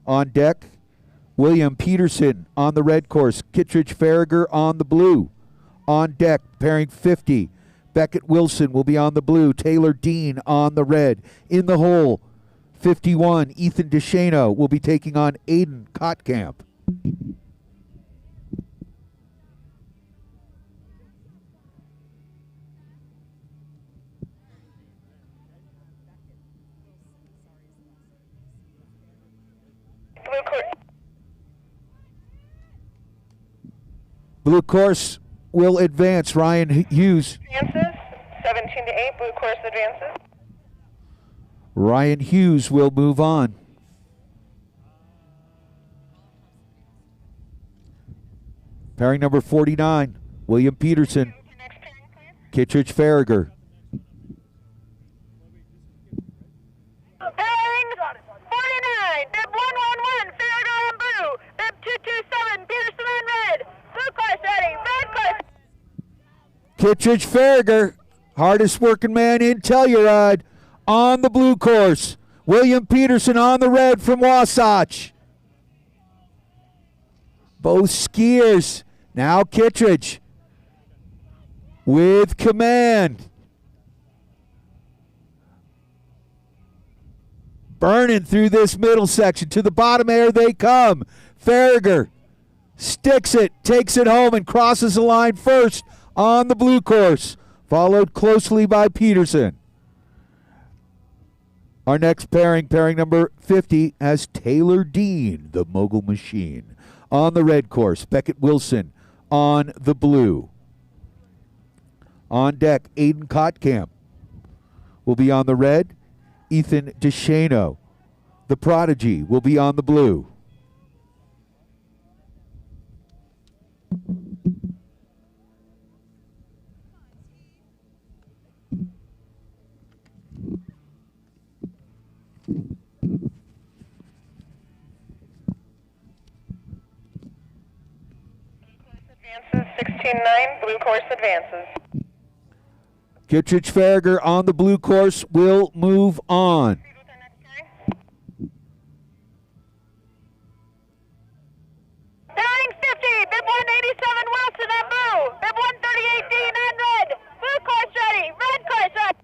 On deck, William Peterson on the red course. Kittredge Farragher on the blue. On deck, pairing 50. Beckett Wilson will be on the blue. Taylor Dean on the red. In the hole, 51, Ethan DeShano will be taking on Aiden Kotkamp. Blue course will advance. Ryan Hughes. Advances, 17-8, blue course advances. Ryan Hughes will move on. Pairing number 49, William Peterson. Next pairing, please. Kittredge Farragher. Pairing 49, bib 111, Farragher on blue, bib 227, Peterson on red, blue course ready, red course. Kittredge Farragher Hardest working man in Telluride on the blue course. William Peterson on the red from Wasatch. Both skiers. Now Kittredge with command. Burning through this middle section. To the bottom air they come. Farragher sticks it, takes it home, and crosses the line first on the blue course, followed closely by Peterson. Our next pairing number 50, has Taylor Dean, the Mogul Machine, on the red course. Beckett Wilson on the blue. On deck, Aiden Kotkamp will be on the red. Ethan DeShano, the Prodigy, will be on the blue. Advances 16-9, blue course advances. Kittredge Farragher on the blue course will move on. Proceed with our next pairing. Pairing 50, bib 187 Wilson on blue, bib 138 Dean on red. Blue course ready, red course ready.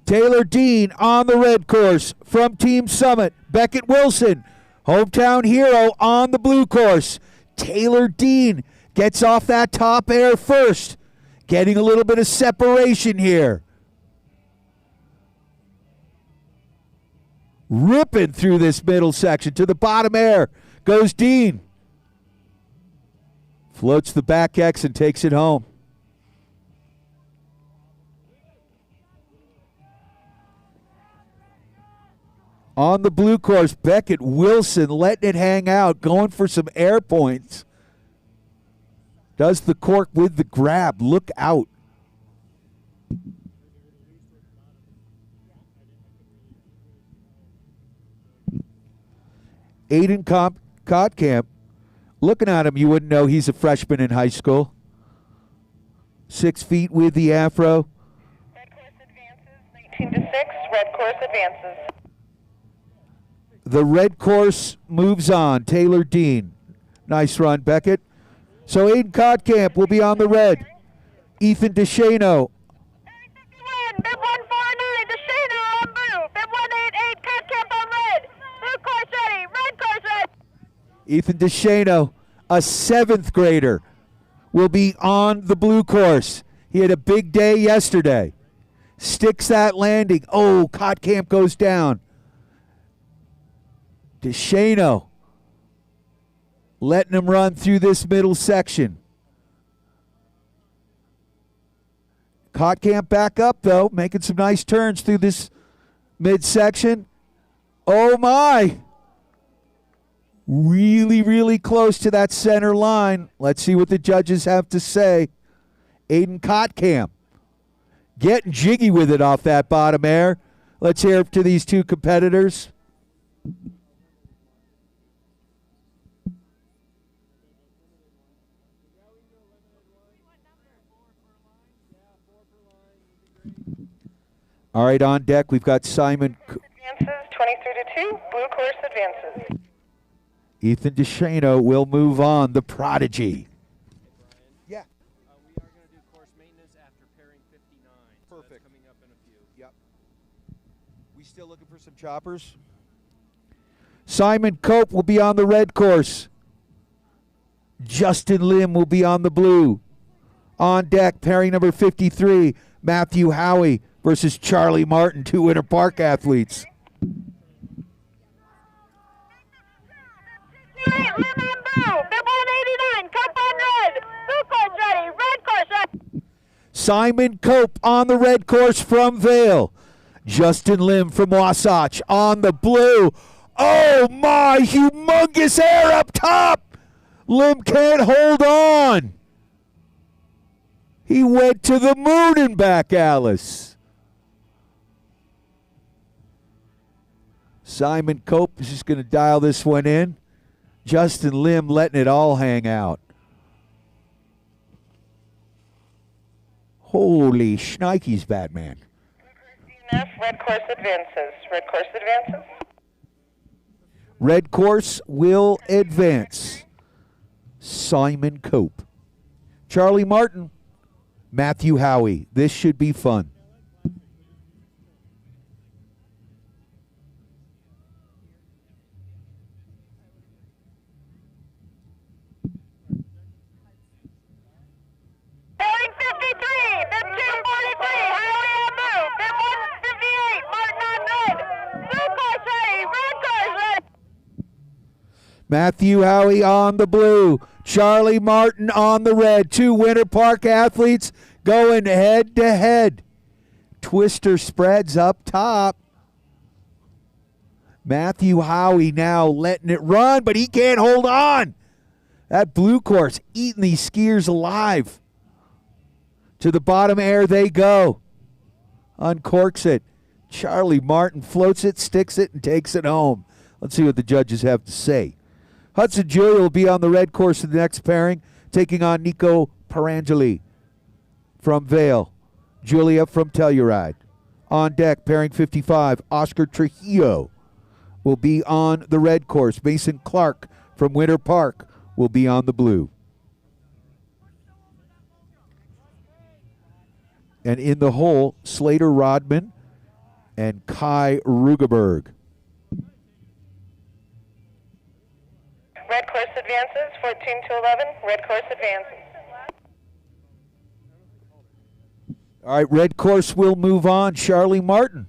Taylor Dean on the red course from Team Summit. Beckett Wilson, hometown hero, on the blue course. Taylor Dean gets off that top air first, getting a little bit of separation here. Ripping through this middle section. To the bottom air goes Dean. Floats the back X and takes it home. On the blue course, Beckett Wilson letting it hang out, going for some air points. Does the cork with the grab. Look out. Aiden Kotkamp, looking at him, you wouldn't know he's a freshman in high school. 6 feet with the afro. Red course advances 19-6, red course advances. The red course moves on. Taylor Dean. Nice run, Beckett. So Aiden Kotkamp will be on the red. Ethan DeShano. Pairing 51, bib 149, DeShano on blue, bib 188 Kotkamp on red. Blue course ready, red course ready. Ethan DeShano, a 7th grader, will be on the blue course. He had a big day yesterday. Sticks that landing. Oh, Kotkamp goes down. DeShano letting him run through this middle section. Kotkamp back up, though, making some nice turns through this midsection. Oh, my. Really, really close to that center line. Let's see what the judges have to say. Aiden Kotkamp getting jiggy with it off that bottom air. Let's hear it to these two competitors. All right, on deck, we've got Simon. Advances 23-2, blue course advances. Ethan DeShano will move on, the Prodigy. Yeah. We are going to do course maintenance after pairing 59. So Perfect. that's coming up in a few. Yep. We still looking for some choppers? Simon Cope will be on the red course. Justin Lim will be on the blue. On deck, pairing number 53, Matthew Howie versus Charlie Martin, two Winter Park athletes. Lim on blue, bib 189, cup on red. Blue course ready, red course ready. Simon Cope on the red course from Vail. Justin Lim from Wasatch on the blue. Oh my, humongous air up top. Lim can't hold on. He went to the moon and back, Alice. Simon Cope is just going to dial this one in. Justin Lim letting it all hang out. Holy shnikes, Batman. DNF, red course advances. Red course advances. Red course will advance. Simon Cope. Charlie Martin. Matthew Howie. This should be fun. Pairing 53, bib 243, Howie on blue, bib 158, Martin on red. Blue course ready, red course ready. Matthew Howie on the blue. Charlie Martin on the red. Two Winter Park athletes going head to head. Twister spreads up top. Matthew Howie now letting it run, but he can't hold on. That blue course eating these skiers alive. To the bottom air they go. Uncorks it. Charlie Martin floats it, sticks it, and takes it home. Let's see what the judges have to say. Hudson Julia will be on the red course in the next pairing, taking on Nico Perangeli from Vail. Julia from Telluride. On deck, pairing 55, Oscar Trujillo will be on the red course. Mason Clark from Winter Park will be on the blue. And in the hole, Slater Rodman and Kai Rugeberg. Red course advances, 14 to 11, red course advances. All right, red course will move on. Charlie Martin.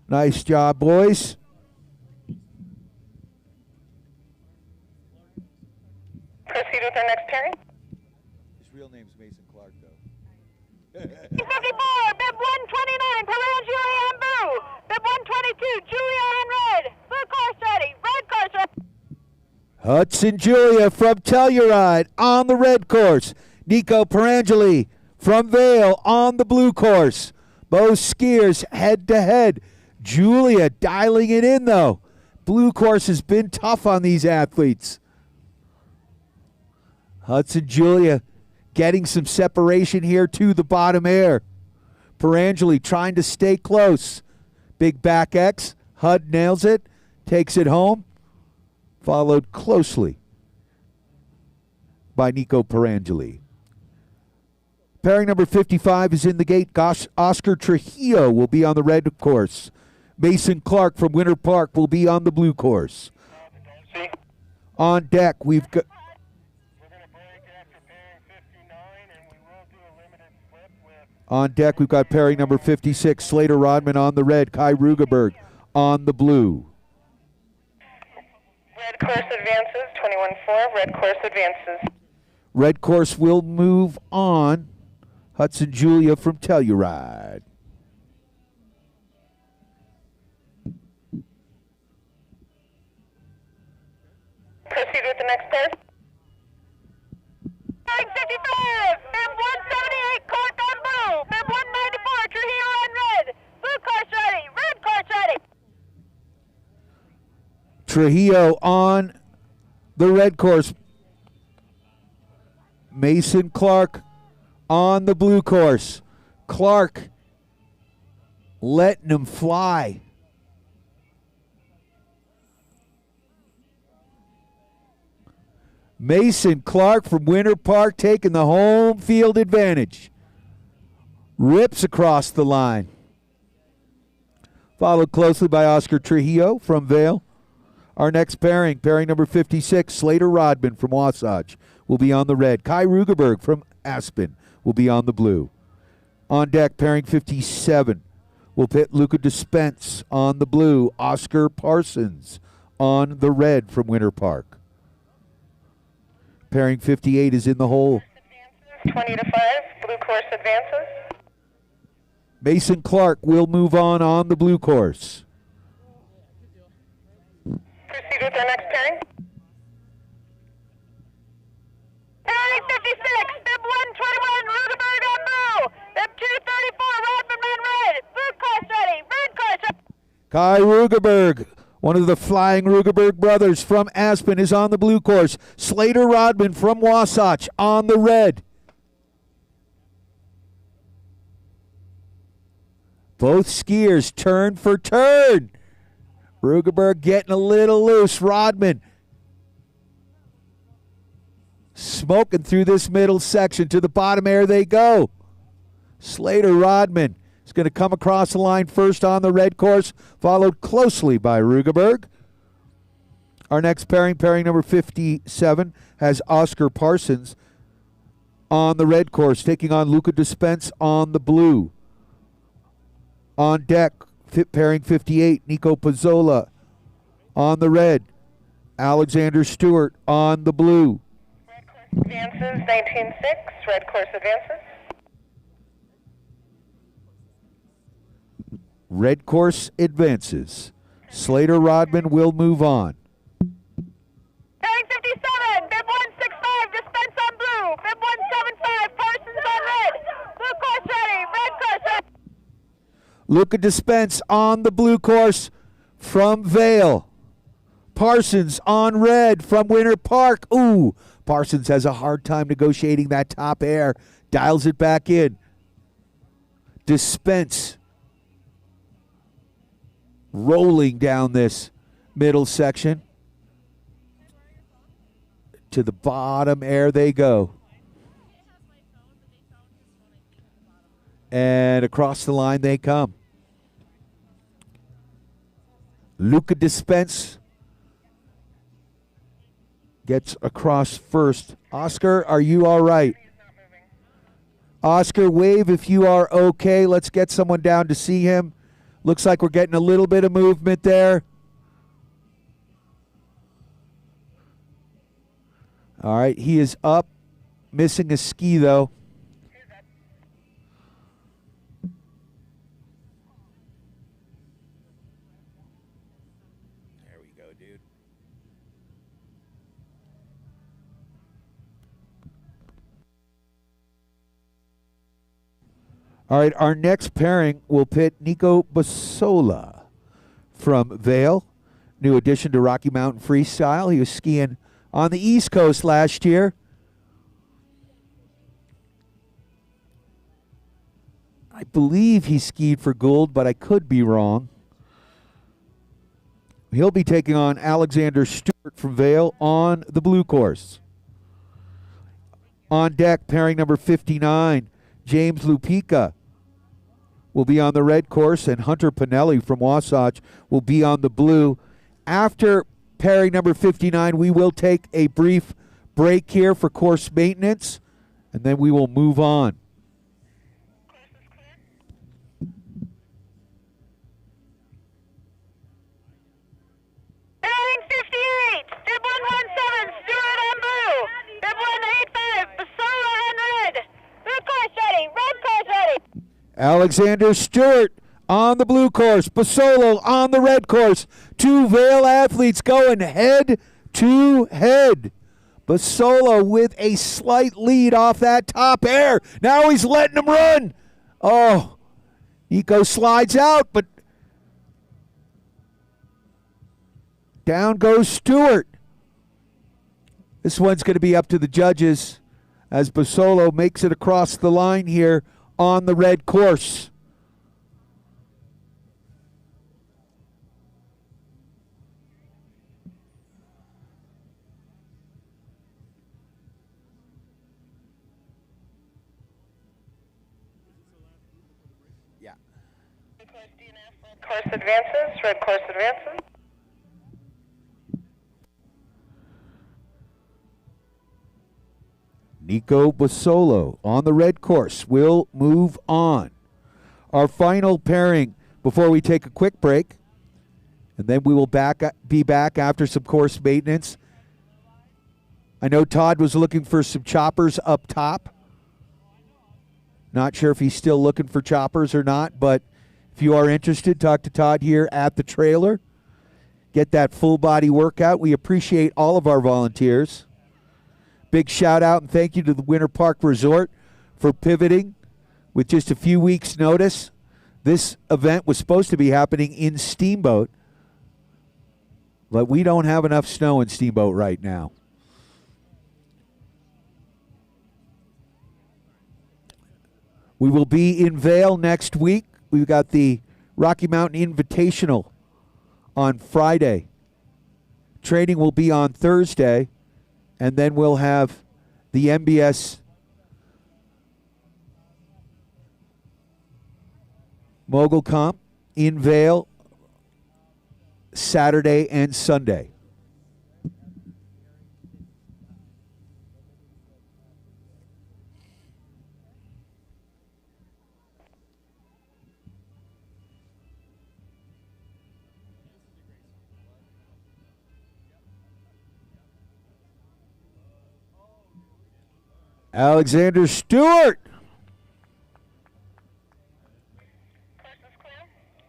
Nice job, boys. Proceed with our next pairing. His real name's Mason Clark, though. 54, bib 129, Perangeli on blue, bib 122, Julia on red. Blue course ready, red course ready. Hudson Julia from Telluride on the red course. Nico Perangeli from Vail on the blue course. Both skiers head to head. Julia dialing it in, though. Blue course has been tough on these athletes. Hudson Julia getting some separation here to the bottom air. Perangeli trying to stay close. Big back X. Hud nails it, takes it home. Followed closely by Nico Perangeli. Pairing number 55 is in the gate. Oscar Trujillo will be on the red course. Mason Clark from Winter Park will be on the blue course. On deck, we've got... On deck, we've got pairing number 56, Slater Rodman on the red, Kai Rugeberg on the blue. Red course advances, 21-4, red course advances. Red course will move on. Hudson Julia from Telluride. Proceed with the next pair. 55, bib 178, Clark on blue, bib 194, Trujillo on red. Blue course ready, red course ready. Trujillo on the red course. Mason Clark on the blue course. Clark letting him fly. Mason Clark from Winter Park taking the home field advantage. Rips across the line. Followed closely by Oscar Trujillo from Vail. Our next pairing, pairing number 56, Slater Rodman from Wasatch will be on the red. Kai Rugeberg from Aspen will be on the blue. On deck, pairing 57, will pit Luca Dispense on the blue. Oscar Parsons on the red from Winter Park. Pairing 58 is in the hole. 20 to 5, blue course advances. Mason Clark will move on the blue course. Proceed with our next pairing. Pairing 56, bib 121, Rugeberg on blue, bib 234, Rodman on red. Blue course ready, red course ready. Kai Rugeberg, one of the flying Rugeberg brothers from Aspen, is on the blue course. Slater Rodman from Wasatch on the red. Both skiers turn for turn. Rugerberg getting a little loose. Rodman smoking through this middle section. To the bottom air they go. Slater Rodman is going to come across the line first on the red course, followed closely by Rugerberg. Our next pairing, pairing number 57, has Oscar Parsons on the red course, taking on Luca Dispense on the blue. On deck, pairing 58, Nico Pizzola on the red. Alexander Stewart on the blue. Red course advances, 19-6. Red course advances. Red course advances. Slater Rodman will move on. Pairing 57, bib 165, Dispense on blue. Bib 175, Parsons on red. Blue course ready, red course ready. Luca Dispense on the blue course from Vail. Parsons on red from Winter Park. Ooh, Parsons has a hard time negotiating that top air. Dials it back in. Dispense rolling down this middle section. To the bottom air they go. And across the line they come. Luca Dispense gets across first. Oscar, are you all right? Oscar, wave if you are okay. Let's get someone down to see him. Looks like we're getting a little bit of movement there. All right, he is up. Missing a ski, though. There we go, dude. All right, our next pairing will pit Nico Basola from Vail. New addition to Rocky Mountain Freestyle. He was skiing on the East Coast last year. I believe he skied for Gould, but I could be wrong. He'll be taking on Alexander Stewart from Vail on the blue course. On deck, pairing number 59, James Lupica will be on the red course, and Hunter Pinelli from Wasatch will be on the blue. After pairing number 59, we will take a brief break here for course maintenance, and then we will move on. Pairing 58, bib 117, Stewart on blue. Bib 185, Basola on red. Blue course ready, red course ready. Alexander Stewart on the blue course, Basolo on the red course. Two Vail athletes going head to head. Basolo with a slight lead off that top air. Now he's letting him run. Oh, Nico slides out, but down goes Stewart. This one's going to be up to the judges as Basolo makes it across the line here on the red course. Yeah. Course advances, red course advances. Nico Basolo on the red course will move on. Our final pairing before we take a quick break, and then we will be back after some course maintenance. I know Todd was looking for some choppers up top. Not sure if he's still looking for choppers or not, but if you are interested, talk to Todd here at the trailer. Get that full body workout. We appreciate all of our volunteers. Big shout out and thank you to the Winter Park Resort for pivoting with just a few weeks' notice. This event was supposed to be happening in Steamboat, but we don't have enough snow in Steamboat right now. We will be in Vail next week we've got the Rocky Mountain Invitational on Friday. Training will be on Thursday, and then we'll have the MBS Mogul Comp in Vail Saturday and Sunday. Alexander Stewart. Course is clear.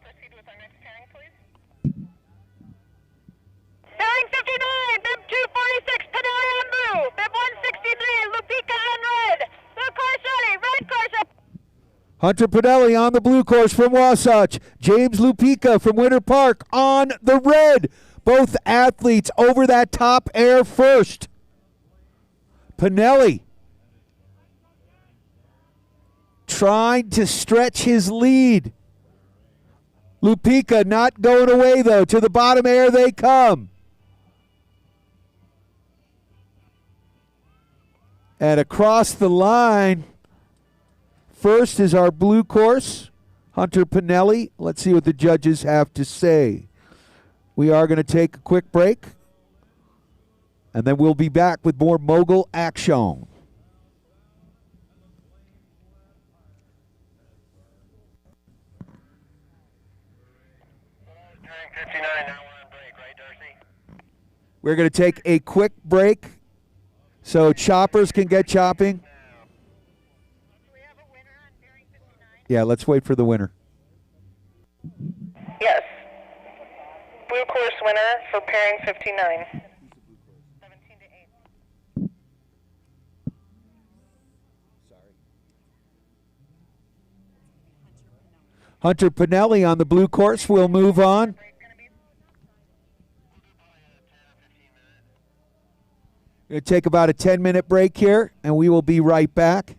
Proceed with our next pairing, please. Pairing 59, bib 246, Padilla on blue. Bib 163, Lupika on red. Blue course ready, red course up. Hunter Pinelli on the blue course from Wasatch. James Lupica from Winter Park on the red. Both athletes over that top air first. Pinelli trying to stretch his lead. Lupica not going away, though. To the bottom air they come. And across the line, first is our blue course, Hunter Pinelli. Let's see what the judges have to say. We are going to take a quick break, and then we'll be back with more Mogul action. Pairing 59, now we're on break, right, Darcy? We're going to take a quick break so choppers can get chopping. Do we have a winner on pairing 59? Yeah, let's wait for the winner. Yes. Blue course winner for pairing 59. 17 to 8. Hunter Pinelli on the blue course will move on. Break gonna be? Going to take about a 10-minute break here, and we will be right back.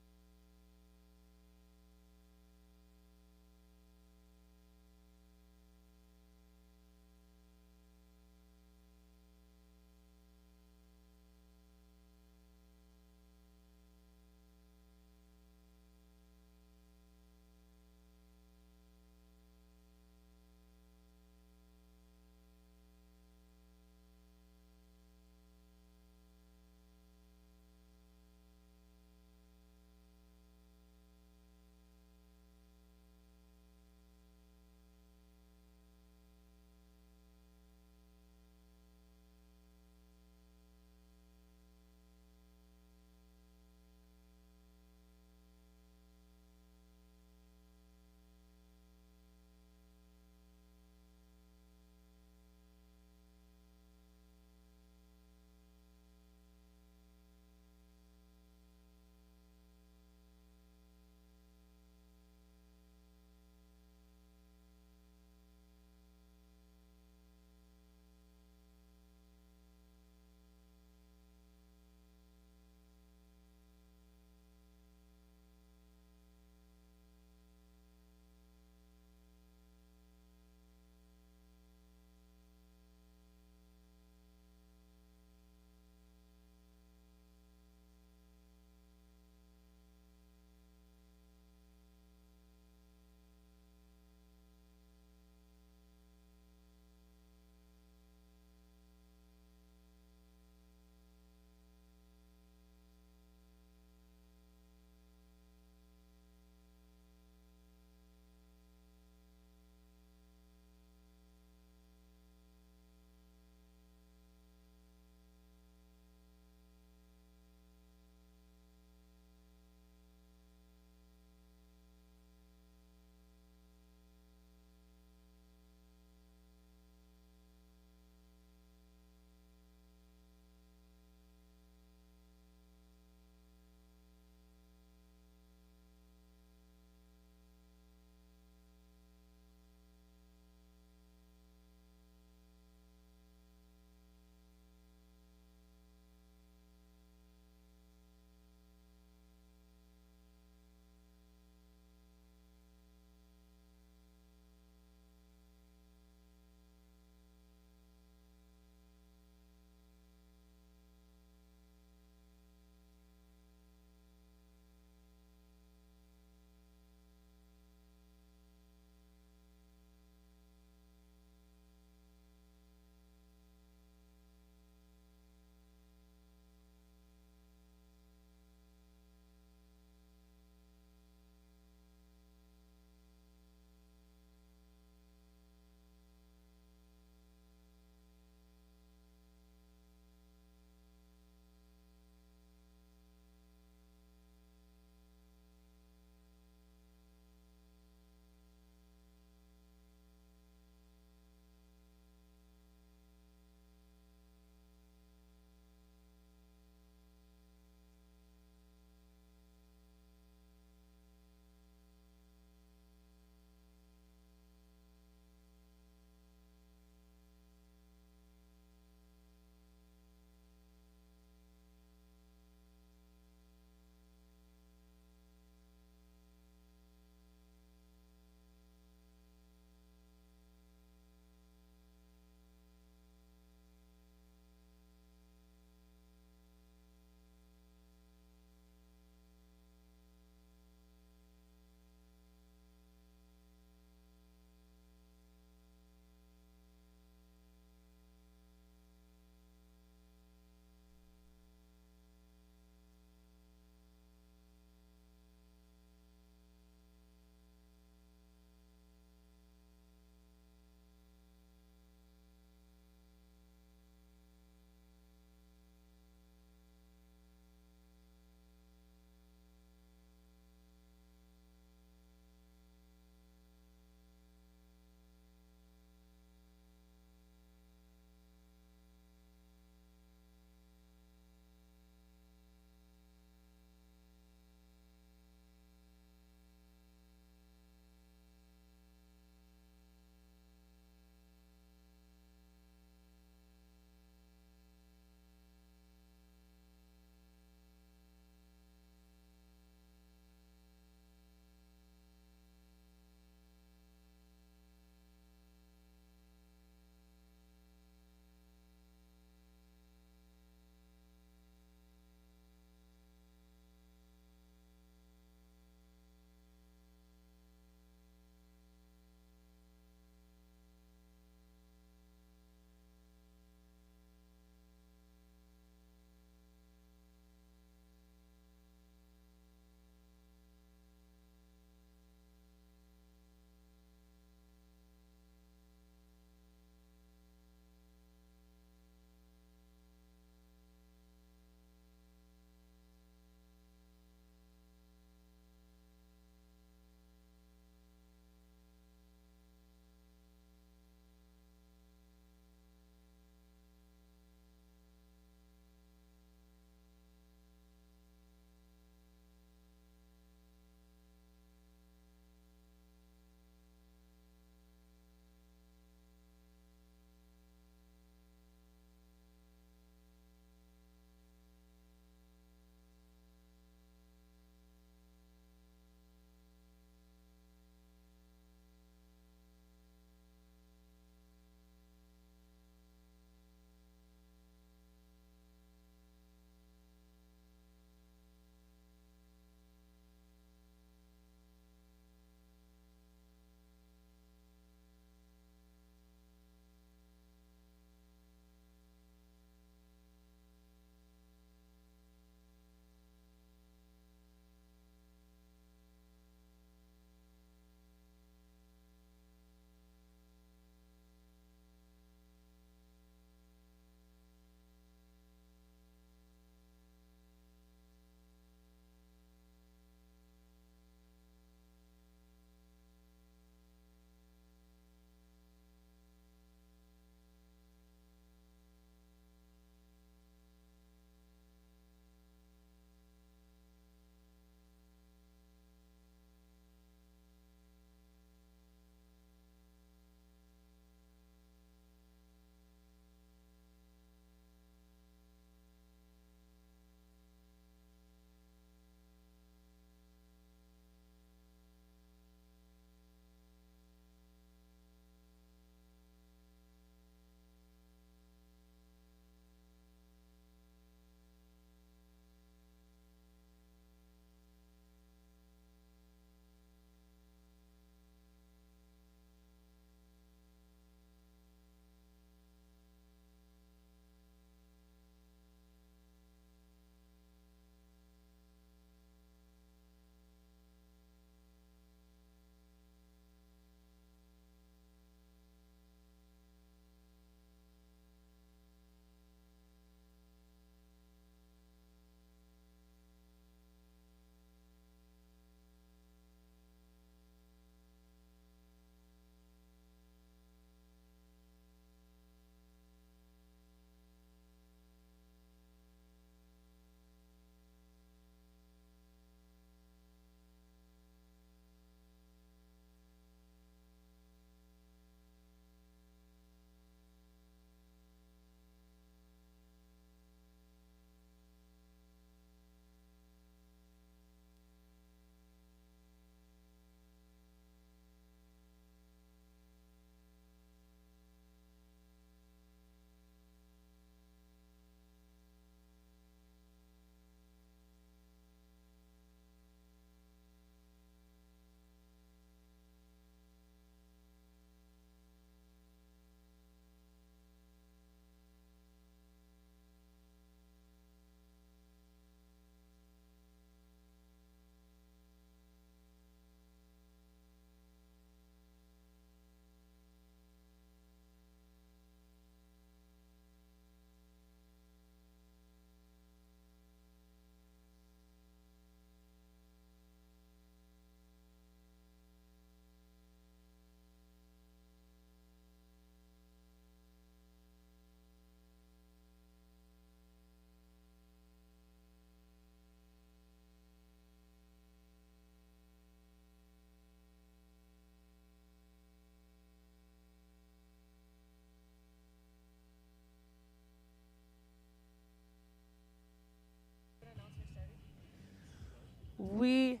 We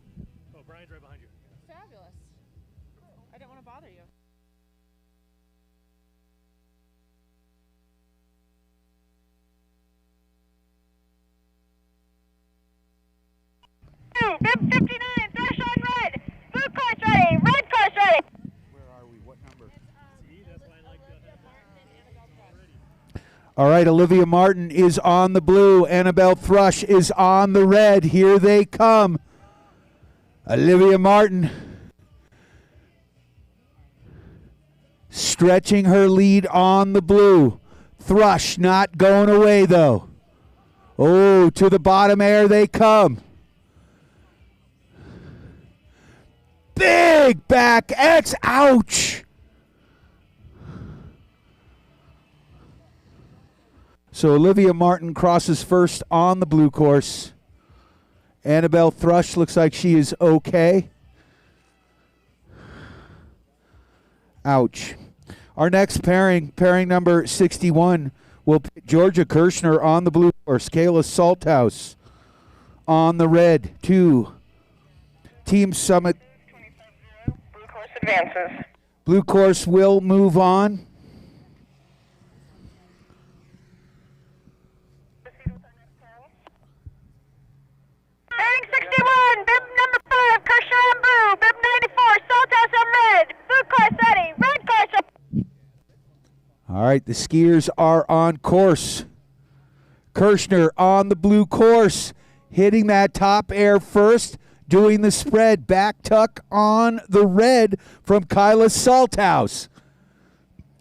Oh, Brian's right behind you. fabulous. I didn't want to bother you. Bib 59, thrush on red. Blue course ready, red course ready. Where are we? What number? See, that's why I like the already. All right, Olivia Martin is on the blue. Annabelle Thrush is on the red. Here they come. Olivia Martin stretching her lead on the blue. Thrush not going away, though. Oh, to the bottom air they come. Big back X. Ouch. So Olivia Martin crosses first on the blue course. Annabelle Thrush looks like she is okay. Ouch. Our next pairing number 61, will put Georgia Kirshner on the blue course. Kayla Salthouse on the red. 2. Team Summit. Blue course advances. Blue course will move on. Pairing 61, bib number 5, Kershaw on blue, bib 94, Salthouse on red, blue course ready, red course ready. All right, the skiers are on course. Kirshner on the blue course, hitting that top air first, doing the spread. Back tuck on the red from Kyla Salthouse.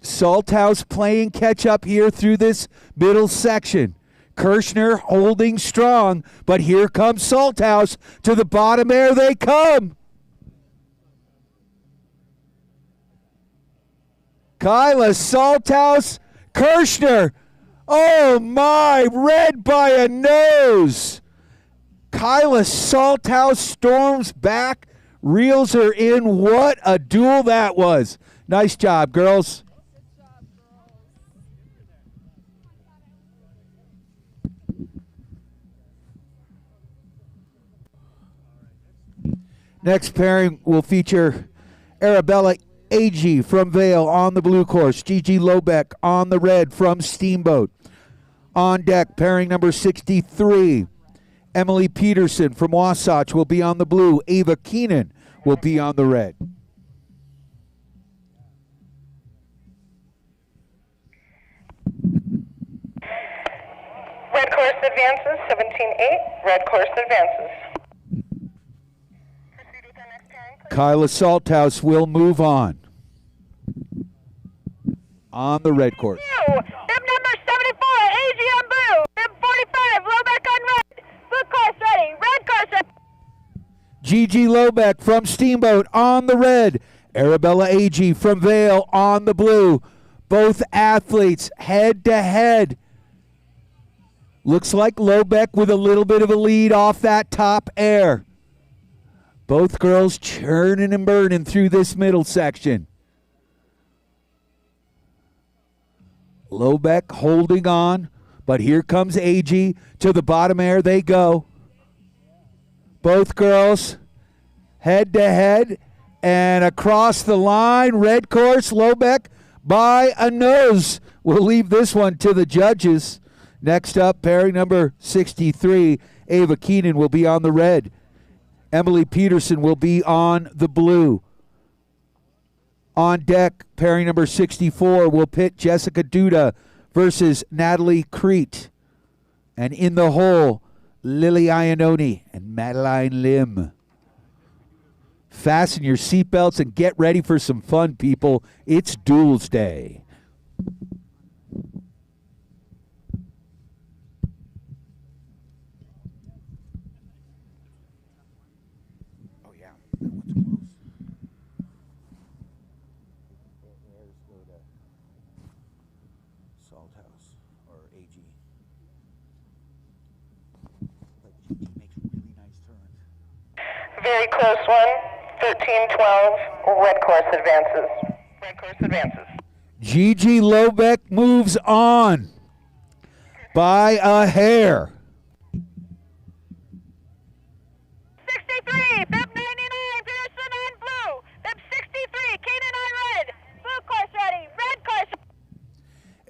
Salthouse playing catch up here through this middle section. Kirshner holding strong, but here comes Salthouse. To the bottom air they come. Kyla Salthouse, Kirshner. Oh my, red by a nose. Kyla Salthouse storms back, reels her in. What a duel that was. Nice job, girls. Next pairing will feature Arabella Agee from Vail on the blue course. Gigi Lobeck on the red from Steamboat. On deck, pairing number 63. Emily Peterson from Wasatch will be on the blue. Ava Keenan will be on the red. Red course advances, 17-8, red course advances. Proceed with our next pairing, please. Kyla Salthouse will move on. On the red course. Bib number 74, AG on blue, bib 45, Lobeck on red, blue course ready, red course ready. Gigi Lobeck from Steamboat on the red. Arabella Agee from Vail on the blue. Both athletes head to head. Looks like Lobeck with a little bit of a lead off that top air. Both girls churning and burning through this middle section. Lobeck holding on, but here comes Agee. To the bottom air they go. Both girls head to head and across the line. Red course, Lobeck by a nose. We'll leave this one to the judges. Next up, pairing number 63, Ava Keenan will be on the red. Emily Peterson will be on the blue. On deck, pairing number 64 will pit Jessica Duda versus Natalie Crete. And in the hole, Lily Iannone and Madeline Lim. Fasten your seatbelts and get ready for some fun, people. It's Duels Day. Oh, yeah. That one's close. Where's the Salt House or AG? But Gigi makes really nice turns. Very close one, 13-12, red course advances. Red course advances. Gigi Lobeck moves on by a hair. 63,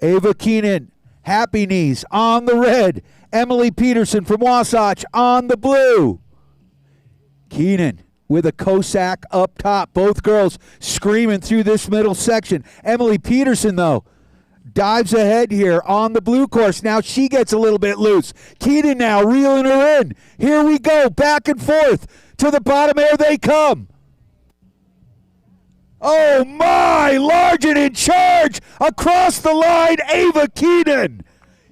Ava Keenan, Happy Knees on the red. Emily Peterson from Wasatch on the blue. Keenan with a Cossack up top. Both girls screaming through this middle section. Emily Peterson, though, dives ahead here on the blue course. Now she gets a little bit loose. Keenan now reeling her in. Here we go, back and forth. To the bottom air they come. Oh my, large and in charge. Across the line, Ava Keenan.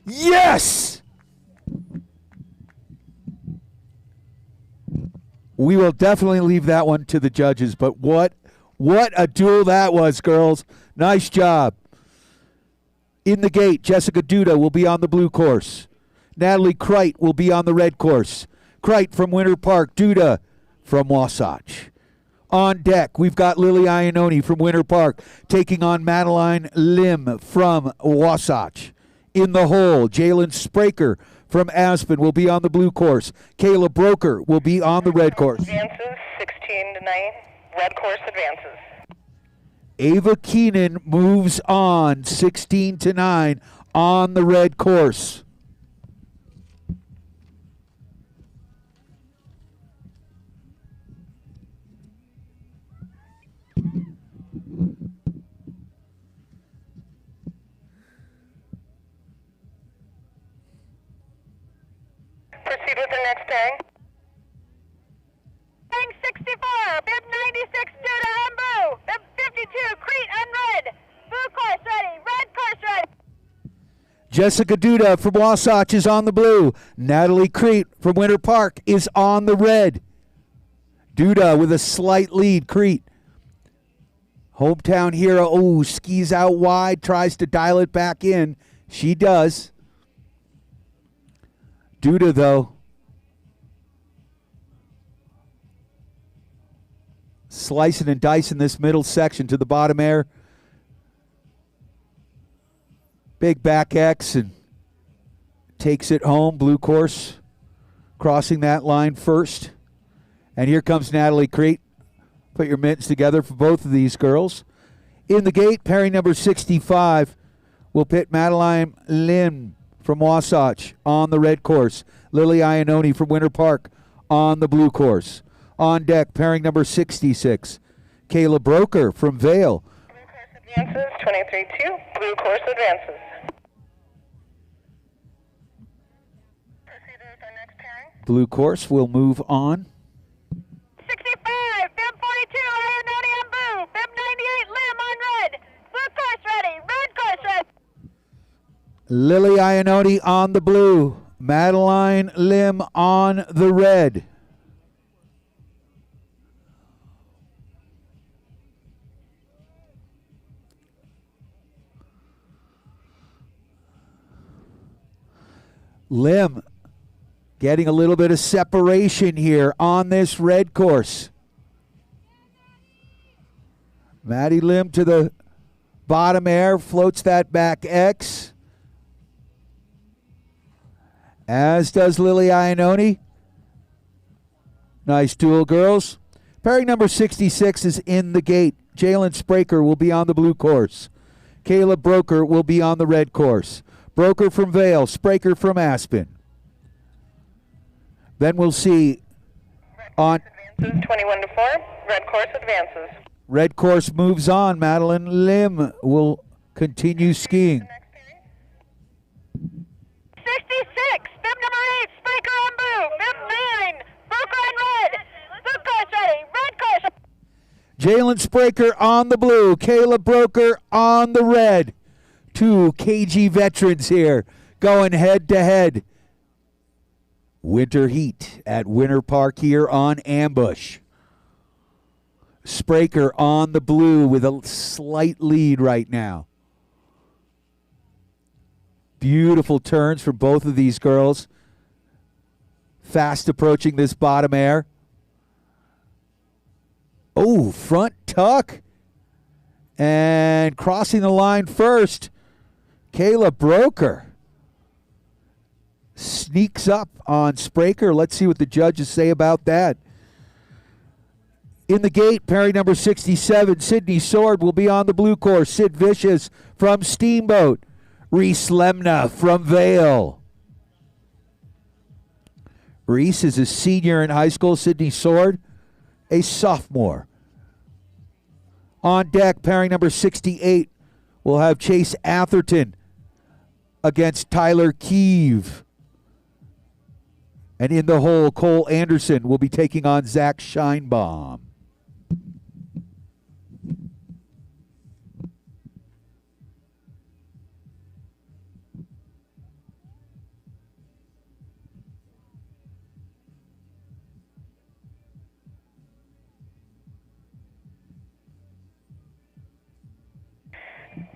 Yes! We will definitely leave that one to the judges, but what a duel that was, girls. Nice job. In the gate, Jessica Duda will be on the blue course. Natalie Kreit will be on the red course. Kreit from Winter Park, Duda from Wasatch. On deck, we've got Lily Iannone from Winter Park taking on Madeline Lim from Wasatch. In the hole, Jalen Spraker from Aspen will be on the blue course. Kayla Broker will be on the red course. Advances 16-9. Red course advances. Ava Keenan moves on 16-9 on the red course. Proceed with the next pairing. Pairing 64, bib 96 Duda on blue, bib 52 Crete on red. Blue course ready, red course ready. Jessica Duda from Wasatch is on the blue. Natalie Crete from Winter Park is on the red. Duda with a slight lead, Crete. Hometown hero, skis out wide, tries to dial it back in. She does. Duda, though, slicing and dicing this middle section to the bottom air. Big back X and takes it home. Blue course crossing that line first. And here comes Natalie Crete. Put your mittens together for both of these girls. In the gate, pairing number 65 will pit Madeline Lim from Wasatch on the red course. Lily Iannone from Winter Park on the blue course. On deck, pairing number 66, Kayla Broker from Vail. Blue course advances 23-2. Blue course advances. Proceed with our next pairing. Blue course will move on. 65, bib 42 Iannone on blue, bib 98 Lim on red. Blue course ready, red course ready. Lily Iannone on the blue. Madeline Lim on the red. Lim getting a little bit of separation here on this red course. Maddie Lim to the bottom air, floats that back X. As does Lily Iannone. Nice duel, girls. Pairing number 66 is in the gate. Jalen Spraker will be on the blue course. Kayla Broker will be on the red course. Broker from Vail, Spraker from Aspen. Then we'll see on... Advances 21-4. Red course advances. Red course moves on. Madeline Lim will continue skiing. 66, bib number 8, Spraker on blue, bib 9, Broker on red. Blue course ready, red course. Jalen Spraker on the blue. Kayla Broker on the red. Two KG veterans here going head to head. Winter heat at Winter Park here on Ambush. Spraker on the blue with a slight lead right now. Beautiful turns from both of these girls. Fast approaching this bottom air. Oh, front tuck. And crossing the line first, Kayla Broker sneaks up on Spraker. Let's see what the judges say about that. In the gate, pairing number 67, Sydney Sword will be on the blue course. Sid Vicious from Steamboat. Reese Lemna from Vale. Reese is a senior in high school. Sydney Sword, a sophomore. On deck, pairing number 68, we'll have Chase Atherton against Tyler Keeve. And in the hole, Cole Anderson will be taking on Zach Scheinbaum.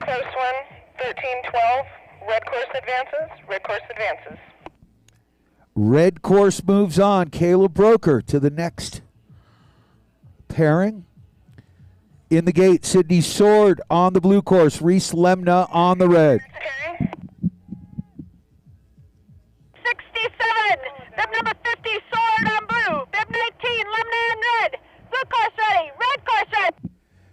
Close one, 13-12. Red course advances. Red course advances. Red course moves on. Caleb Broker to the next pairing. In the gate, Sydney Sword on the blue course. Reese Lemna on the red. 67. Bib number 50, Sword on blue. Bib 19, Lemna in red. Blue course ready. Red course ready.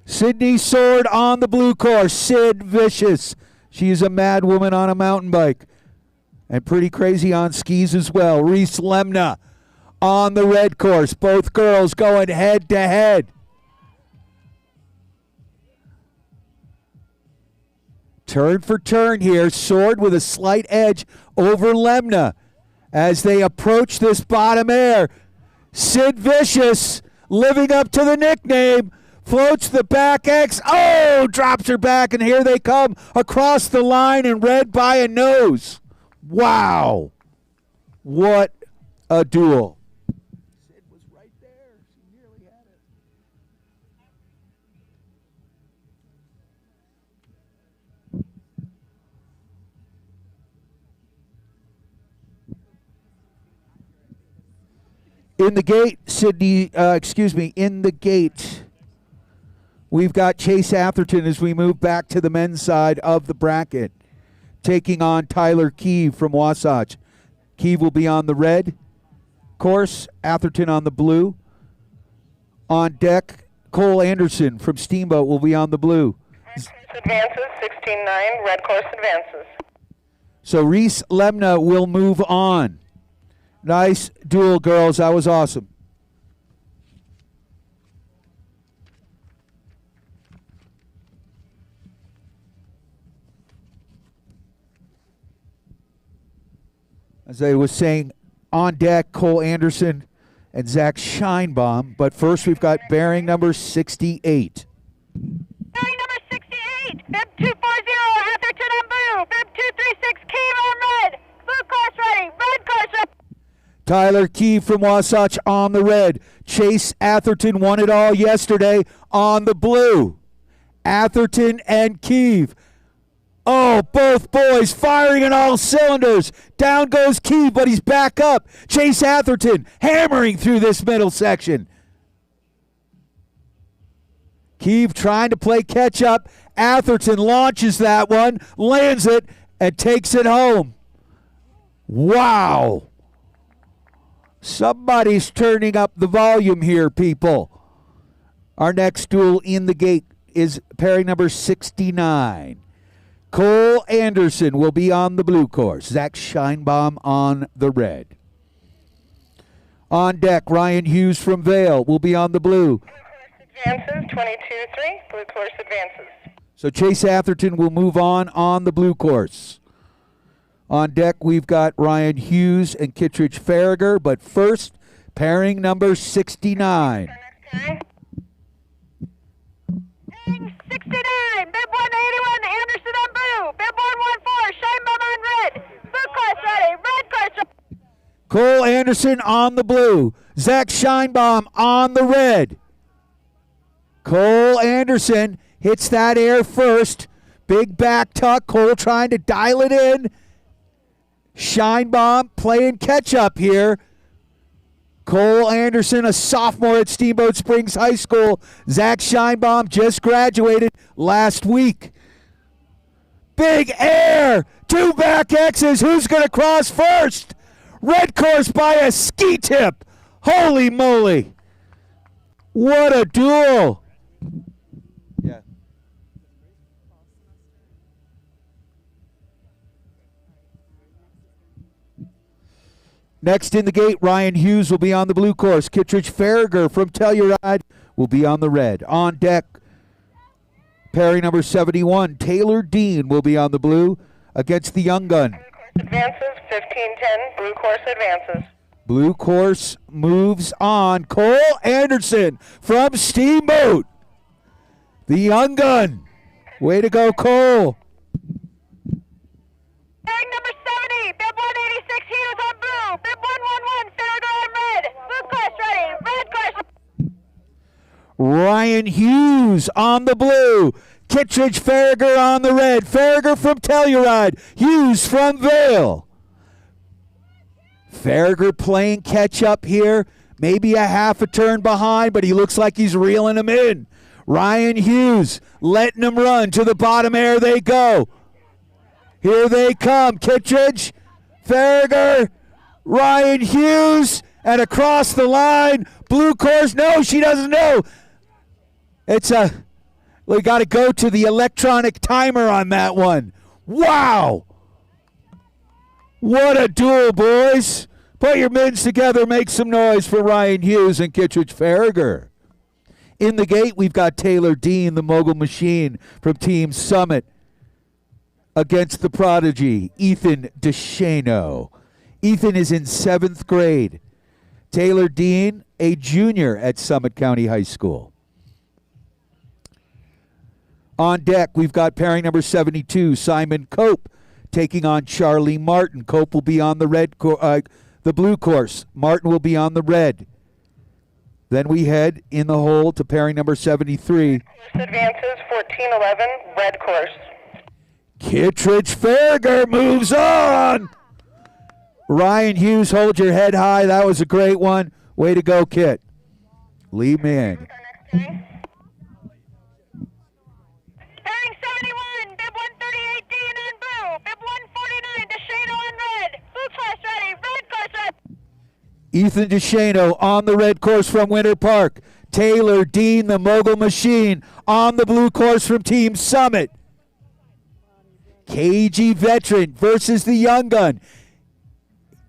Sydney Sword on the blue course. Sid Vicious. She is a mad woman on a mountain bike. And pretty crazy on skis as well. Reese Lemna on the red course. Both girls going head to head. Turn for turn here. Sword with a slight edge over Lemna as they approach this bottom air. Sid Vicious, living up to the nickname, floats the back X. Oh, drops her back, and here they come across the line and red by a nose. Wow. What a duel. Sid was right there. She nearly had it. In the gate, in the gate, we've got Chase Atherton as we move back to the men's side of the bracket, taking on Tyler Keeve from Wasatch. Keeve will be on the red course, Atherton on the blue. On deck, Cole Anderson from Steamboat will be on the blue. Red course advances, 16-9. Red course advances. So Reese Lemna will move on. Nice duel, girls. That was awesome. As I was saying, on deck, Cole Anderson and Zach Scheinbaum. But first, we've got bearing number 68. Bearing number 68, bib 240, Atherton on blue. Bib 236, Keeve on red. Blue course ready. Red course ready. Tyler Keeve from Wasatch on the red. Chase Atherton won it all yesterday on the blue. Atherton and Keeve. Oh, both boys firing on all cylinders. Down goes Keeve, but he's back up. Chase Atherton hammering through this middle section. Keeve trying to play catch up. Atherton launches that one, lands it, and takes it home. Wow. Somebody's turning up the volume here, people. Our next duel in the gate is pairing number 69. Cole Anderson will be on the blue course. Zach Scheinbaum on the red. On deck, Ryan Hughes from Vale will be on the blue. Blue course advances, 22-3. Blue course advances. So Chase Atherton will move on the blue course. On deck, we've got Ryan Hughes and Kittredge Farragher, but first, pairing number 69. Pairing 69, bib 181, Anderson on blue. Bib 114, Scheinbaum on red. Blue course ready. Red course ready. Cole Anderson on the blue. Zach Scheinbaum on the red. Cole Anderson hits that air first. Big back tuck. Cole trying to dial it in. Scheinbaum playing catch up here. Cole Anderson, a sophomore at Steamboat Springs High School. Zach Scheinbaum just graduated last week. Big air. Two back X's. Who's going to cross first? Red course by a ski tip. Holy moly. What a duel. Yeah. Next in the gate, Ryan Hughes will be on the blue course. Kittredge Farragher from Telluride will be on the red. On deck, pairing number 71, Taylor Dean will be on the blue against the young gun. Advances, 15-10, blue course advances. Blue course moves on. Cole Anderson from Steamboat. The young gun. Way to go, Cole. Pairing number 70, bib 186, he is on blue. Bib 111, Farragher on red. Blue course ready, red course. Ryan Hughes on the blue. Kittredge Farragher on the red. Farragher from Telluride. Hughes from Vail. Farragher playing catch up here. Maybe a half a turn behind, but he looks like he's reeling him in. Ryan Hughes letting him run. To the bottom air they go. Here they come. Kittredge, Farragher, Ryan Hughes, and across the line. Blue course. No, she doesn't know. We got to go to the electronic timer on that one. Wow. What a duel, boys. Put your mids together, make some noise for Ryan Hughes and Kittredge Farragher. In the gate, we've got Taylor Dean, the Mogul Machine from Team Summit, against the prodigy, Ethan DeShano. Ethan is in 7th grade. Taylor Dean, a junior at Summit County High School. On deck, we've got pairing number 72, Simon Cope, taking on Charlie Martin. Cope will be on the blue course. Martin will be on the red. Then we head in the hole to pairing number 73. Course advances, 14-11, red course. Kittredge Farragher moves on. Ryan Hughes, hold your head high. That was a great one. Way to go, Kit. Lee Man. Pairing 71, bib 138, Dean on blue. Bib 149, DeShano on red. Blue course ready, red course ready. Ethan DeShano on the red course from Winter Park. Taylor Dean, the Mogul Machine, on the blue course from Team Summit. KG Veteran versus the Young Gun.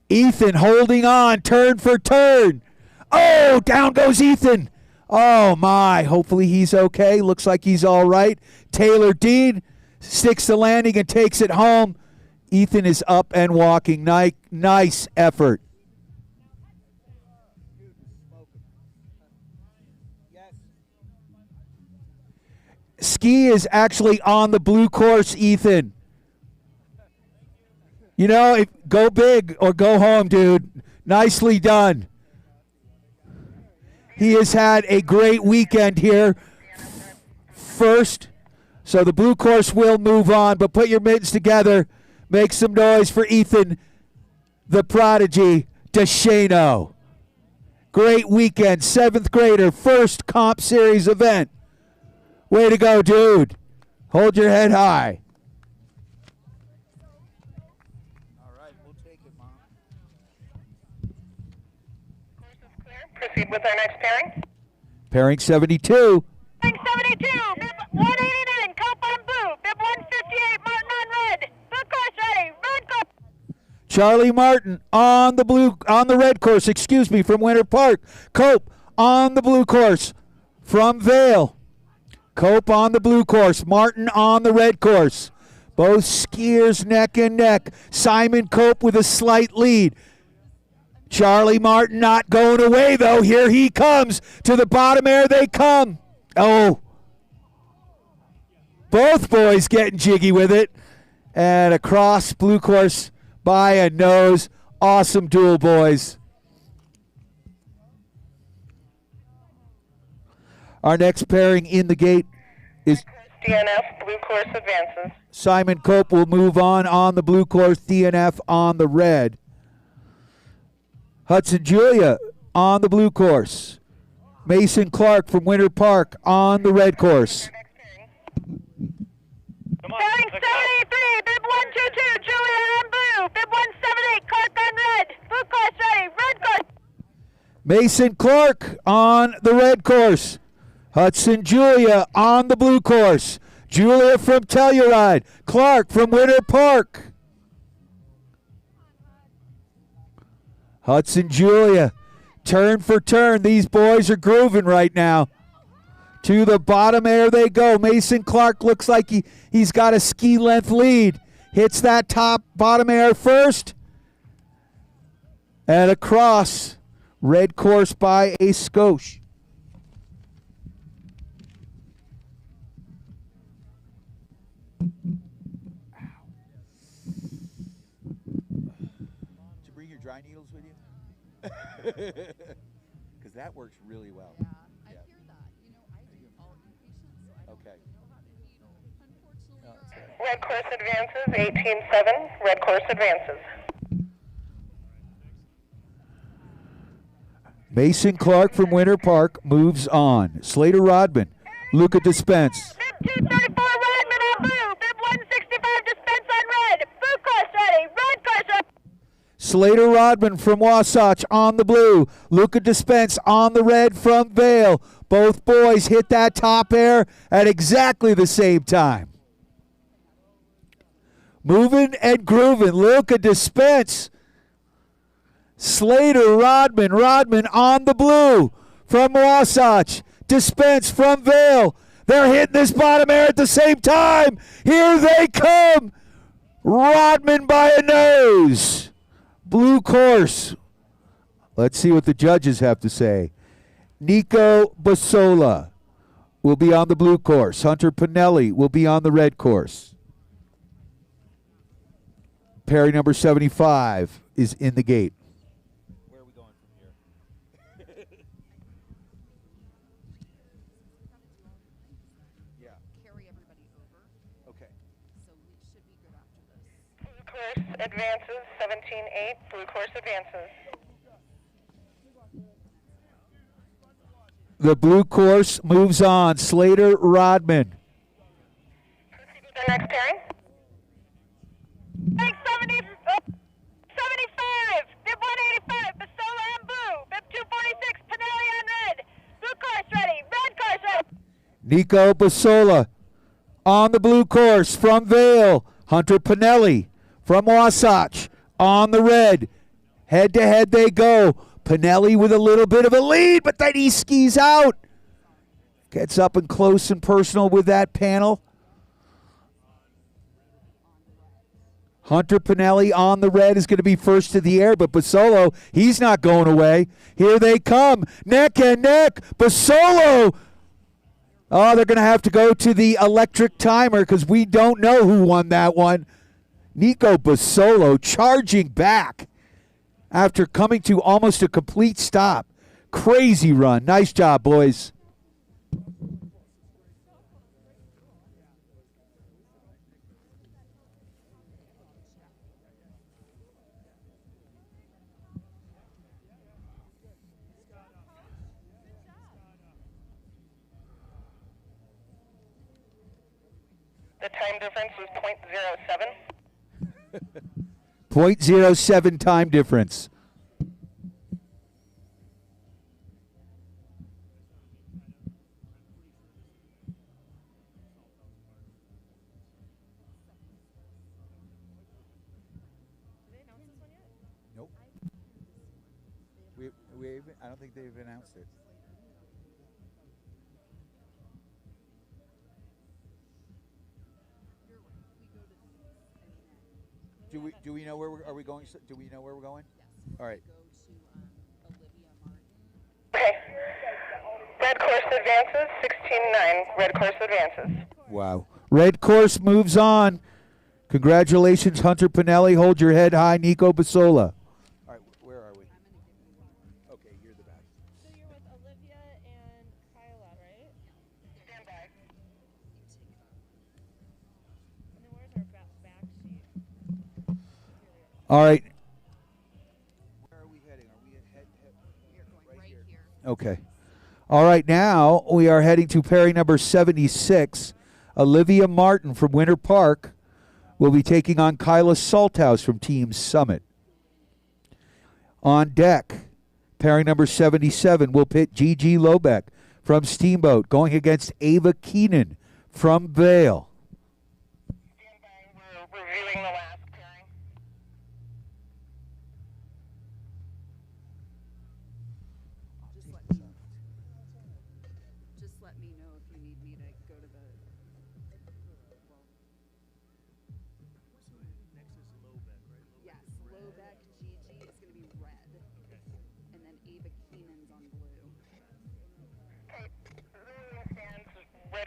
Ethan holding on, turn for turn. Oh, down goes Ethan. Oh, my. Hopefully he's okay. Looks like he's all right. Taylor Dean sticks the landing and takes it home. Ethan is up and walking. Nice effort. Ski is actually on the blue course, Ethan. You know, go big or go home, dude. Nicely done. He has had a great weekend here. First, so the blue course will move on, but put your mittens together. Make some noise for Ethan, the prodigy, DeShano. Great weekend, 7th grader, first comp series event. Way to go, dude. Hold your head high. All right, we'll take it, Mom. Course is clear. Proceed with our next pairing. Pairing 72. Pairing 72, bib 189, Cope on blue. Bib 158, Martin on red. Blue course ready, red course. Charlie Martin on the red course, from Winter Park. Cope on the blue course from Vail. Cope on the blue course, Martin on the red course. Both skiers neck and neck. Simon Cope with a slight lead. Charlie Martin not going away, though. Here he comes. To the bottom air they come. Oh. Both boys getting jiggy with it. And across blue course by a nose. Awesome duel, boys. Our next pairing in the gate is DNF, blue course advances. Simon Cope will move on the blue course, DNF on the red. Hudson Julia on the blue course. Mason Clark from Winter Park on the red course. Pairing 73, bib 122, Julia on blue. Bib 178, Clark on red. Blue course ready, red course. Mason Clark on the red course. Hudson Julia on the blue course. Julia from Telluride. Clark from Winter Park. Hudson Julia, turn for turn. These boys are grooving right now. To the bottom air they go. Mason Clark looks like he's got a ski length lead. Hits that top bottom air first. And across. Red course by a skosh. Did you bring your dry needles with you? Because that works really well. Yeah, I hear that. You know, I do all inpatient, so I don't Okay. really know how to needle, unfortunately. No, that's right. Red course advances, 18-7. Red course advances. Mason Clark from Winter Park moves on. Slater Rodman, Luca Dispense. Bib 234 Rodman on blue. Bib 165 Dispense on red. Blue course ready. Red course ready. Slater Rodman from Wasatch on the blue. Luca Dispense on the red from Vale. Both boys hit that top air at exactly the same time. Moving and grooving. Luca Dispense. Slater Rodman. Rodman on the blue from Wasatch. Dispense from Vale. They're hitting this bottom air at the same time. Here they come. Rodman by a nose. Blue course. Let's see what the judges have to say. Nico Basola will be on the blue course. Hunter Pinelli will be on the red course. Perry number 75 is in the gate. Where are we going from here? Yeah. Carry everybody over, Okay. so we should be good after this. Blue course advances, 17-8. Blue course advances. The blue course moves on. Slater Rodman. The next pairing. Big 75. Bib 185. Basola on blue. Bib 246. Pinelli on red. Blue course ready. Red course ready. Nico Basola on the blue course from Vale. Hunter Pinelli from Wasatch on the red. Head to head they go. Pinelli with a little bit of a lead, but then he skis out. Gets up and close and personal with that panel. Hunter Pinelli on the red is going to be first to the air, but Basolo, he's not going away. Here they come, neck and neck. Basolo. Oh, they're going to have to go to the electric timer because we don't know who won that one. Nico Basolo charging back after coming to almost a complete stop. Crazy run. Nice job, boys. The time difference was .07. 0.07 time difference. Nope. I don't think they've announced it. Do we know where are we going? Do we know where we're going? All right. Go to Olivia Martin. Okay. Red course advances, 16-9. Red course advances. Wow. Red course moves on. Congratulations, Hunter Pinelli. Hold your head high, Nico Basola. All right. Where are we? Okay, you're the back. So you're with Olivia and Kyla, right? Stand by. And then where's our back sheet? All right. Where are we heading? Are we head We're going right right here? here. Okay. All right, now we are heading to Perry number 76. Olivia Martin from Winter Park will be taking on Kyla Salthouse from Team Summit. On deck, pairing number 77 will pit Gigi Lobeck from Steamboat going against Ava Keenan from Vale. Stand by. We're reviewing the last pairing.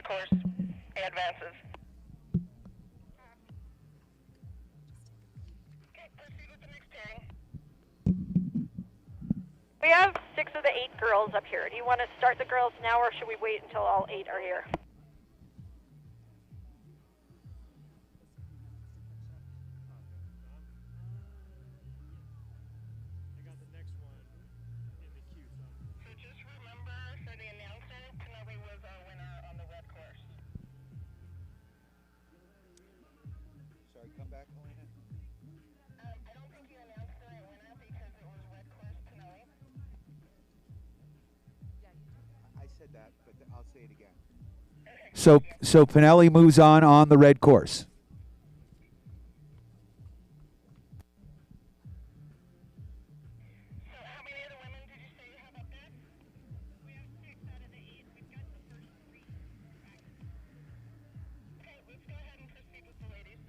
course advances. Okay, proceed with the next pairing. We have 6 of the 8 girls up here. Do you want to start the girls now, or should we wait until all 8 are here? I got the next one in the queue. So just remember for the announcer, Penelope was our winner on the red course. Sorry, come back, Helena. I don't think you announced the right winner because it was red course Penelope. I said that, but I'll say it again. So Pinelli moves on the red course. So how many other women did you say you have up there? We have 6 out of the 8. We've got the first 3. Okay, let's go ahead and proceed with the ladies.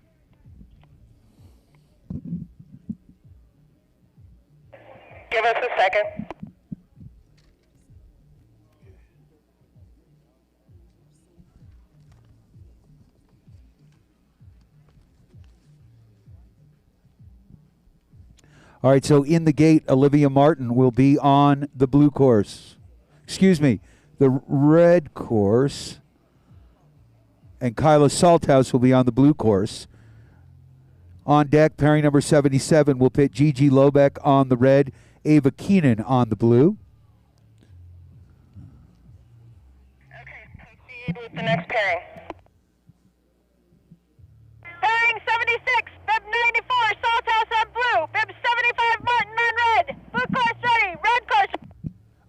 Give us a second. All right, so in the gate, Olivia Martin will be on the blue course. Excuse me, the red course. And Kyla Salthouse will be on the blue course. On deck, pairing number 77 will pit Gigi Lobeck on the red, Ava Keenan on the blue. Okay, proceed with the next pairing. Pairing 76, bib 94, Salthouse on blue, bib 75, Martin on red. Blue course ready, red course.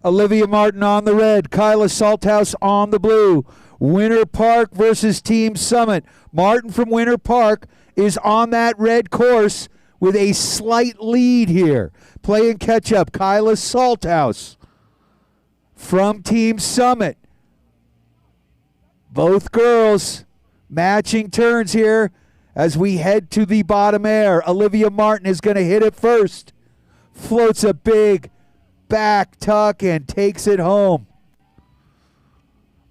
Olivia Martin on the red, Kyla Salthouse on the blue. Winter Park versus Team Summit. Martin from Winter Park is on that red course with a slight lead here. Playing catch up, Kyla Salthouse from Team Summit. Both girls matching turns here as we head to the bottom air. Olivia Martin is going to hit it first. Floats a big back tuck and takes it home.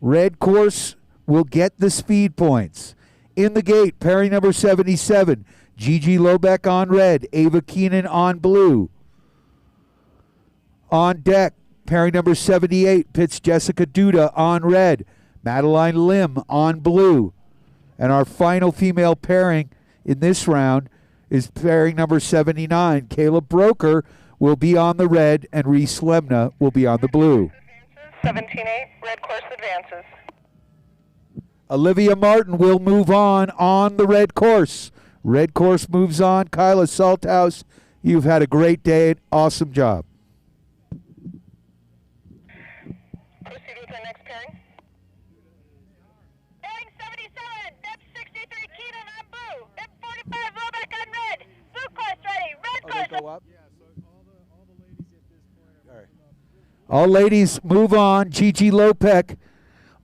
Red course will get the speed points. In the gate, pairing number 77, Gigi Lobeck on red, Ava Keenan on blue. On deck, pairing number 78, pits Jessica Duda on red, Madeline Lim on blue. And our final female pairing in this round is pairing number 79, Caleb Broker will be on the red, and Reese Lemna will be on the blue. 17-8, red course advances. Olivia Martin will move on the red course. Red course moves on. Kyla Salthouse, you've had a great day. Awesome job. Proceed with the next pairing. Pairing 77, bib 63, Keenan on blue, bib 45, Lobeck on red. Blue course ready, red Oh, course. they go up? Yeah, so all the ladies at this point are All right. All ladies move on. Gigi Lobeck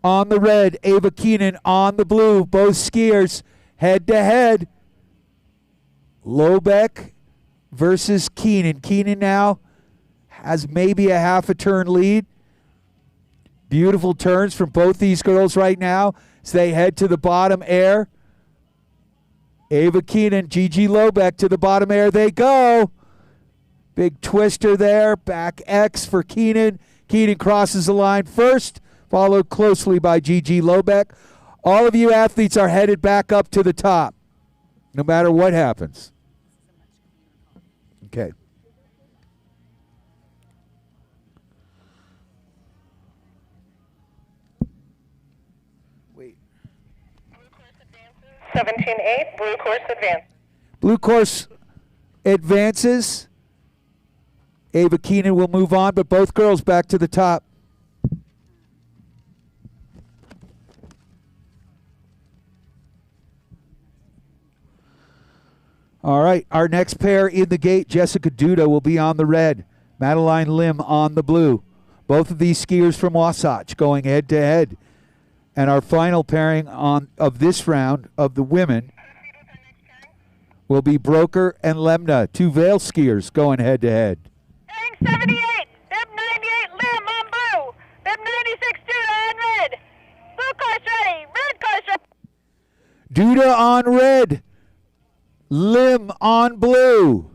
on the red. Ava Keenan on the blue. Both skiers head to head. Lobeck versus Keenan. Keenan now has maybe a half a turn lead. Beautiful turns from both these girls right now as they head to the bottom air. Ava Keenan, Gigi Lobeck to the bottom air they go. Big twister there, back X for Keenan. Keenan crosses the line first, followed closely by Gigi Lobeck. All of you athletes are headed back up to the top, no matter what happens. Okay. Wait. 17-8, blue course advances. Blue course advances. Ava Keenan will move on, but both girls back to the top. All right, our next pair in the gate, Jessica Duda will be on the red, Madeline Lim on the blue. Both of these skiers from Wasatch going head to head. And our final pairing of this round of the women will be Broker and Lemna, two Vail skiers going head to head. Pairing 78, bib 98, Lim on blue, bib 96, Duda on red. Blue course ready, Duda on red. Lim on blue.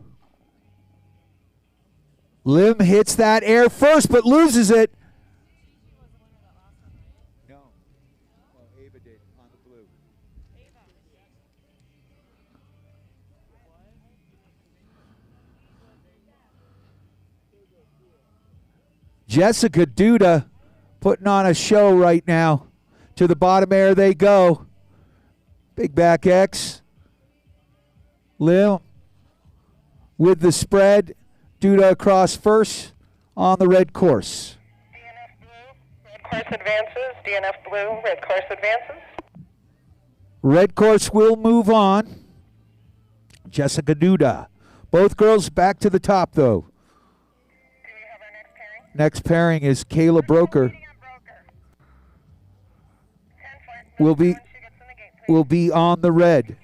Lim hits that air first, but loses it. No. Well, Ava did on the blue. Jessica Duda putting on a show right now. To the bottom air they go. Big back X. Lim with the spread. Duda across first on the red course. DNF blue, red course advances. DNF blue, red course advances. Red course will move on. Jessica Duda. Both girls back to the top, though. Do we have our next pairing? Next pairing is Kayla Broker. Will be on the red.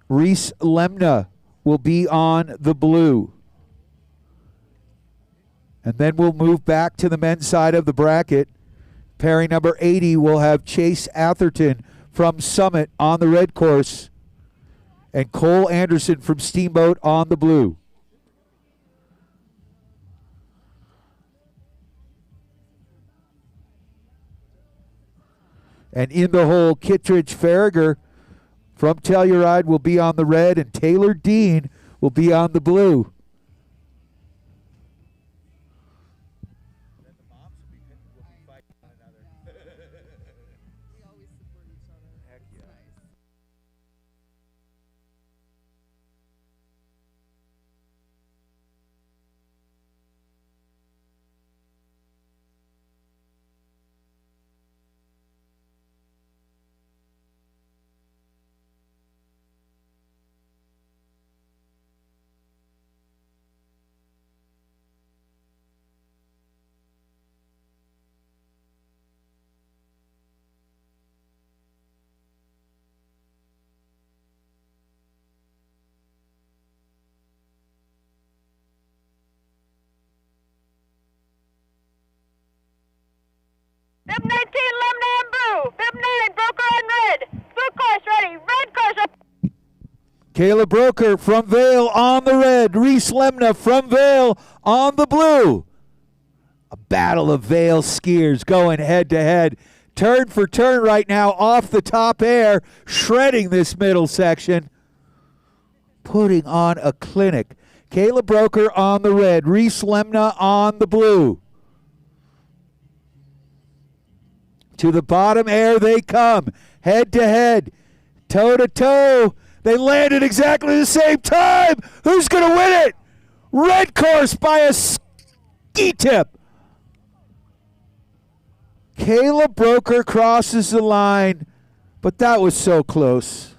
Reese Lemna will be on the blue. And then we'll move back to the men's side of the bracket. Pairing number 80 will have Chase Atherton from Summit on the red course and Cole Anderson from Steamboat on the blue. And in the hole, Kittredge Farragher from Telluride will be on the red, and Taylor Dean will be on the blue. Then the moms will be fighting one another. We always support each other. Heck It's yeah. nice. Bib 19, Lemna and blue. Bib 9, Broker on red. Blue course ready. Red course up. Kayla Broker from Vale on the red. Reese Lemna from Vale on the blue. A battle of Vale skiers going head to head. Turn for turn right now off the top air, shredding this middle section. Putting on a clinic. Kayla Broker on the red. Reese Lemna on the blue. To the bottom air they come. Head to head. Toe to toe. They landed exactly the same time. Who's going to win it? Red course by a ski tip. Kayla Broker crosses the line, but that was so close.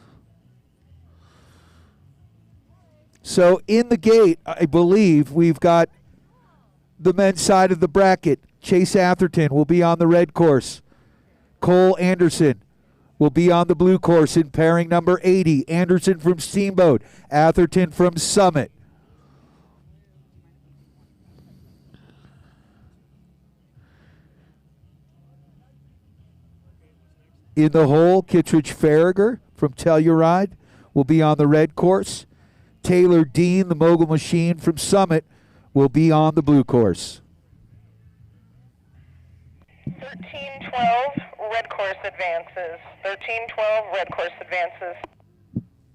So in the gate, I believe we've got the men's side of the bracket. Chase Atherton will be on the red course. Cole Anderson will be on the blue course in pairing number 80. Anderson from Steamboat, Atherton from Summit. In the hole, Kittredge Farragher from Telluride will be on the red course. Taylor Dean, the Mogul Machine from Summit, will be on the blue course. 13-12, red course advances. 13-12, red course advances.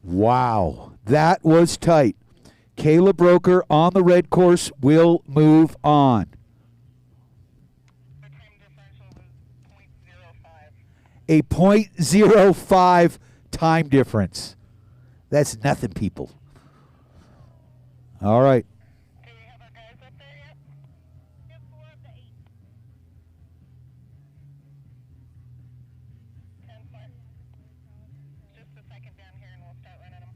Wow, that was tight. Kayla Broker on the red course will move on. The time differential was .05. A .05 time difference. That's nothing, people. All right. Do we have our guys up there yet? Yep, 4 of the 8. 10 flat. Just a second down here and we'll start running them.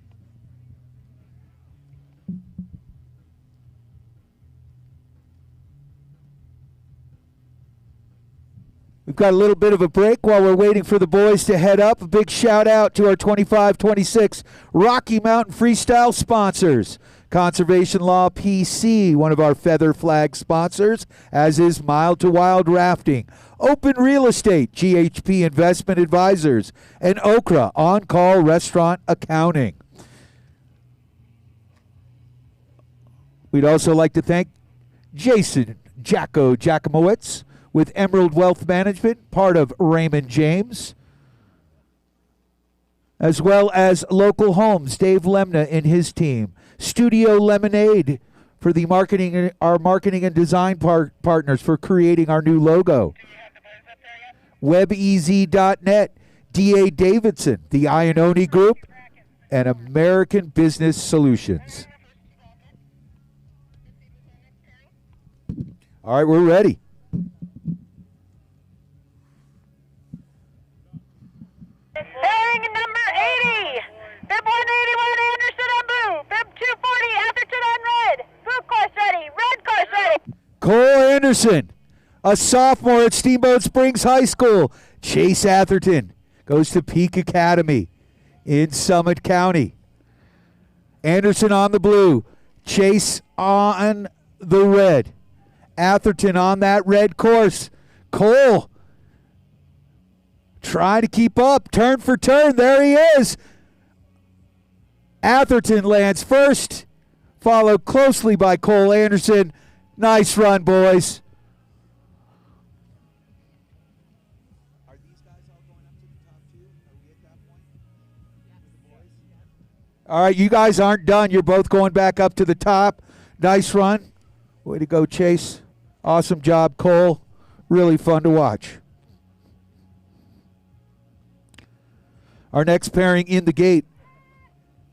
We've got a little bit of a break while we're waiting for the boys to head up. A big shout out to our 25-26 Rocky Mountain Freestyle sponsors. Conservation Law PC, one of our Feather Flag sponsors, as is Mild to Wild Rafting. Open Real Estate, GHP Investment Advisors, and Okra On-Call Restaurant Accounting. We'd also like to thank Jason Jakimowitz with Emerald Wealth Management, part of Raymond James, as well as Local Homes, Dave Lemna and his team. Studio Lemonade for our marketing and design partners for creating our new logo. WebEZ.net, D.A. Davidson, the Iannone Group, and American Business Solutions. All right, we're ready. Pairing number 80. Bib 181 Anderson on blue. Bib 240 Atherton on red. Blue course ready. Red course ready. Cole Anderson, a sophomore at Steamboat Springs High School. Chase Atherton goes to Peak Academy in Summit County. Anderson on the blue. Chase on the red. Atherton on that red course. Cole trying to keep up. Turn for turn. There he is. Atherton lands first, followed closely by Cole Anderson. Nice run, boys. Are these guys all going up to the top two? Are we at that point? The boys? All right, you guys aren't done. You're both going back up to the top. Nice run. Way to go, Chase. Awesome job, Cole. Really fun to watch. Our next pairing in the gate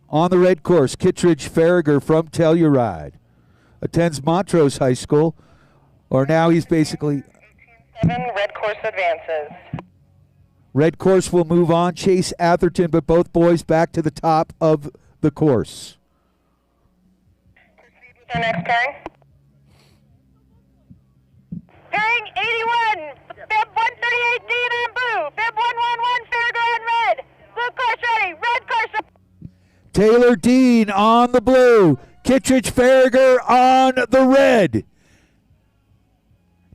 on the red course, Kittredge Farragher from Telluride. Attends Montrose High School, or now he's basically... 7 red course advances. Red course will move on. Chase Atherton, but both boys back to the top of the course. Proceed with our next pairing. Pairing 81. Bib 138 Dean on blue. Bib 111 Farragher on red. Blue course ready. Red course ready. Taylor Dean on the blue. Kittredge Farragher on the red.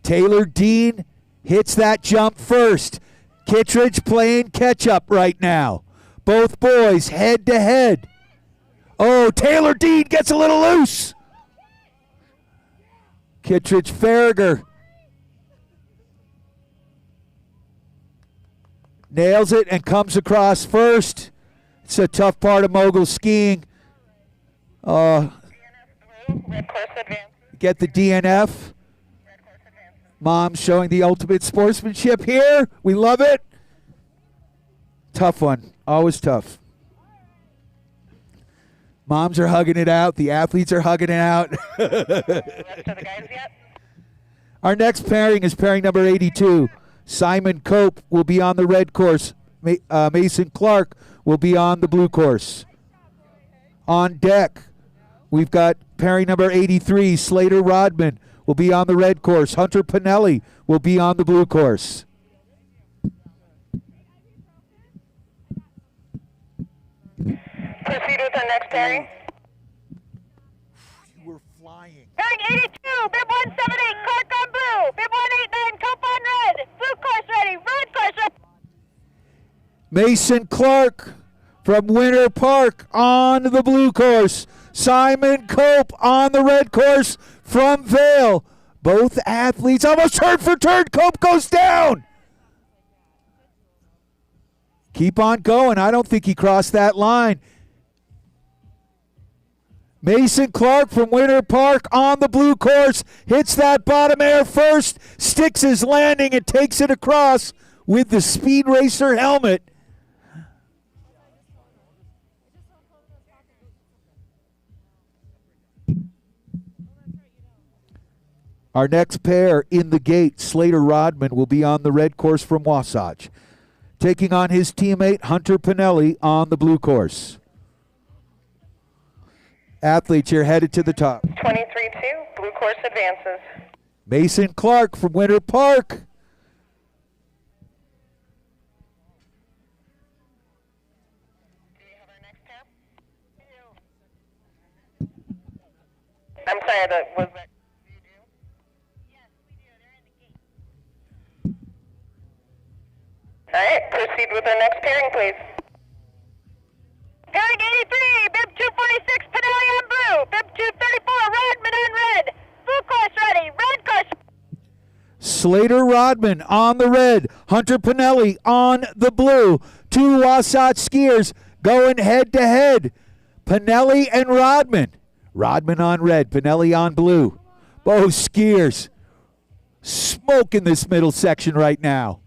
Taylor Dean hits that jump first. Kittredge playing catch-up right now. Both boys head to head. Oh, Taylor Dean gets a little loose. Kittredge Farragher nails it and comes across first. It's a tough part of mogul skiing. Red course advance. Get the DNF. Red course advance. Mom showing the ultimate sportsmanship here. We love it. Tough one. Always tough. Moms are hugging it out. The athletes are hugging it out. Rest of the guys yet? Our next pairing is pairing number 82. Simon Cope will be on the red course. Mason Clark will be on the blue course. On deck, we've got pairing number 83. Slater Rodman will be on the red course. Hunter Pinelli will be on the blue course. Proceed with our next pairing. You were flying. Pairing 82, Bib 178, Clark on blue. Bib 189, Cope on red. Blue course ready, red course ready. Mason Clark from Winter Park on the blue course. Simon Cope on the red course from Vail. Both athletes almost turn for turn. Cope goes down. Keep on going. I don't think he crossed that line. Mason Clark from Winter Park on the blue course. Hits that bottom air first. Sticks his landing and takes it across with the Speed Racer helmet. Our next pair in the gate, Slater Rodman, will be on the red course from Wasatch, taking on his teammate Hunter Pinelli on the blue course. Athletes, you're headed to the top. 23-2, blue course advances. Mason Clark from Winter Park. Do we have our next pair? I'm sorry, was that? You do? Yes, we do. They're in the gate. All right, proceed with our next pairing, please. Pairing 83, bib 246, Pinelli on blue. Bib 234, Rodman on red. Blue course ready, red course. Slater Rodman on the red, Hunter Pinelli on the blue. Two Wasatch skiers going head to head. Pinelli and Rodman. Rodman on red, Pinelli on blue. Both skiers smoking this middle section right now.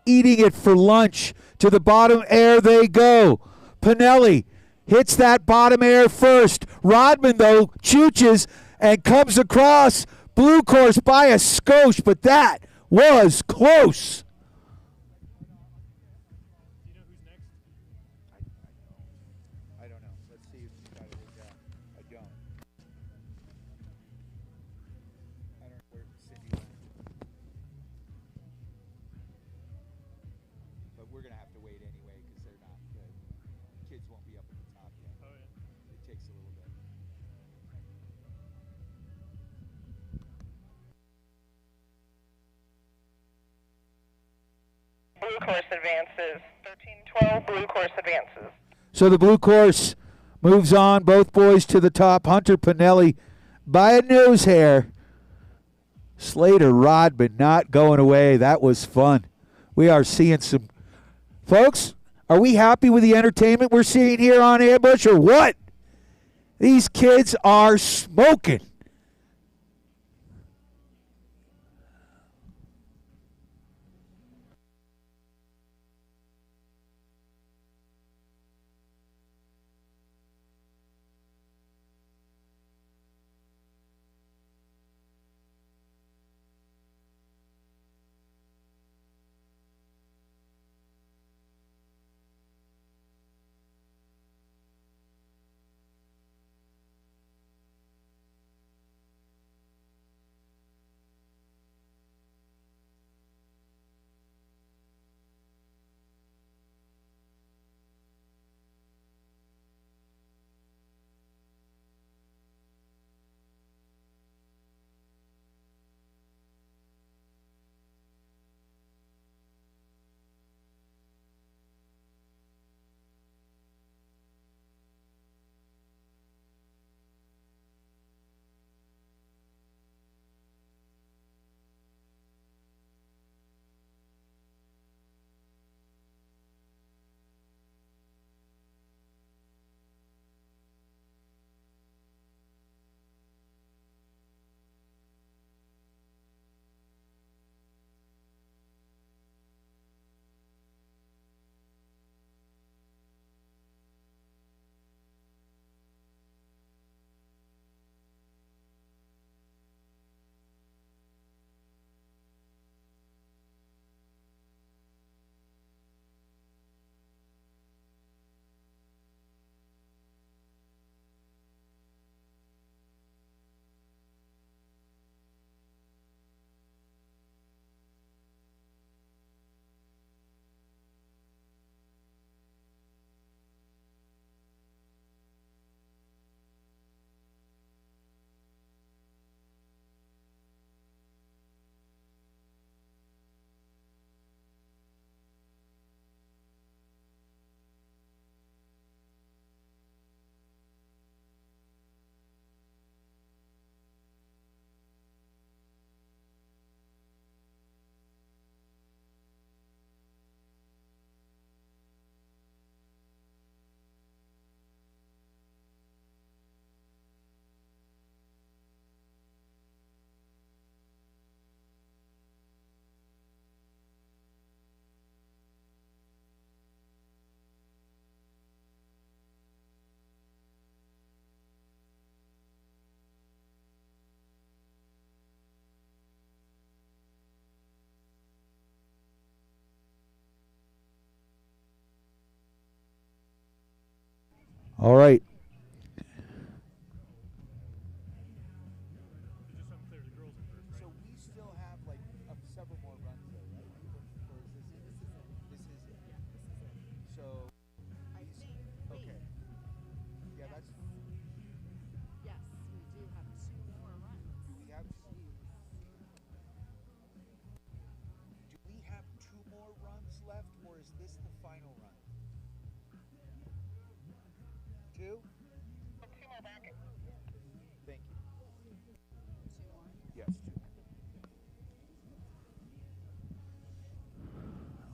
Eating it for lunch. To the bottom air they go. Pinelli hits that bottom air first. Rodman, though, chooches and comes across. Blue course by a skosh, but that was close. Do you know who's next? I don't know. Let's see if you got it written down. I don't. I don't know where Cindy went. But we're gonna have to wait anyway because they're not. The kids won't be up at the top yet. Oh, yeah. It takes a little bit. Blue course advances. 13-12, blue course advances. So the blue course moves on. Both boys to the top. Hunter Pinelli by a nose hair. Slater Rodman not going away. That was fun. We are seeing some. Folks, are we happy with the entertainment we're seeing here on Ambush or what? These kids are smoking. All right. It's just unclear. The girls are first, right? So we still have like several more runs though, right? Or is this it? This is it. So I think. okay. Yeah, that's Yes, we do have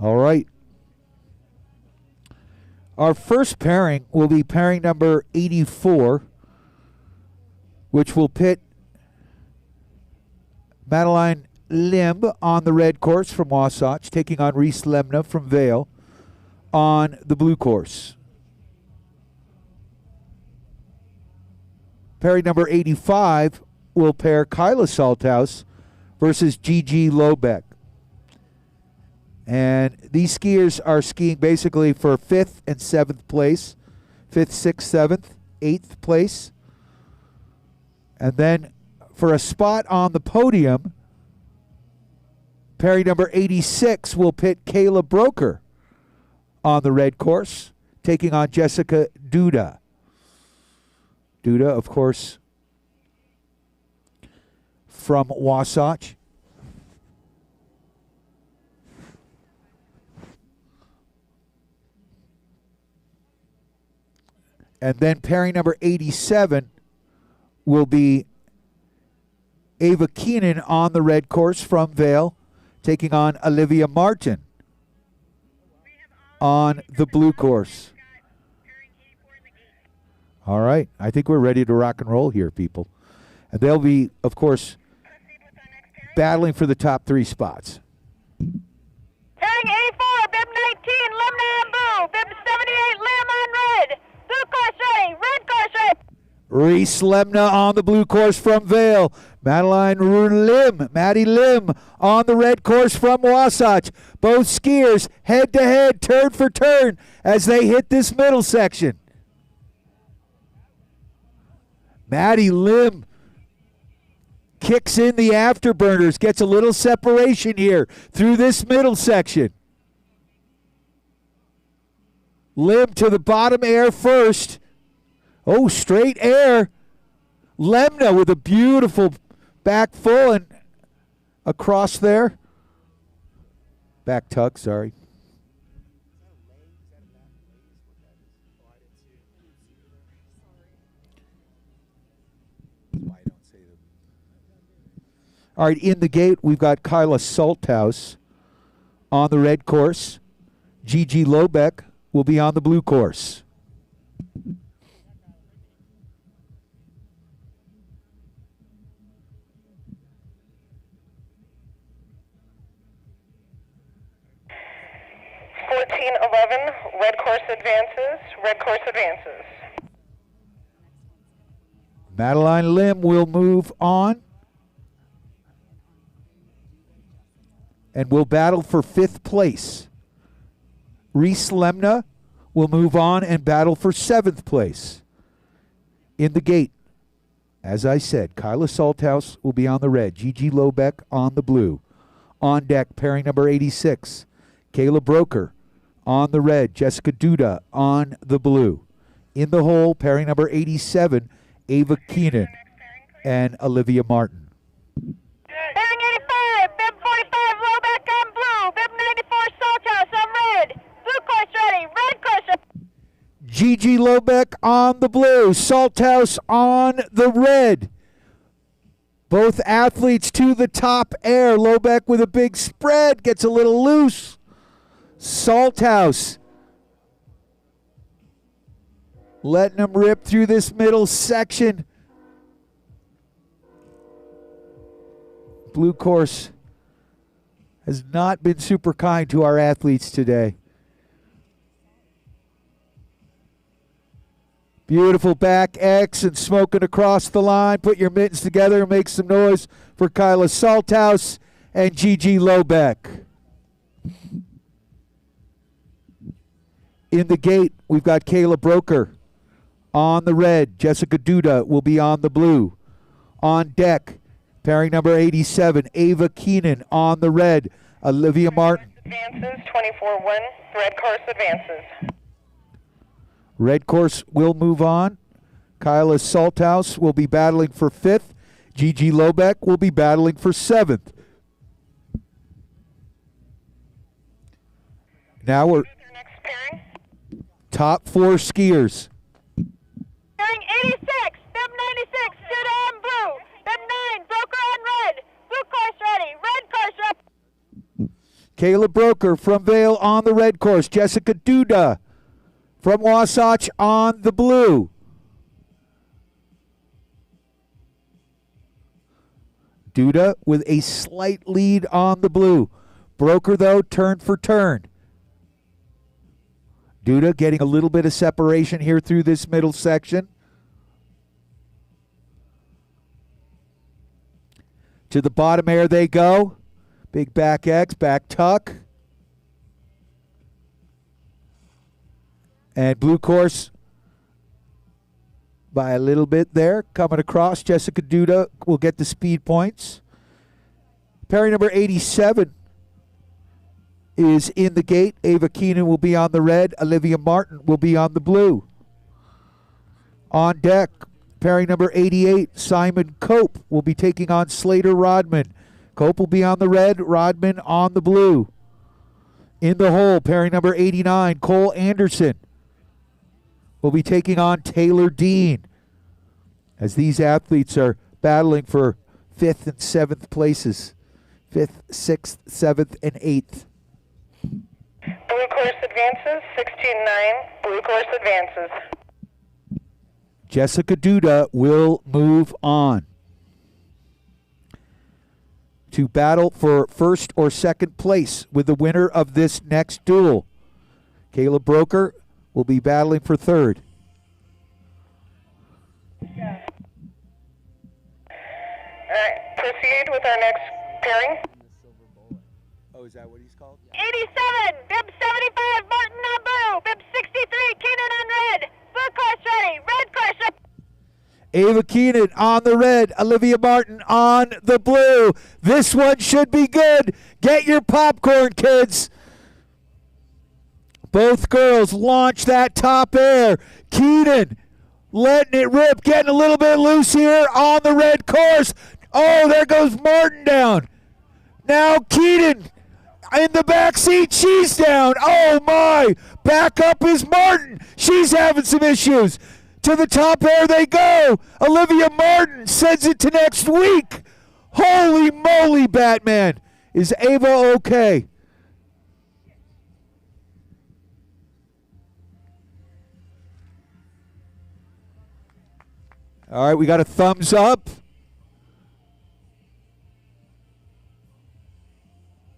All right. Our first pairing will be pairing number 84, which will pit Madeline Lim on the red course from Wasatch, taking on Reese Lemna from Vale on the blue course. Pairing number 85 will pair Kyla Salthouse versus Gigi Lobeck. And these skiers are skiing basically for 5th and 7th place. 5th, 6th, 7th, 8th place. And then for a spot on the podium, pairing number 86 will pit Kayla Broker on the red course, taking on Jessica Duda. Duda, of course, from Wasatch. And then pairing number 87 will be Ava Keenan on the red course from Vale, taking on Olivia Martin on the blue course. All right. I think we're ready to rock and roll here, people. And they'll be, of course, battling for the top 3 spots. Pairing 84, bib 19, Limna and Boo. Bib 78, Lim on red. Blue course ready, red course ready. Reese Lemna on the blue course from Vale. Maddie Lim on the red course from Wasatch. Both skiers head to head, turn for turn as they hit this middle section. Maddie Lim kicks in the afterburners, gets a little separation here through this middle section. Lim to the bottom air first. Oh, straight air. Lemna with a beautiful back full and across there. Back tuck, sorry. All right, in the gate, we've got Kyla Salthouse on the red course. Gigi Lobeck will be on the blue course. Red course advances, red course advances. Madeline Lim will move on and will battle for 5th place. Reese Lemna will move on and battle for 7th place. In the gate, as I said, Kyla Salthouse will be on the red, Gigi Lobeck on the blue. On deck, pairing number 86, Kayla Broker on the red, Jessica Duda on the blue. In the hole, pairing number 87, Ava Keenan and Olivia Martin. Pairing 85, bib 45, Lobeck on blue, bib 94, Salthouse on red. Blue course ready, red course ready. Gigi Lobeck on the blue, Salthouse on the red. Both athletes to the top air. Lobeck with a big spread, gets a little loose. Salthouse letting them rip through this middle section. Blue course has not been super kind to our athletes today. Beautiful back X and smoking across the line. Put your mittens together and make some noise for Kyla Salthouse and Gigi Lobeck. In the gate, we've got Kayla Broker on the red. Jessica Duda will be on the blue. On deck, pairing number 87, Ava Keenan on the red. Olivia Martin. Advances, 24-1, red course advances. Red course will move on. Kyla Salthouse will be battling for 5th. Gigi Lobeck will be battling for 7th. Now we're Next pairing. top 4 skiers. Pairing 86, bib 96, Duda on blue, bib 9, Broker on red. Blue course ready, red course ready. Kayla Broker from Vale on the red course. Jessica Duda from Wasatch on the blue. Duda with a slight lead on the blue. Broker, though, turn for turn. Duda getting a little bit of separation here through this middle section. To the bottom air they go. Big back X, back tuck. And blue course by a little bit there. Coming across, Jessica Duda will get the speed points. Pairing number 87 is in the gate. Ava Keenan will be on the red. Olivia Martin will be on the blue. On deck, pairing number 88, Simon Cope will be taking on Slater Rodman. Cope will be on the red, Rodman on the blue. In the hole, pairing number 89, Cole Anderson will be taking on Taylor Dean, as these athletes are battling for 5th and 7th places. 5th, 6th, 7th, and 8th. Blue course advances, 16-9. Blue course advances. Jessica Duda will move on to battle for first or second place with the winner of this next duel. Kayla Broker will be battling for third. Yeah. All right, proceed with our next pairing. Oh, is that what he's called? 87, bib 75, Martin on blue. Bib 63, Keenan on red. Blue course ready, red course ready. Ava Keenan on the red, Olivia Martin on the blue. This one should be good. Get your popcorn, kids. Both girls launch that top air. Keenan letting it rip, getting a little bit loose here on the red course. Oh, there goes Martin down. Now Keenan in the back seat, she's down. Oh my, back up is Martin. She's having some issues. To the top air they go. Olivia Martin sends it to next week. Holy moly, Batman. Is Ava okay? All right, we got a thumbs up.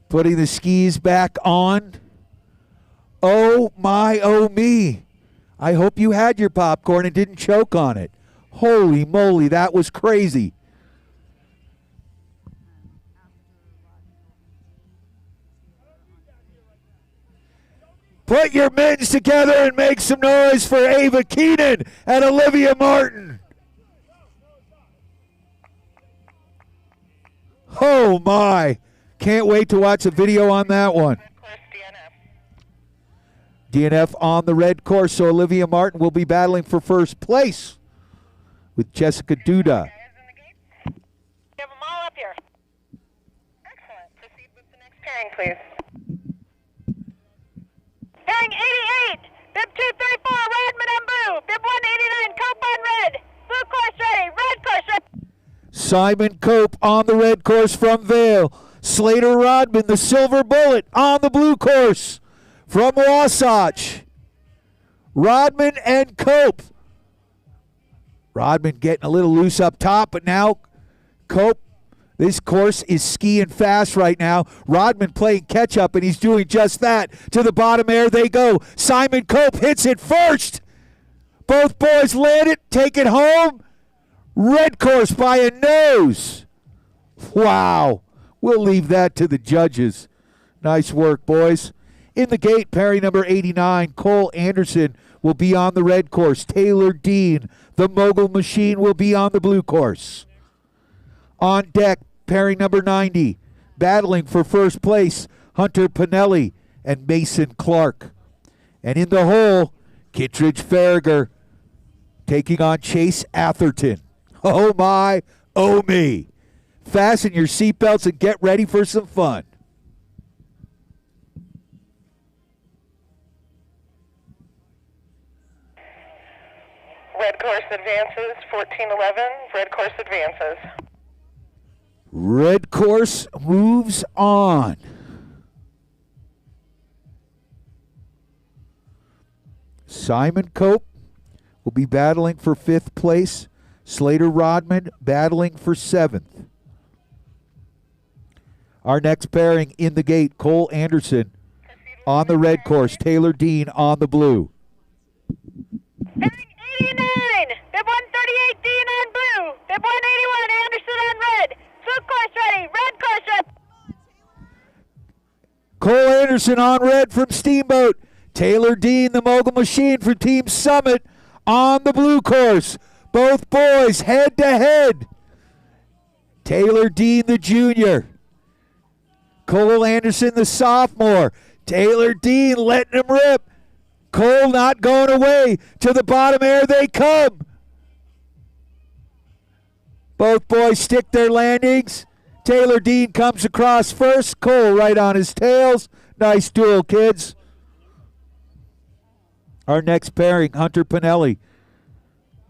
Putting the skis back on. Oh my, oh me. I hope you had your popcorn and didn't choke on it. Holy moly, that was crazy. Put your mittens together and make some noise for Ava Keenan and Olivia Martin. Oh my. Can't wait to watch a video on that one. DNF on the red course, so Olivia Martin will be battling for first place with Jessica Duda. We have them all up here. Excellent. Proceed with the next pairing, please. Pairing 88, bib 234, Rodman on blue. Bib 189, Cope on red. Blue course ready, red course ready. Simon Cope on the red course from Vale. Slater Rodman, the silver bullet, on the blue course from Wasatch. Rodman and Cope. Rodman getting a little loose up top, but now Cope, this course is skiing fast right now. Rodman playing catch up, and he's doing just that. To the bottom air they go. Simon Cope hits it first. Both boys land it, take it home. Red course by a nose. Wow. We'll leave that to the judges. Nice work, boys. In the gate, pairing number 89, Cole Anderson will be on the red course. Taylor Dean, the Mogul machine, will be on the blue course. On deck, pairing number 90, battling for first place, Hunter Pinelli and Mason Clark. And in the hole, Kittredge Farragher taking on Chase Atherton. Oh my, oh me. Fasten your seatbelts and get ready for some fun. Red course advances, 14-11. Red course advances. Red course moves on. Simon Cope will be battling for 5th place. Slater Rodman battling for 7th. Our next pairing in the gate, Cole Anderson on the red course, Taylor Dean on the blue. Pairing 89, bib 138, Dean on blue, bib 181, Anderson on red. Blue course ready, red course ready. Cole Anderson on red from Steamboat. Taylor Dean, the Mogul Machine from Team Summit on the blue course. Both boys head to head. Taylor Dean, the junior. Cole Anderson, the sophomore. Taylor Dean letting him rip. Cole not going away. To the bottom air they come. Both boys stick their landings. Taylor Dean comes across first. Cole right on his tails. Nice duel, kids. Our next pairing, Hunter Pinelli,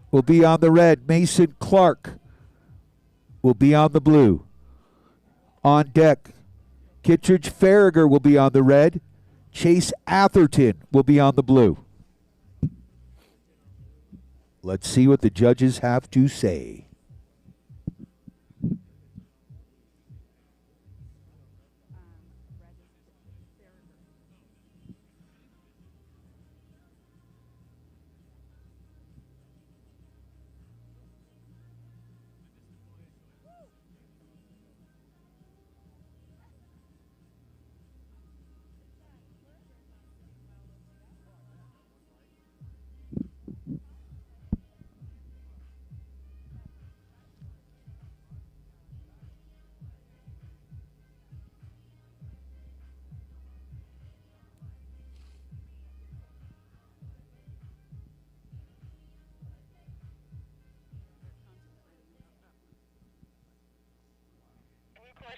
will be on the red. Mason Clark will be on the blue. On deck, Kittredge Farragher will be on the red. Chase Atherton will be on the blue. Let's see what the judges have to say.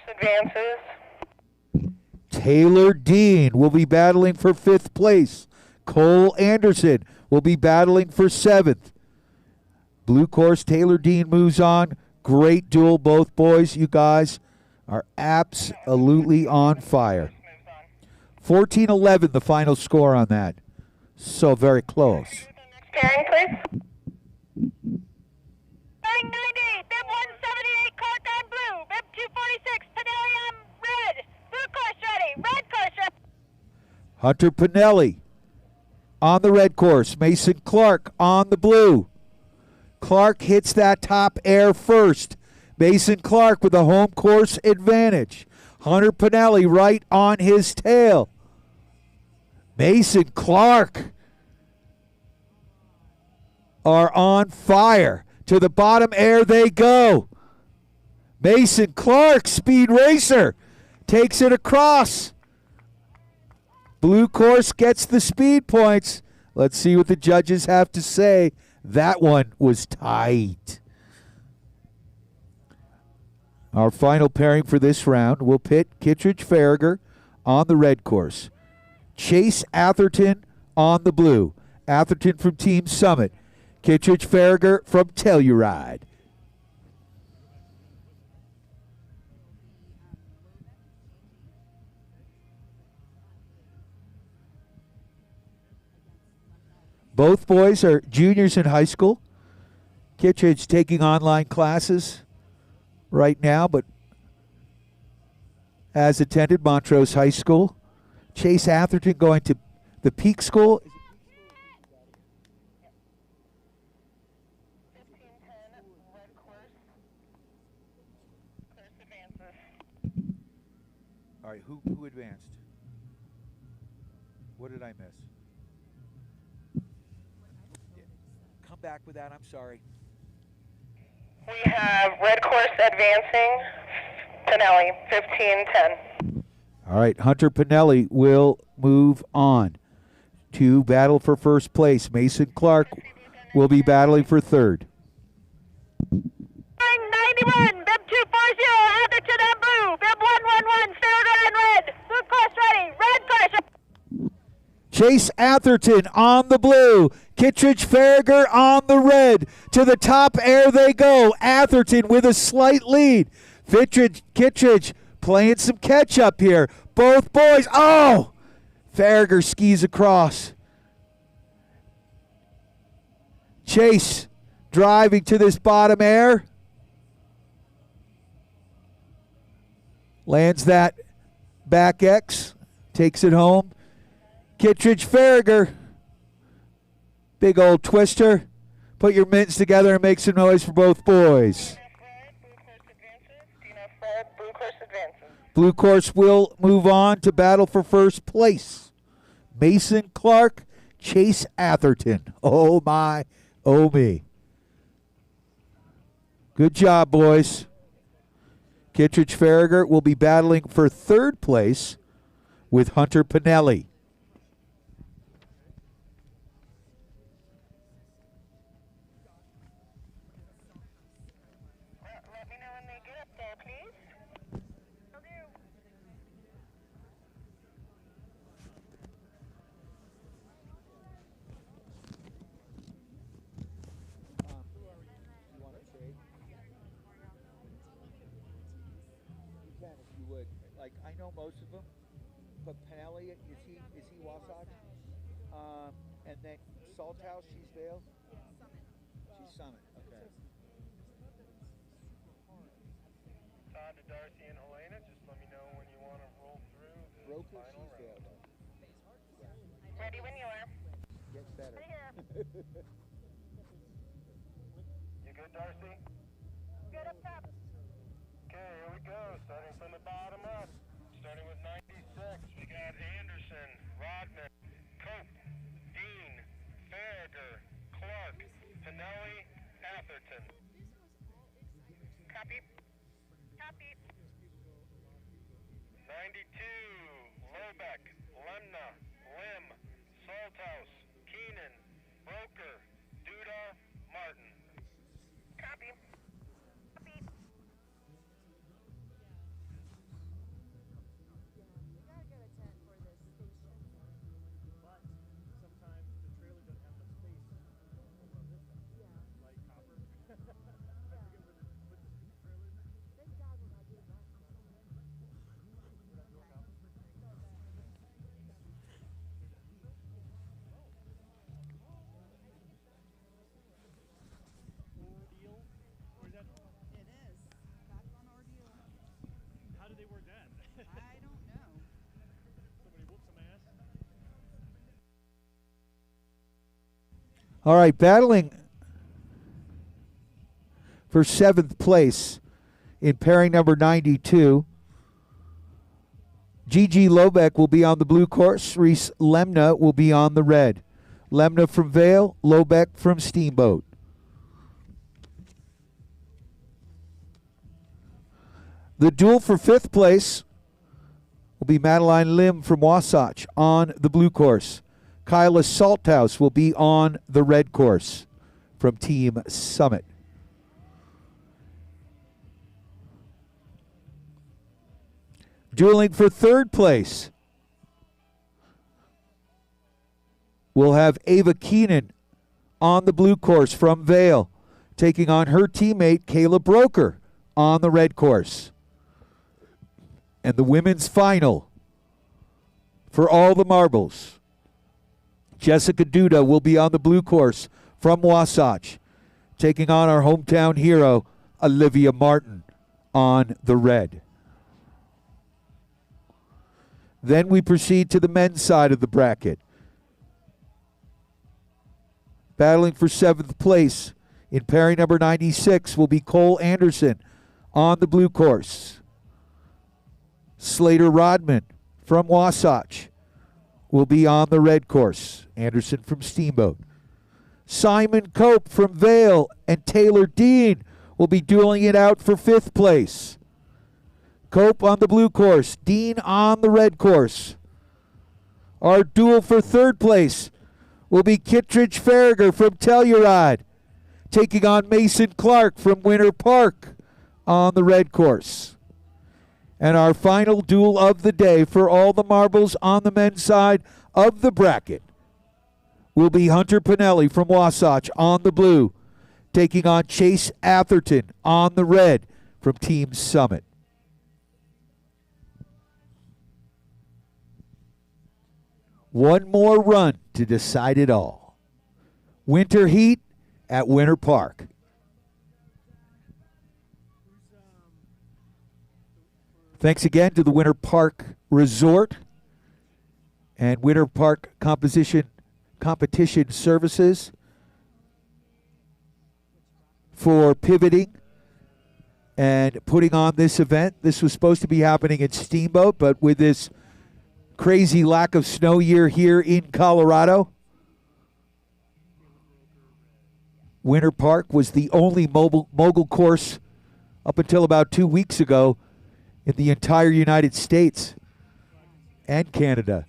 Advances. Taylor Dean will be battling for 5th place. Cole Anderson will be battling for 7th. Blue course, Taylor Dean moves on. Great duel, both boys. You guys are absolutely on fire. 14-11 the final score on that. So very close. Pairing, please. Pairing 90, bib 178, Clark on blue, bib 246, Pinelli on red. Blue course ready, red course ready. Hunter Pinelli on the red course. Mason Clark on the blue. Clark hits that top air first. Mason Clark with a home course advantage. Hunter Pinelli right on his tail. Mason Clark are on fire. To the bottom air they go. Mason Clark, speed racer, takes it across. Blue course gets the speed points. Let's see what the judges have to say. That one was tight. Our final pairing for this round will pit Kittredge Farragher on the red course. Chase Atherton on the blue. Atherton from Team Summit. Kittredge Farragher from Telluride. Both boys are juniors in high school. Kittredge taking online classes right now, but has attended Montrose High School. Chase Atherton going to the Peak School. 1510, red course. Course advances. All right, who advanced? What did I miss? Yeah. Come back with that, I'm sorry. We have red course advancing, Pinelli, 1510. All right, Hunter Pinelli will move on to battle for first place. Mason Clark will be battling for third. 91, bib 240, Atherton on blue, bib 111, Farragher on red. Blue course ready, red course. Chase Atherton on the blue. Kittredge Farragher on the red. To the top air they go. Atherton with a slight lead. Kittredge playing some catch up here. Both boys. Oh! Farragher skis across. Chase driving to this bottom air. Lands that back X. Takes it home. Kittredge Farragher. Big old twister. Put your mitts together and make some noise for both boys. Blue course advances. Blue course will move on to battle for first place. Mason Clark, Chase Atherton. Oh my, oh me. Good job, boys. Kittredge Farragher will be battling for third place with Hunter Pinelli. Let me know when they get up there, please. Will do. You want to trade? You can if you would. Like, I know most of them, but Pinelli, is he Wasatch? And then Salthouse, she's Vale? She's Summit, okay. Todd to Darcy and Helena, just let me know when you want to roll through the Broker, final she's Vale, round. though. Ready when you are. Gets better. Right here. You good, Darcy? Good up top. Okay, here we go. Starting from the bottom up. Starting with 96, we got Anderson, Rodman, Cope, Dean, Farragher, Clark, Pinelli, Atherton. Copy. Copy. 92, Lobeck, Lemna, Lim, Salthouse, Keenan, Broker, Duda, Martin. Copy. Copy. But sometimes the trailer doesn't have enough space over on this side. Like copper. I forget where they put the stupid trailer in. We're not doing copper. Ordeal? Or is that? It is. Back on ordeal. How did they work that? I don't know. Somebody whooped some ass. All right, battling for seventh place in pairing number 92. Gigi Lobeck will be on the blue course. Reese Lemna will be on the red. Lemna from Vale, Lobeck from Steamboat. The duel for fifth place will be Madeline Lim from Wasatch on the blue course. Kyla Salthouse will be on the red course from Team Summit. Dueling for third place, we'll have Ava Keenan on the blue course from Vale, taking on her teammate Kayla Broker on the red course. And the women's final for all the marbles. Jessica Duda will be on the blue course from Wasatch, taking on our hometown hero, Olivia Martin, on the red. Then we proceed to the men's side of the bracket. Battling for seventh place in pairing number 96 will be Cole Anderson on the blue course. Slater Rodman from Wasatch will be on the red course. Anderson from Steamboat. Simon Cope from Vale and Taylor Dean will be dueling it out for fifth place. Cope on the blue course, Dean on the red course. Our duel for third place will be Kittredge Farragher from Telluride, taking on Mason Clark from Winter Park on the red course. And our final duel of the day for all the marbles on the men's side of the bracket will be Hunter Pinelli from Wasatch on the blue, taking on Chase Atherton on the red from Team Summit. One more run to decide it all. Winter heat at Winter Park. Thanks again to the Winter Park Resort and Winter Park Competition Services for pivoting and putting on this event. This was supposed to be happening at Steamboat, but with this crazy lack of snow year here in Colorado, Winter Park was the only mogul course up until about 2 weeks ago in the entire United States and Canada.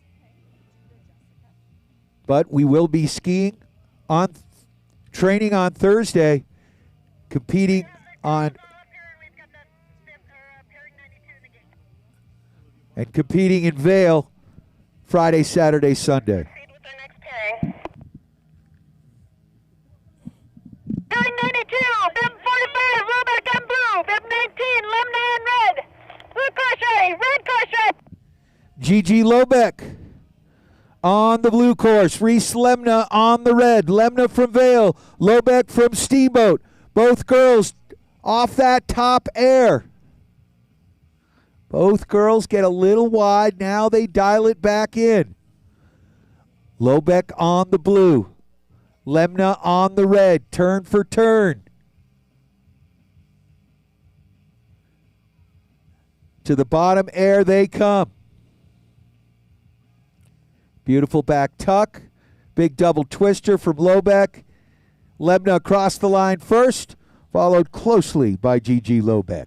But we will be skiing on, training on Thursday, competing on, and competing in Vail Friday, Saturday, Sunday. Proceed with our next pairing. Pairing 92, bib 45, Roebuck and blue, bib 19, Lemna and red. Blue course ready, red course ready. Gigi Lobeck on the blue course. Reese Lemna on the red. Lemna from Vail. Lobeck from Steamboat. Both girls off that top air. Both girls get a little wide. Now they dial it back in. Lobeck on the blue. Lemna on the red. Turn for turn. To the bottom air they come. Beautiful back tuck. Big double twister from Lobeck. Lemna across the line first, followed closely by Gigi Lobeck.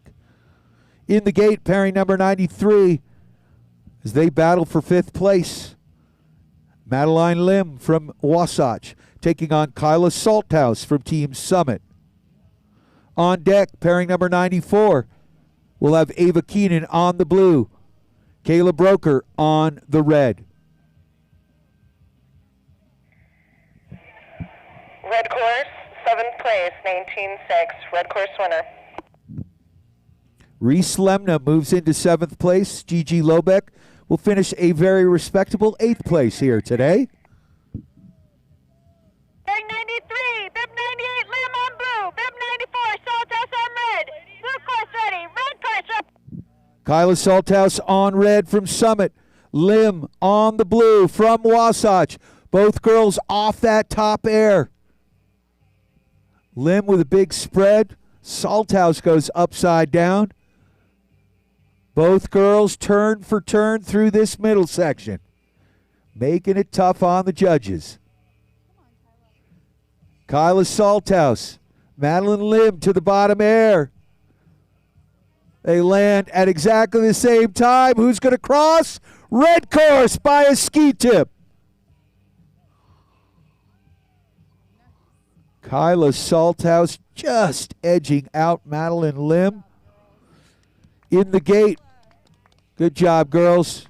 In the gate, pairing number 93, as they battle for 5th place. Madeline Lim from Wasatch taking on Kyla Salthouse from Team Summit. On deck, pairing number 94, we'll have Ava Keenan on the blue, Kayla Broker on the red. Red course, 7th place, 19-6, red course winner. Reese Lemna moves into 7th place. Gigi Lobeck will finish a very respectable 8th place here today. Big 93, bib 98, Lim on blue, bib 94, Salthouse on red. Blue course ready, red course ready. Kyla Salthouse on red from Summit. Lim on the blue from Wasatch. Both girls off that top air. Lim with a big spread. Salthouse goes upside down. Both girls turn for turn through this middle section, making it tough on the judges. Kyla Salthouse, Madeline Lim to the bottom air. They land at exactly the same time. Who's going to cross? Red course by a ski tip. Kyla Salthouse just edging out Madeline Lim. In the gate. Good job, girls.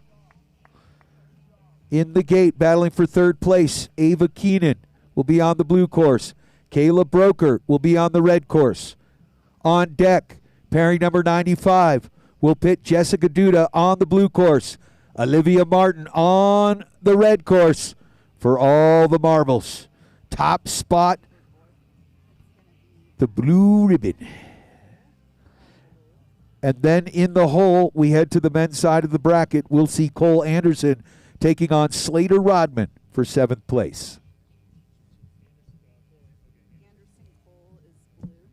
In the gate, battling for 3rd place, Ava Keenan will be on the blue course. Kayla Broker will be on the red course. On deck, pairing number 95 will pit Jessica Duda on the blue course. Olivia Martin on the red course for all the marbles. Top spot, the blue ribbon. And then in the hole, we head to the men's side of the bracket. We'll see Cole Anderson taking on Slater Rodman for 7th place. Anderson Cole is blue.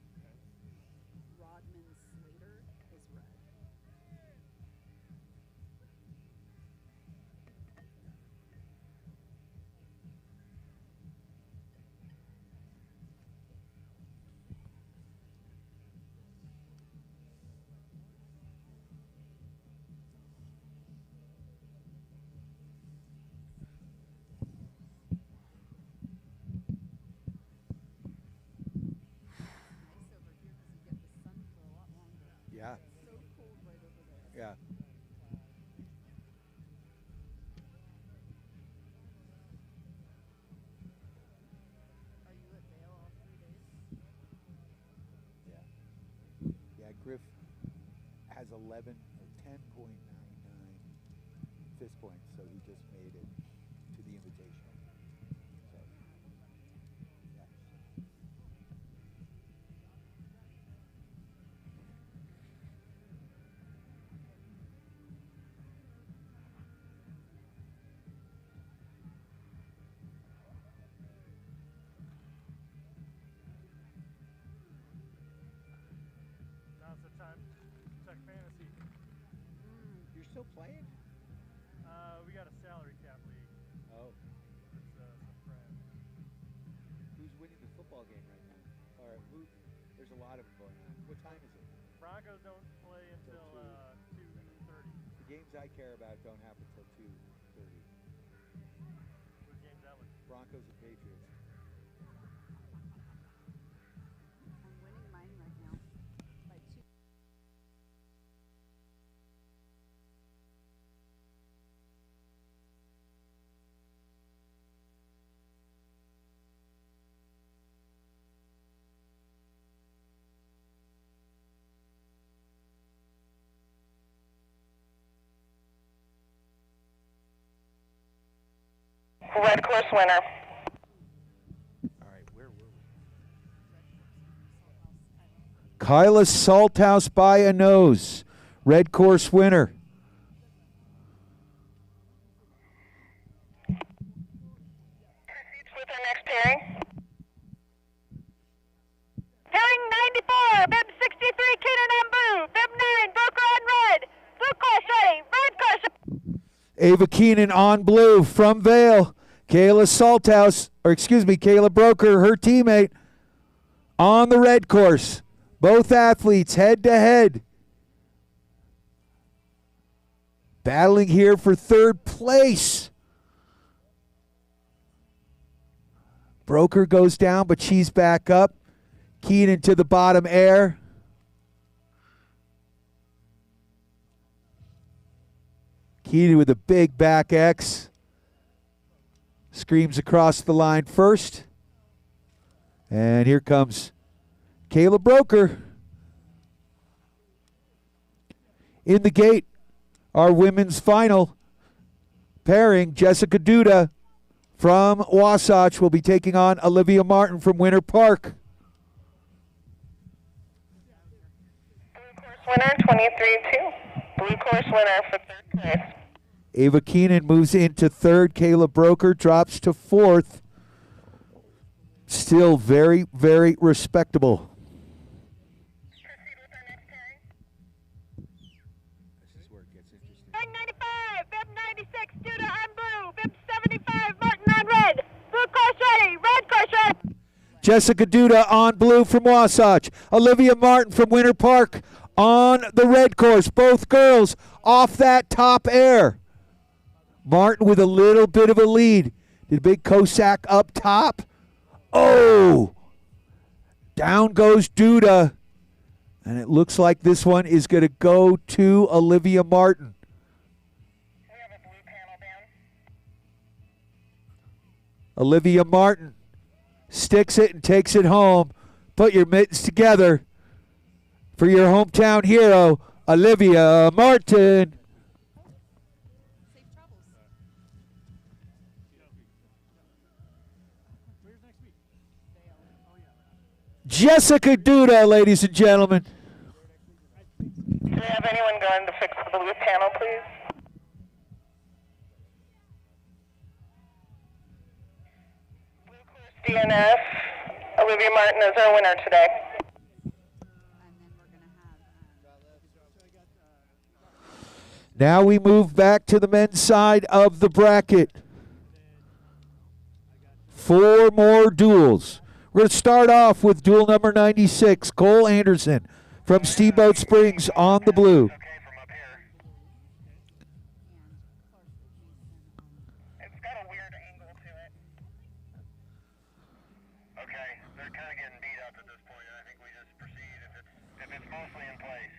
Rodman Slater is red. Yeah. So cold right over there. Yeah. Are you at Vail all 3 days? Yeah. Yeah, Griff has 11 or 10.99 fist points, so he just made it to the invitational. So, yeah. still playing? We got a salary cap league. Oh. It's some friends. Who's winning the football game right now? Or who? There's a lot of them going on. What time is it? Broncos don't play until 2:30. The games I care about don't happen until 2:30. Whose game's that one? Broncos and Patriots. I'm winning mine right now by 2. Red course winner. All right, where were we? Kyla Salthouse by a nose. Red course winner. Proceeds with our next pairing. Pairing 94, bib 63, Keenan on blue, bib 9, Broker on red, blue course ready, red course ready. Ava Keenan on blue from Vale. Kayla Salthouse, or excuse me, Kayla Broker, her teammate, on the red course. Both athletes head to head. Battling here for third place. Broker goes down, but she's back up. Keenan to the bottom air. Keenan with a big back X. Screams across the line first. And here comes Kayla Broker. In the gate, our women's final pairing, Jessica Duda from Wasatch will be taking on Olivia Martin from Winter Park. Blue course winner 23-2. Blue course winner for third place. Ava Keenan moves into third. Kayla Broker drops to fourth. Still very, very respectable. Proceed with our next pairing. This is where it gets interesting. Pairing 95, bib 96, Duda on blue, bib 75, Martin on red, blue course ready, red course ready. Jessica Duda on blue from Wasatch. Olivia Martin from Winter Park on the red course. Both girls off that top air. Martin with a little bit of a lead. Did big Cossack up top. Oh! Down goes Duda. And it looks like this one is going to go to Olivia Martin. We have a blue panel down. Olivia Martin sticks it and takes it home. Put your mittens together for your hometown hero, Olivia Martin. Safe travels. Where's next week? Oh, yeah. Jessica Duda, ladies and gentlemen. Do we have anyone going to fix the blue panel, please? Blue course DNF. Olivia Martin is our winner today. And then we're going to have Now we move back to the men's side of the bracket. 4 more duels. We're going to start off with duel number 96, Cole Anderson from Steamboat Springs on the blue. Okay, from up here. It's got a weird angle to it. Okay, they're kind of getting beat up at this point. I think we just proceed if it's mostly in place.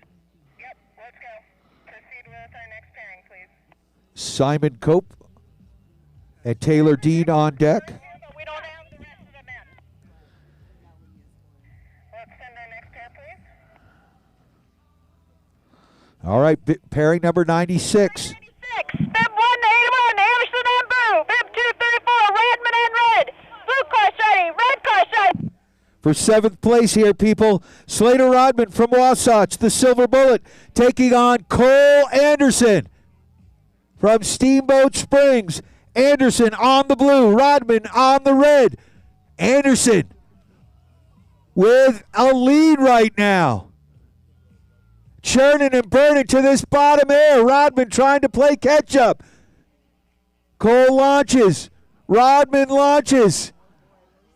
Yep, let's go. Proceed with our next pairing, please. Simon Cope and Taylor Dean on deck. But we don't have the rest of the men. Let's send our next pair, please. All right, pairing number 96. 96, bib 181, Anderson on blue, bib 234, Radman on red, blue course ready, red course ready. For 7th place here, people, Slater Rodman from Wasatch, the Silver Bullet, taking on Cole Anderson from Steamboat Springs. Anderson on the blue, Rodman on the red. Anderson with a lead right now. churning and burning to this bottom air. Rodman trying to play catch up. Cole launches. Rodman launches.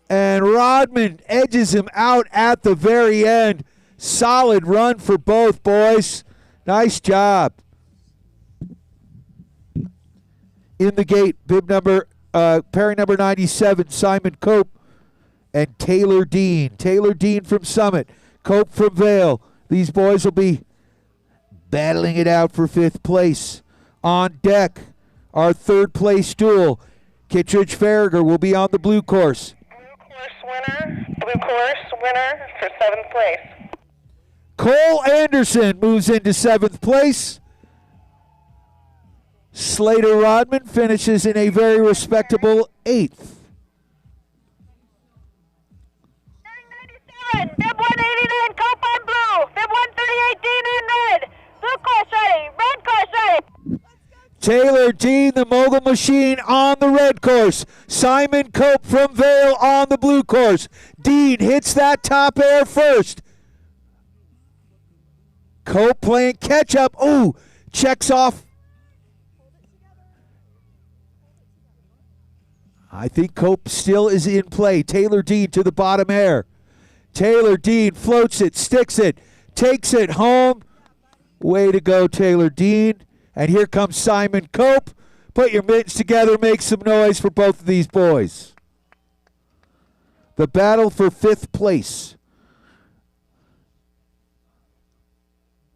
And Rodman edges him out at the very end. Solid run for both boys. Nice job. In the gate, pairing number 97, Simon Cope and Taylor Dean. Taylor Dean from Summit, Cope from Vale. These boys will be battling it out for 5th place. On deck, our 3rd place duel. Kittredge Farragher will be on the blue course. Blue course winner for 7th place. Cole Anderson moves into 7th place. Slater Rodman finishes in a very respectable 8th. 997, bib 189, Cope on blue, bib 138, Dean in red. Blue course ready, red course ready. Taylor Dean, the Mogul Machine, on the red course. Simon Cope from Vale on the blue course. Dean hits that top air first. Cope playing catch up. Ooh, checks off. I think Cope still is in play. Taylor Dean to the bottom air. Taylor Dean floats it, sticks it, takes it home. Way to go, Taylor Dean. And here comes Simon Cope. Put your mitts together, make some noise for both of these boys. The battle for 5th place.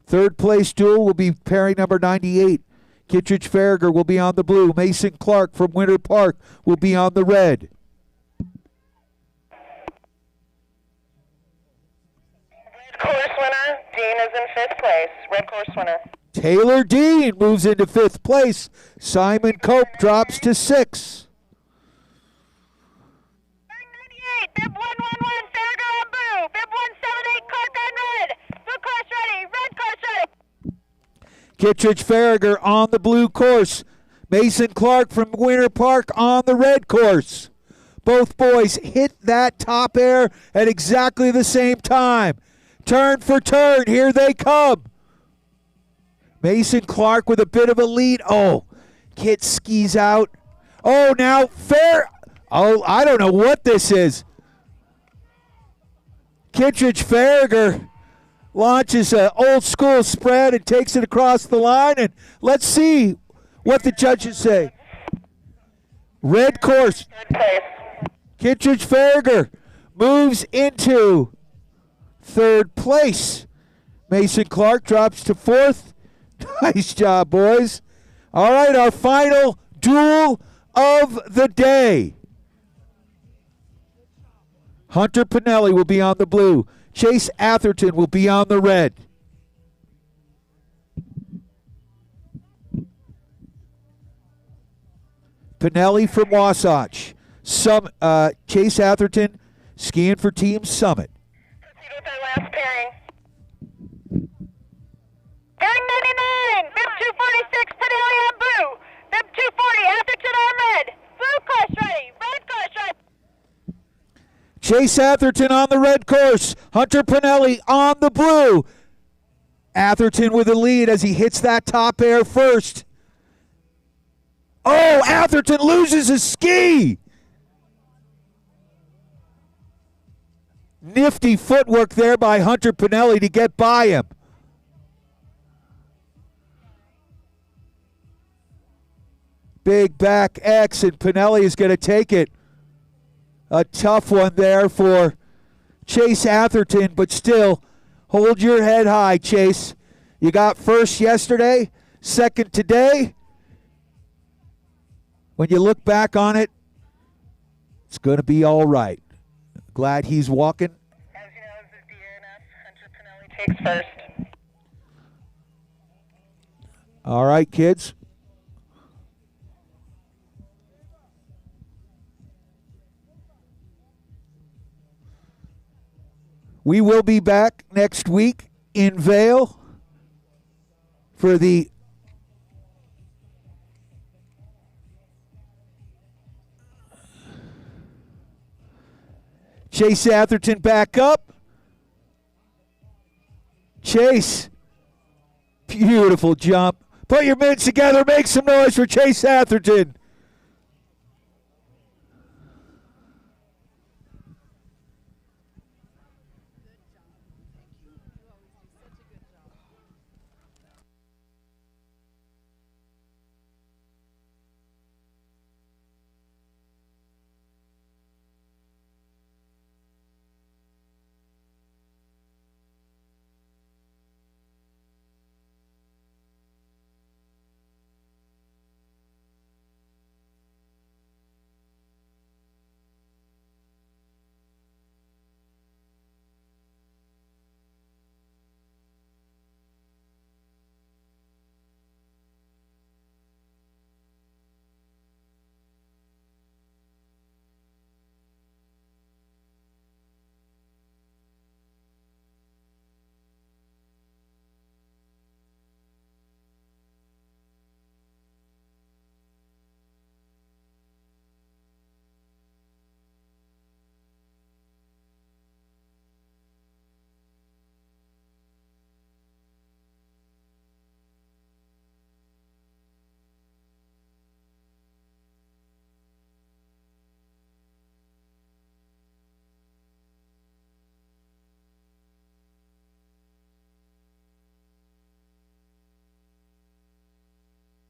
3rd place duel will be pairing number 98. Kittredge Farragher will be on the blue. Mason Clark from Winter Park will be on the red. Red course winner, Dean is in 5th place. Red course winner. Taylor Dean moves into 5th place. Simon Cope drops to 6. 98, bib 111, Farragher on blue. Bib 178, Clark on red. Blue course ready, red course ready. Kittredge Farragher on the blue course. Mason Clark from Winter Park on the red course. Both boys hit that top air at exactly the same time. Turn for turn, here they come. Mason Clark with a bit of a lead. Oh, Kit skis out. Oh, now I don't know what this is. Kittredge Farragher launches an old school spread and takes it across the line. And let's see what the judges say. Red course. Kittredge Farragher moves into 3rd place. Mason Clark drops to 4th. Nice job, boys. All right, our final duel of the day. Hunter Pinelli will be on the blue. Chase Atherton will be on the red. Pinelli from Wasatch. Chase Atherton skiing for Team Summit. Proceed with our last pairing. Pairing 99, bib 246, Pinelli on blue. Bib 240, Atherton on red. Blue course ready, red course ready. Chase Atherton on the red course. Hunter Pinelli on the blue. Atherton with the lead as he hits that top air first. Oh, Atherton loses his ski. Nifty footwork there by Hunter Pinelli to get by him. Big back X, and Pinelli is going to take it. A tough one there for Chase Atherton, but still, hold your head high, Chase. You got first yesterday, second today. When you look back on it, it's going to be all right. Glad he's walking. As you know, this is DNF. Hunter Pinelli takes first. All right, kids. We will be back next week in Vail for the Chase Atherton back up. Chase Beautiful jump. Put your mitts together. Make some noise for Chase Atherton.